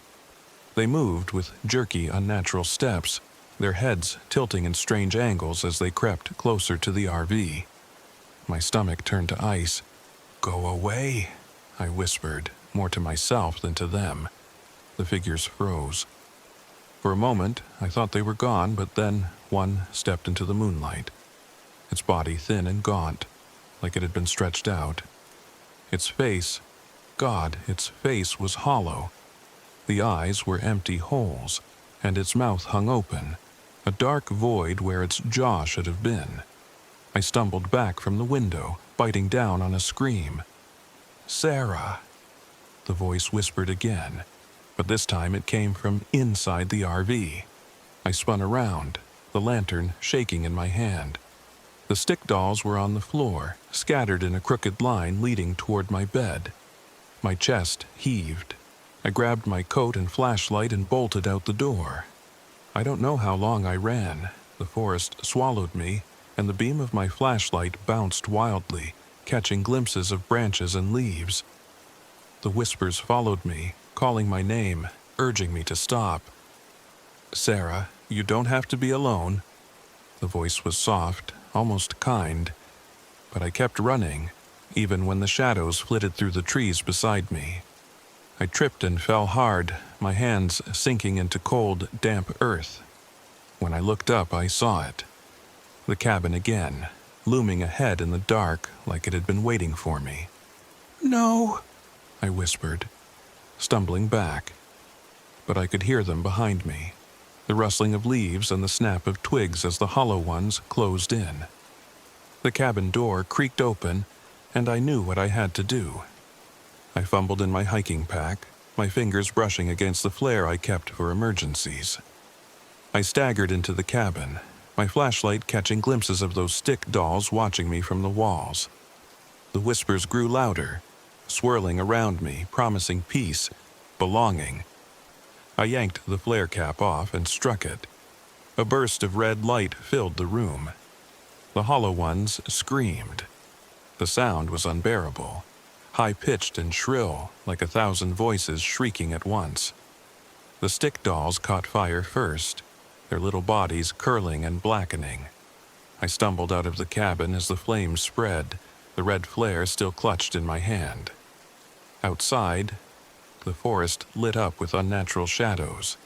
They moved with jerky, unnatural steps, their heads tilting in strange angles as they crept closer to the RV. My stomach turned to ice. "Go away," I whispered, more to myself than to them. The figures froze. For a moment, I thought they were gone, but then one stepped into the moonlight. Its body thin and gaunt, like it had been stretched out. Its face, God, its face was hollow. The eyes were empty holes, and its mouth hung open, a dark void where its jaw should have been. I stumbled back from the window, biting down on a scream. "Sarah," the voice whispered again, but this time it came from inside the RV. I spun around, the lantern shaking in my hand. The stick dolls were on the floor, scattered in a crooked line leading toward my bed. My chest heaved. I grabbed my coat and flashlight and bolted out the door. I don't know how long I ran. The forest swallowed me, and the beam of my flashlight bounced wildly, catching glimpses of branches and leaves. The whispers followed me, calling my name, urging me to stop. "Sarah, you don't have to be alone." The voice was soft, almost kind, but I kept running, even when the shadows flitted through the trees beside me. I tripped and fell hard, my hands sinking into cold, damp earth. When I looked up, I saw it. The cabin again, looming ahead in the dark like it had been waiting for me. "No," I whispered, stumbling back. But I could hear them behind me, the rustling of leaves and the snap of twigs as the hollow ones closed in. The cabin door creaked open, and I knew what I had to do. I fumbled in my hiking pack, my fingers brushing against the flare I kept for emergencies. I staggered into the cabin, my flashlight catching glimpses of those stick dolls watching me from the walls. The whispers grew louder, swirling around me, promising peace, belonging. I yanked the flare cap off and struck it. A burst of red light filled the room. The hollow ones screamed. The sound was unbearable, high-pitched and shrill, like 1,000 voices shrieking at once. The stick dolls caught fire first, their little bodies curling and blackening. I stumbled out of the cabin as the flames spread, the red flare still clutched in my hand. Outside, the forest lit up with unnatural shadows,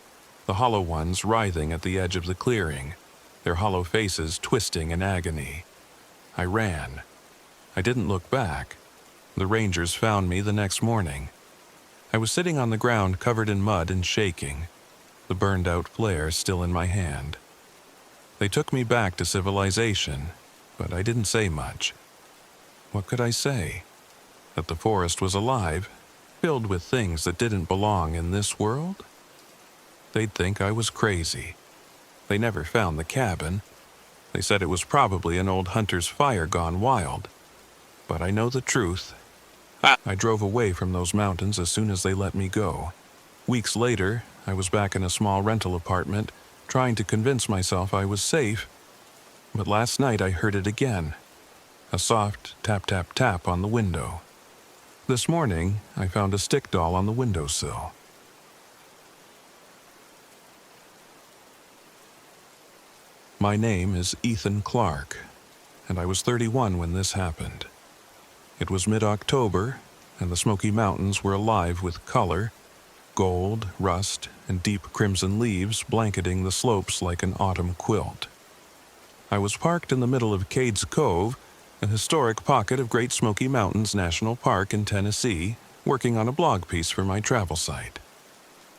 the hollow ones writhing at the edge of the clearing, their hollow faces twisting in agony. I ran. I didn't look back. The rangers found me the next morning. I was sitting on the ground covered in mud and shaking, the burned-out flare still in my hand. They took me back to civilization, but I didn't say much. What could I say? That the forest was alive, filled with things that didn't belong in this world? They'd think I was crazy. They never found the cabin. They said it was probably an old hunter's fire gone wild. But I know the truth. I drove away from those mountains as soon as they let me go. Weeks later, I was back in a small rental apartment, trying to convince myself I was safe. But last night I heard it again. A soft tap-tap-tap on the window. This morning, I found a stick doll on the windowsill. My name is Ethan Clark, and I was 31 when this happened. It was mid-October, and the Smoky Mountains were alive with color, gold, rust, and deep crimson leaves blanketing the slopes like an autumn quilt. I was parked in the middle of Cades Cove, a historic pocket of Great Smoky Mountains National Park in Tennessee, working on a blog piece for my travel site.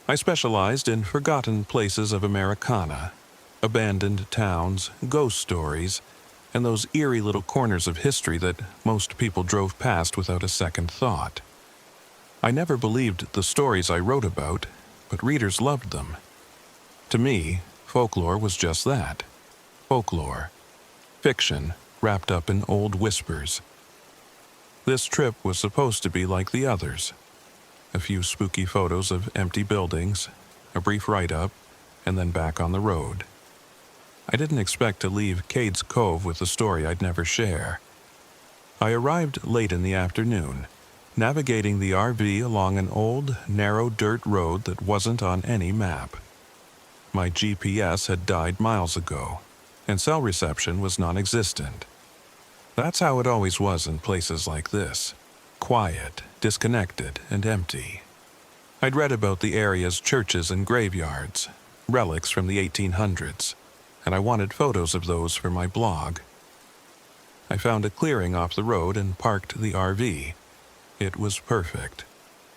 I specialized in forgotten places of Americana, abandoned towns, ghost stories, and those eerie little corners of history that most people drove past without a second thought. I never believed the stories I wrote about, but readers loved them. To me, folklore was just that. Folklore. Fiction wrapped up in old whispers. This trip was supposed to be like the others. A few spooky photos of empty buildings, a brief write-up, and then back on the road. I didn't expect to leave Cade's Cove with a story I'd never share. I arrived late in the afternoon, navigating the RV along an old, narrow dirt road that wasn't on any map. My GPS had died miles ago, and cell reception was non-existent. That's how it always was in places like this. Quiet, disconnected, and empty. I'd read about the area's churches and graveyards, relics from the 1800s, and I wanted photos of those for my blog. I found a clearing off the road and parked the RV. It was perfect.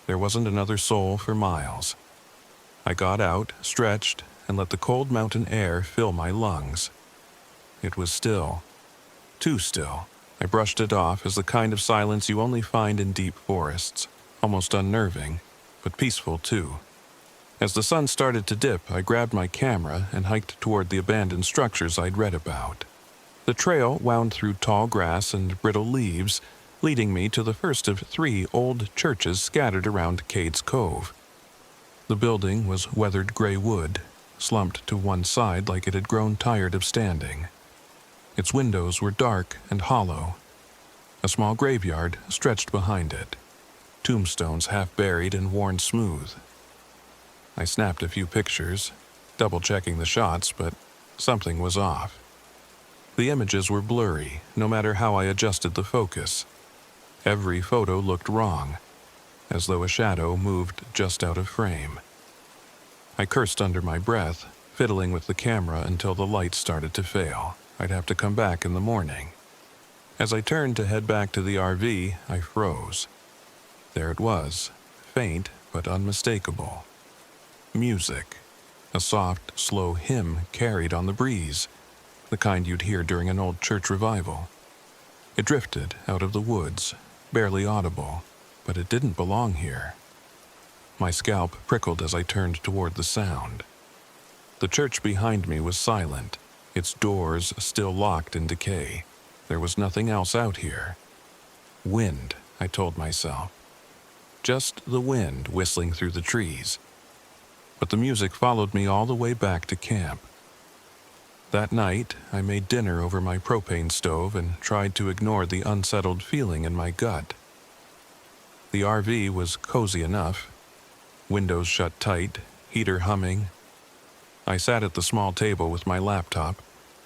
There wasn't another soul for miles. I got out, stretched, and let the cold mountain air fill my lungs. It was still. Too still. I brushed it off as the kind of silence you only find in deep forests, almost unnerving, but peaceful too. As the sun started to dip, I grabbed my camera and hiked toward the abandoned structures I'd read about. The trail wound through tall grass and brittle leaves, leading me to the first of 3 old churches scattered around Cade's Cove. The building was weathered gray wood, slumped to one side like it had grown tired of standing. Its windows were dark and hollow. A small graveyard stretched behind it, tombstones half buried and worn smooth. I snapped a few pictures, double-checking the shots, but something was off. The images were blurry, no matter how I adjusted the focus. Every photo looked wrong, as though a shadow moved just out of frame. I cursed under my breath, fiddling with the camera until the light started to fail. I'd have to come back in the morning. As I turned to head back to the RV, I froze. There it was, faint but unmistakable. Music. A soft, slow hymn carried on the breeze, the kind you'd hear during an old church revival. It drifted out of the woods, barely audible, but it didn't belong here. My scalp prickled as I turned toward the sound. The church behind me was silent, its doors still locked in decay. There was nothing else out here. Wind, I told myself. Just the wind whistling through the trees. But the music followed me all the way back to camp. That night, I made dinner over my propane stove and tried to ignore the unsettled feeling in my gut. The RV was cozy enough. Windows shut tight, heater humming. I sat at the small table with my laptop,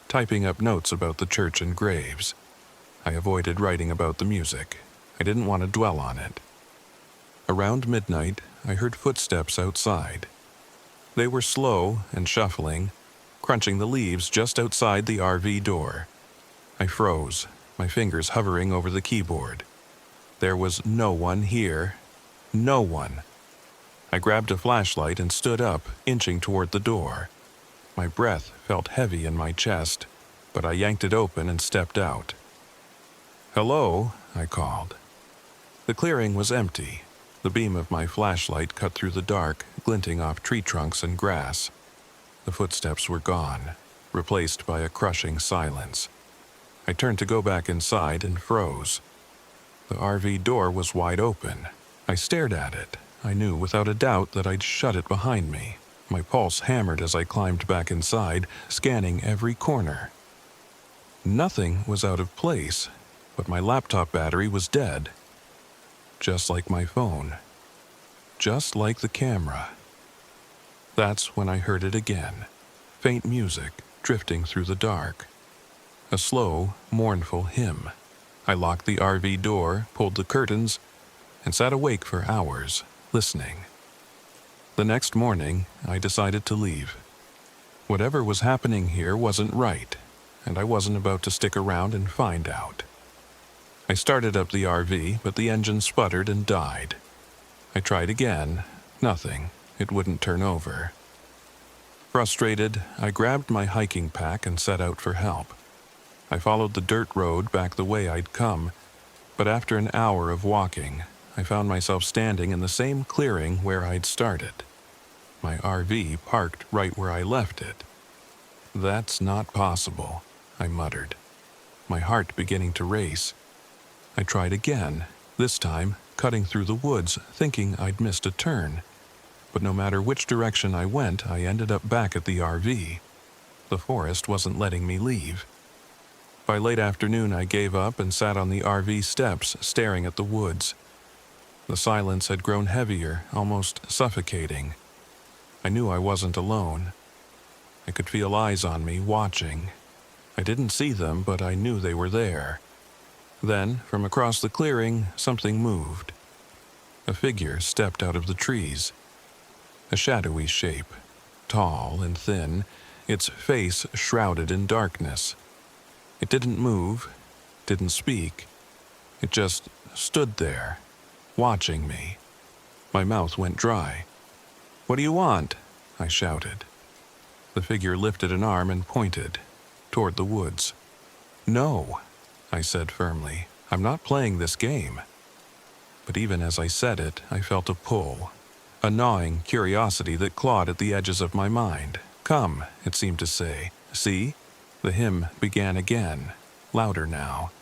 typing up notes about the church and graves. I avoided writing about the music. I didn't want to dwell on it. Around midnight, I heard footsteps outside. They were slow and shuffling, crunching the leaves just outside the RV door. I froze, my fingers hovering over the keyboard. There was no one here. No one. I grabbed a flashlight and stood up, inching toward the door. My breath felt heavy in my chest, but I yanked it open and stepped out. "Hello," I called. The clearing was empty. The beam of my flashlight cut through the dark, glinting off tree trunks and grass. The footsteps were gone, replaced by a crushing silence. I turned to go back inside and froze. The RV door was wide open. I stared at it. I knew without a doubt that I'd shut it behind me. My pulse hammered as I climbed back inside, scanning every corner. Nothing was out of place, but my laptop battery was dead. Just like my phone. Just like the camera. That's when I heard it again. Faint music drifting through the dark. A slow, mournful hymn. I locked the RV door, pulled the curtains, and sat awake for hours, listening. The next morning, I decided to leave. Whatever was happening here wasn't right, and I wasn't about to stick around and find out. I started up the RV, but the engine sputtered and died. I tried again. Nothing. It wouldn't turn over. Frustrated, I grabbed my hiking pack and set out for help. I followed the dirt road back the way I'd come, but after an hour of walking, I found myself standing in the same clearing where I'd started. My RV parked right where I left it. "That's not possible," I muttered, my heart beginning to race. I tried again, this time cutting through the woods, thinking I'd missed a turn. But no matter which direction I went, I ended up back at the RV. The forest wasn't letting me leave. By late afternoon, I gave up and sat on the RV steps, staring at the woods. The silence had grown heavier, almost suffocating. I knew I wasn't alone. I could feel eyes on me, watching. I didn't see them, but I knew they were there. Then, from across the clearing, something moved. A figure stepped out of the trees. A shadowy shape, tall and thin, its face shrouded in darkness. It didn't move, didn't speak. It just stood there, watching me. My mouth went dry. "What do you want?" I shouted. The figure lifted an arm and pointed toward the woods. "No," I said firmly. "I'm not playing this game." But even as I said it, I felt a pull, a gnawing curiosity that clawed at the edges of my mind. "Come," it seemed to say. "See?" The hymn began again, louder now.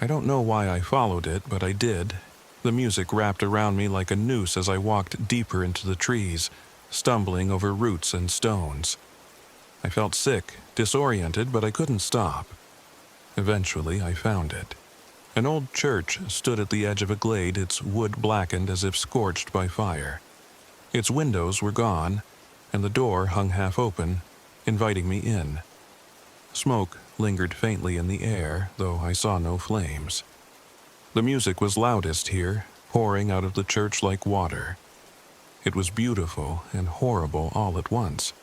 I don't know why I followed it, but I did. The music wrapped around me like a noose as I walked deeper into the trees, stumbling over roots and stones. I felt sick, disoriented, but I couldn't stop. Eventually, I found it. An old church stood at the edge of a glade, its wood blackened as if scorched by fire. Its windows were gone, and the door hung half open, inviting me in. Smoke lingered faintly in the air, though I saw no flames. The music was loudest here, pouring out of the church like water. It was beautiful and horrible all at once.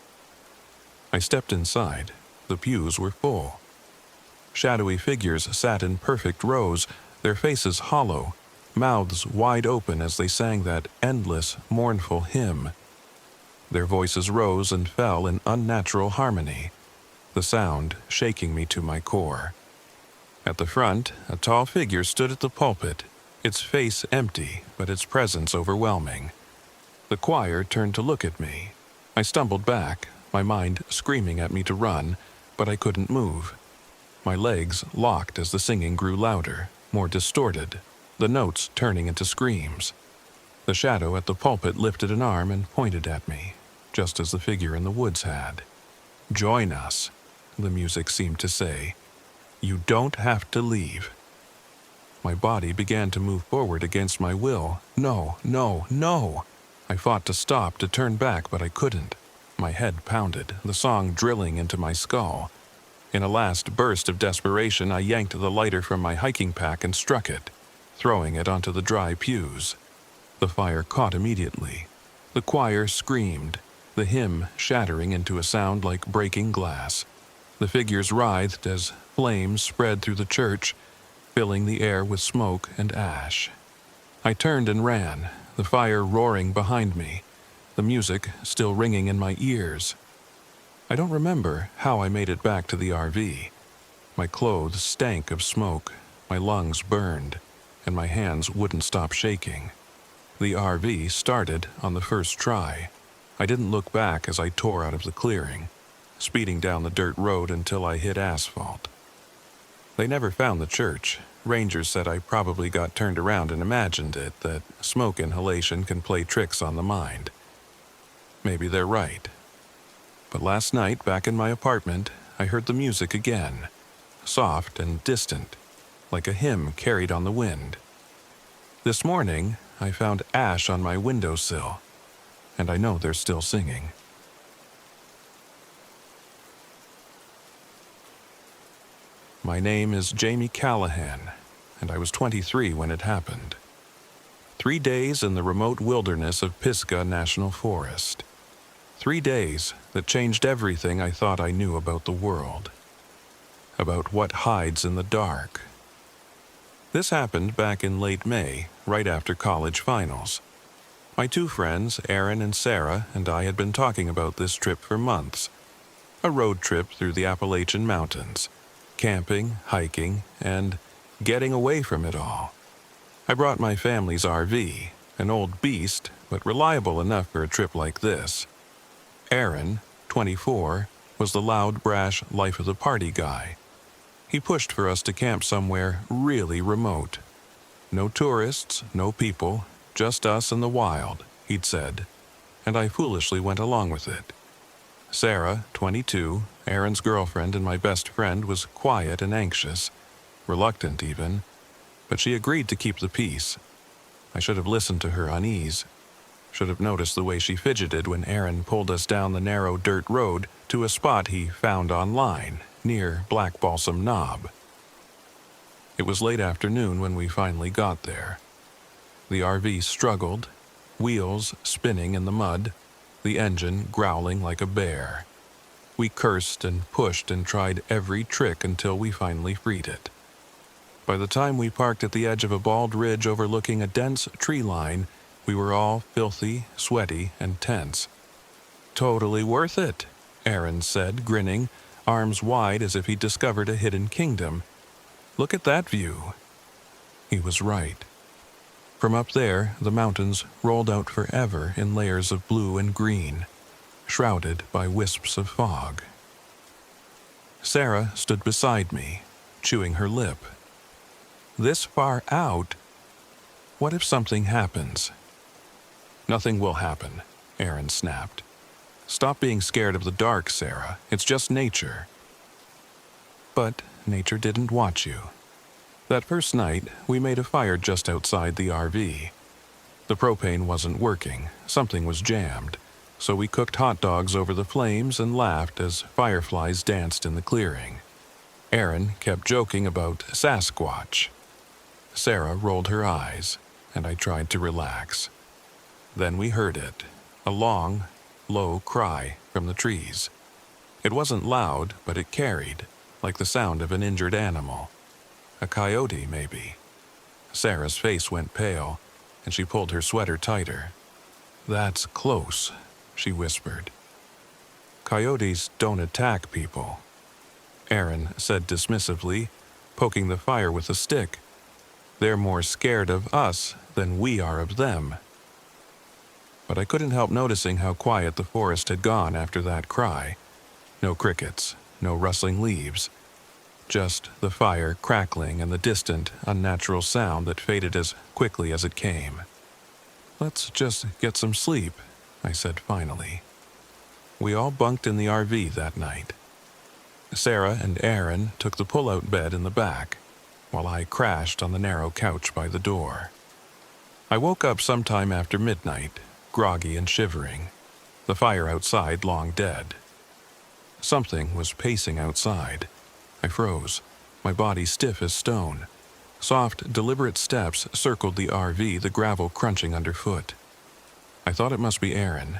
I stepped inside. The pews were full. Shadowy figures sat in perfect rows, their faces hollow, mouths wide open as they sang that endless, mournful hymn. Their voices rose and fell in unnatural harmony, the sound shaking me to my core. At the front, a tall figure stood at the pulpit, its face empty, but its presence overwhelming. The choir turned to look at me. I stumbled back, my mind screaming at me to run, but I couldn't move. My legs locked as the singing grew louder, more distorted, the notes turning into screams. The shadow at the pulpit lifted an arm and pointed at me, just as the figure in the woods had. "Join us," the music seemed to say. "You don't have to leave." My body began to move forward against my will. No, no, no! I fought to stop, to turn back, but I couldn't. My head pounded, the song drilling into my skull. In a last burst of desperation, I yanked the lighter from my hiking pack and struck it, throwing it onto the dry pews. The fire caught immediately. The choir screamed, the hymn shattering into a sound like breaking glass. The figures writhed as flames spread through the church, filling the air with smoke and ash. I turned and ran, the fire roaring behind me, the music still ringing in my ears. I don't remember how I made it back to the RV. My clothes stank of smoke, my lungs burned, and my hands wouldn't stop shaking. The RV started on the first try. I didn't look back as I tore out of the clearing, speeding down the dirt road until I hit asphalt. They never found the church. Rangers said I probably got turned around and imagined it, that smoke inhalation can play tricks on the mind. Maybe they're right. But last night, back in my apartment, I heard the music again, soft and distant, like a hymn carried on the wind. This morning, I found ash on my windowsill, and I know they're still singing. My name is Jamie Callahan, and I was 23 when it happened. 3 days in the remote wilderness of Pisgah National Forest. 3 days that changed everything I thought I knew about the world, about what hides in the dark. This happened back in late May, right after college finals. My 2 friends, Aaron and Sarah, and I had been talking about this trip for months. A road trip through the Appalachian Mountains. camping, hiking, and getting away from it all. I brought my family's RV, an old beast, but reliable enough for a trip like this. Aaron, 24, was the loud, brash, life-of-the-party guy. He pushed for us to camp somewhere really remote. No tourists, no people, just us and the wild, he'd said, and I foolishly went along with it. Sarah, 22, Aaron's girlfriend and my best friend, was quiet and anxious, reluctant even, but she agreed to keep the peace. I should have listened to her unease. Should have noticed the way she fidgeted when Aaron pulled us down the narrow dirt road to a spot he found online, near Black Balsam Knob. It was late afternoon when we finally got there. The RV struggled, wheels spinning in the mud, the engine growling like a bear. We cursed and pushed and tried every trick until we finally freed it. By the time we parked at the edge of a bald ridge overlooking a dense tree line, we were all filthy, sweaty, and tense. "Totally worth it," Aaron said, grinning, arms wide as if he'd discovered a hidden kingdom. "Look at that view." He was right. From up there, the mountains rolled out forever in layers of blue and green, shrouded by wisps of fog. Sarah stood beside me, chewing her lip. "This far out? What if something happens?" "Nothing will happen," Aaron snapped. "Stop being scared of the dark, Sarah. It's just nature." But nature didn't watch you. That first night, we made a fire just outside the RV. The propane wasn't working, something was jammed, so we cooked hot dogs over the flames and laughed as fireflies danced in the clearing. Aaron kept joking about Sasquatch. Sarah rolled her eyes, and I tried to relax. Then we heard it, a long, low cry from the trees. It wasn't loud, but it carried, like the sound of an injured animal. A coyote, maybe. Sarah's face went pale, and she pulled her sweater tighter. "That's close," she whispered. "Coyotes don't attack people," Aaron said dismissively, poking the fire with a stick. "They're more scared of us than we are of them." But I couldn't help noticing how quiet the forest had gone after that cry. No crickets, no rustling leaves. Just the fire crackling and the distant, unnatural sound that faded as quickly as it came. "Let's just get some sleep," I said finally. We all bunked in the RV that night. Sarah and Aaron took the pull-out bed in the back, while I crashed on the narrow couch by the door. I woke up sometime after midnight, groggy and shivering, the fire outside long dead. Something was pacing outside. I froze, my body stiff as stone. Soft, deliberate steps circled the RV, the gravel crunching underfoot. I thought it must be Aaron,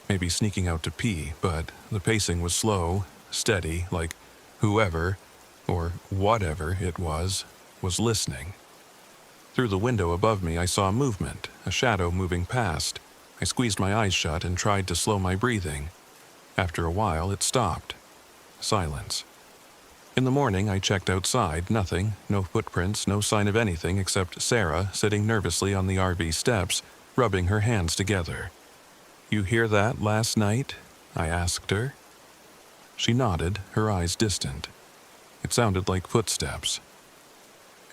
maybe sneaking out to pee, but the pacing was slow, steady, like whoever, or whatever it was listening. Through the window above me I saw movement, a shadow moving past. I squeezed my eyes shut and tried to slow my breathing. After a while it stopped. Silence. In the morning I checked outside, nothing, no footprints, no sign of anything except Sarah sitting nervously on the RV steps, rubbing her hands together. "You hear that last night?" I asked her. She nodded, her eyes distant. It sounded like footsteps.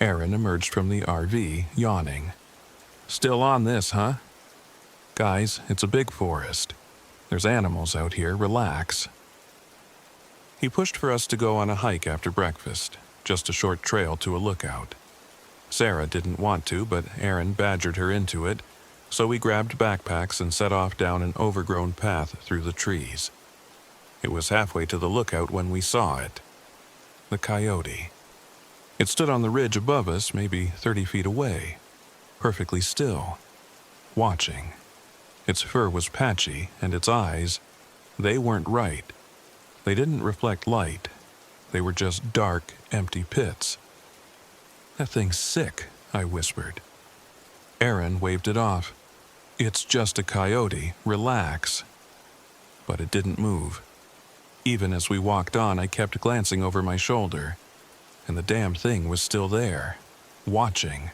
Aaron emerged from the RV, yawning. "Still on this, huh?" "Guys, it's a big forest. There's animals out here, relax." He pushed for us to go on a hike after breakfast, just a short trail to a lookout. Sarah didn't want to, but Aaron badgered her into it, so we grabbed backpacks and set off down an overgrown path through the trees. It was halfway to the lookout when we saw it. The coyote. It stood on the ridge above us, maybe 30 feet away, perfectly still, watching. Its fur was patchy, and its eyes, they weren't right. They didn't reflect light. They were just dark, empty pits. "That thing's sick," I whispered. Aaron waved it off. "It's just a coyote, relax." But it didn't move. Even as we walked on, I kept glancing over my shoulder. and the damn thing was still there, watching.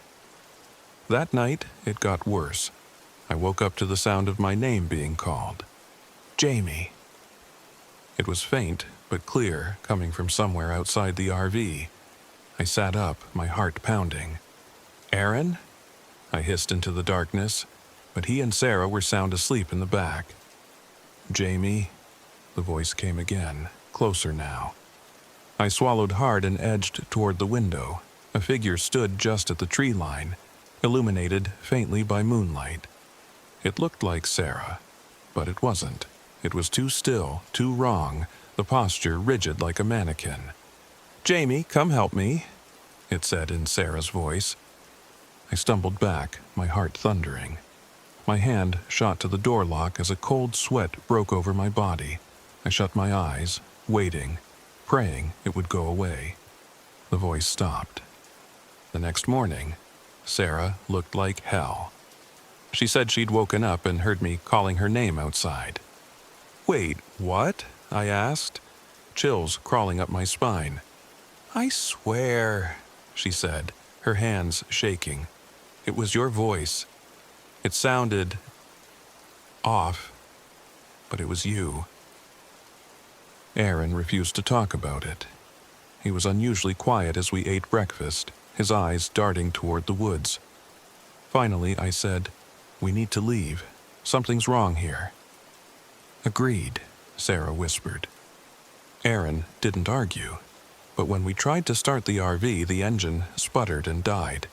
That night, it got worse. I woke up to the sound of my name being called. Jamie. It was faint, but clear, coming from somewhere outside the RV. I sat up, my heart pounding. Aaron? I hissed into the darkness, but he and Sarah were sound asleep in the back. Jamie? The voice came again, closer now. I swallowed hard and edged toward the window. A figure stood just at the tree line, illuminated faintly by moonlight. It looked like Sarah, but it wasn't. It was too still, too wrong, the posture rigid like a mannequin. Jamie, come help me, it said in Sarah's voice. I stumbled back, my heart thundering. My hand shot to the door lock as a cold sweat broke over my body. I shut my eyes, waiting, praying it would go away. The voice stopped. The next morning, Sarah looked like hell. She said she'd woken up and heard me calling her name outside. Wait, what? I asked, chills crawling up my spine. I swear, she said, her hands shaking. It was your voice. It sounded off, but it was you. Aaron refused to talk about it. He was unusually quiet as we ate breakfast, his eyes darting toward the woods. Finally, I said, "We need to leave. Something's wrong here." "Agreed," Sarah whispered. Aaron didn't argue, but when we tried to start the RV, the engine sputtered and died.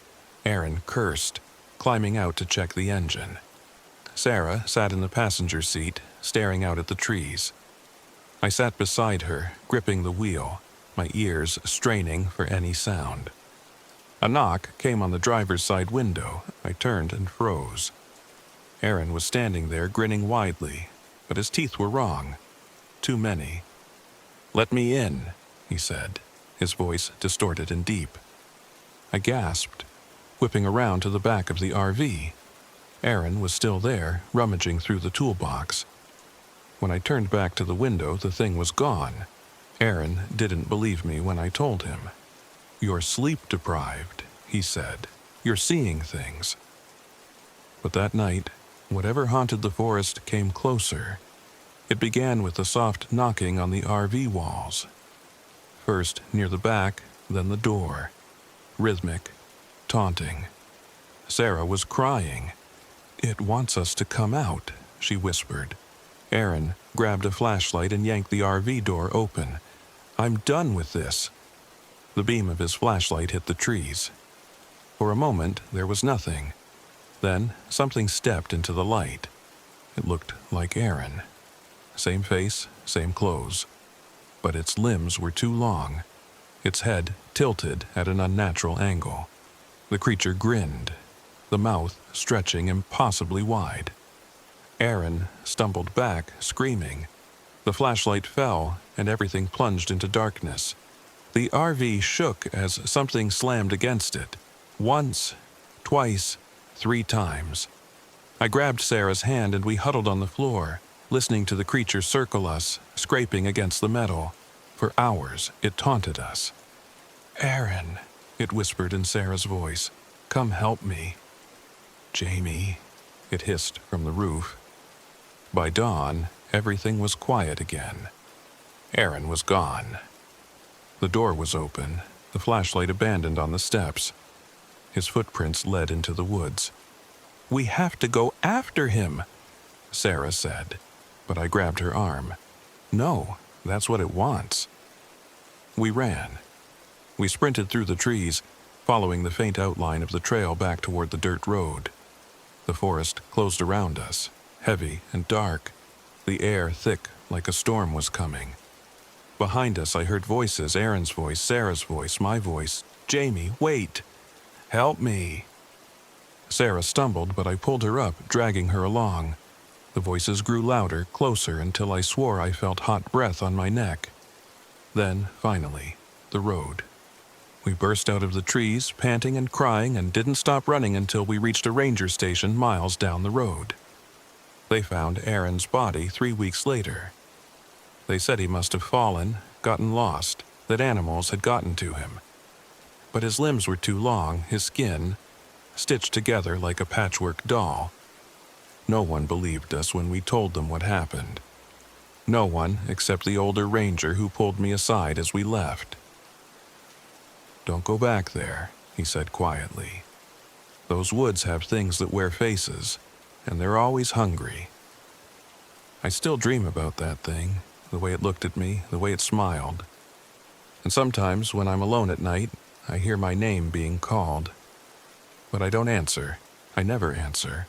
Aaron cursed, climbing out to check the engine. Sarah sat in the passenger seat, staring out at the trees. I sat beside her, gripping the wheel, my ears straining for any sound. A knock came on the driver's side window. I turned and froze. Aaron was standing there grinning widely, but his teeth were wrong. Too many. "Let me in," he said, his voice distorted and deep. I gasped, whipping around to the back of the RV. Aaron was still there, rummaging through the toolbox. When I turned back to the window, the thing was gone. Aaron didn't believe me when I told him. "You're sleep-deprived," he said. "You're seeing things." But that night, whatever haunted the forest came closer. It began with the soft knocking on the RV walls. First near the back, then the door. Rhythmic, taunting. Sarah was crying. "It wants us to come out," she whispered. Aaron grabbed a flashlight and yanked the RV door open. "I'm done with this." The beam of his flashlight hit the trees. For a moment, there was nothing. Then, something stepped into the light. It looked like Aaron. Same face, same clothes. But its limbs were too long. Its head tilted at an unnatural angle. The creature grinned, the mouth stretching impossibly wide. Aaron stumbled back, screaming. The flashlight fell, and everything plunged into darkness. The RV shook as something slammed against it. Once, twice, 3 times. I grabbed Sarah's hand and we huddled on the floor, listening to the creature circle us, scraping against the metal. For hours, it taunted us. "Aaron," it whispered in Sarah's voice, "come help me." "Jamie," it hissed from the roof. By dawn, everything was quiet again. Aaron was gone. The door was open, the flashlight abandoned on the steps. His footprints led into the woods. "We have to go after him," Sarah said, but I grabbed her arm. "No, that's what it wants." We ran. We sprinted through the trees, following the faint outline of the trail back toward the dirt road. The forest closed around us, heavy and dark, the air thick like a storm was coming. Behind us I heard voices, Aaron's voice, Sarah's voice, my voice. "Jamie, wait! Help me!" Sarah stumbled, but I pulled her up, dragging her along. The voices grew louder, closer, until I swore I felt hot breath on my neck. Then, finally, the road. We burst out of the trees, panting and crying, and didn't stop running until we reached a ranger station miles down the road. They found Aaron's body 3 weeks later. They said he must have fallen, gotten lost, that animals had gotten to him. but his limbs were too long, his skin stitched together like a patchwork doll. No one believed us when we told them what happened. No one except the older ranger who pulled me aside as we left. "Don't go back there," he said quietly. "Those woods have things that wear faces, and they're always hungry." I still dream about that thing, the way it looked at me, the way it smiled. And sometimes when I'm alone at night, I hear my name being called. But I don't answer. I never answer.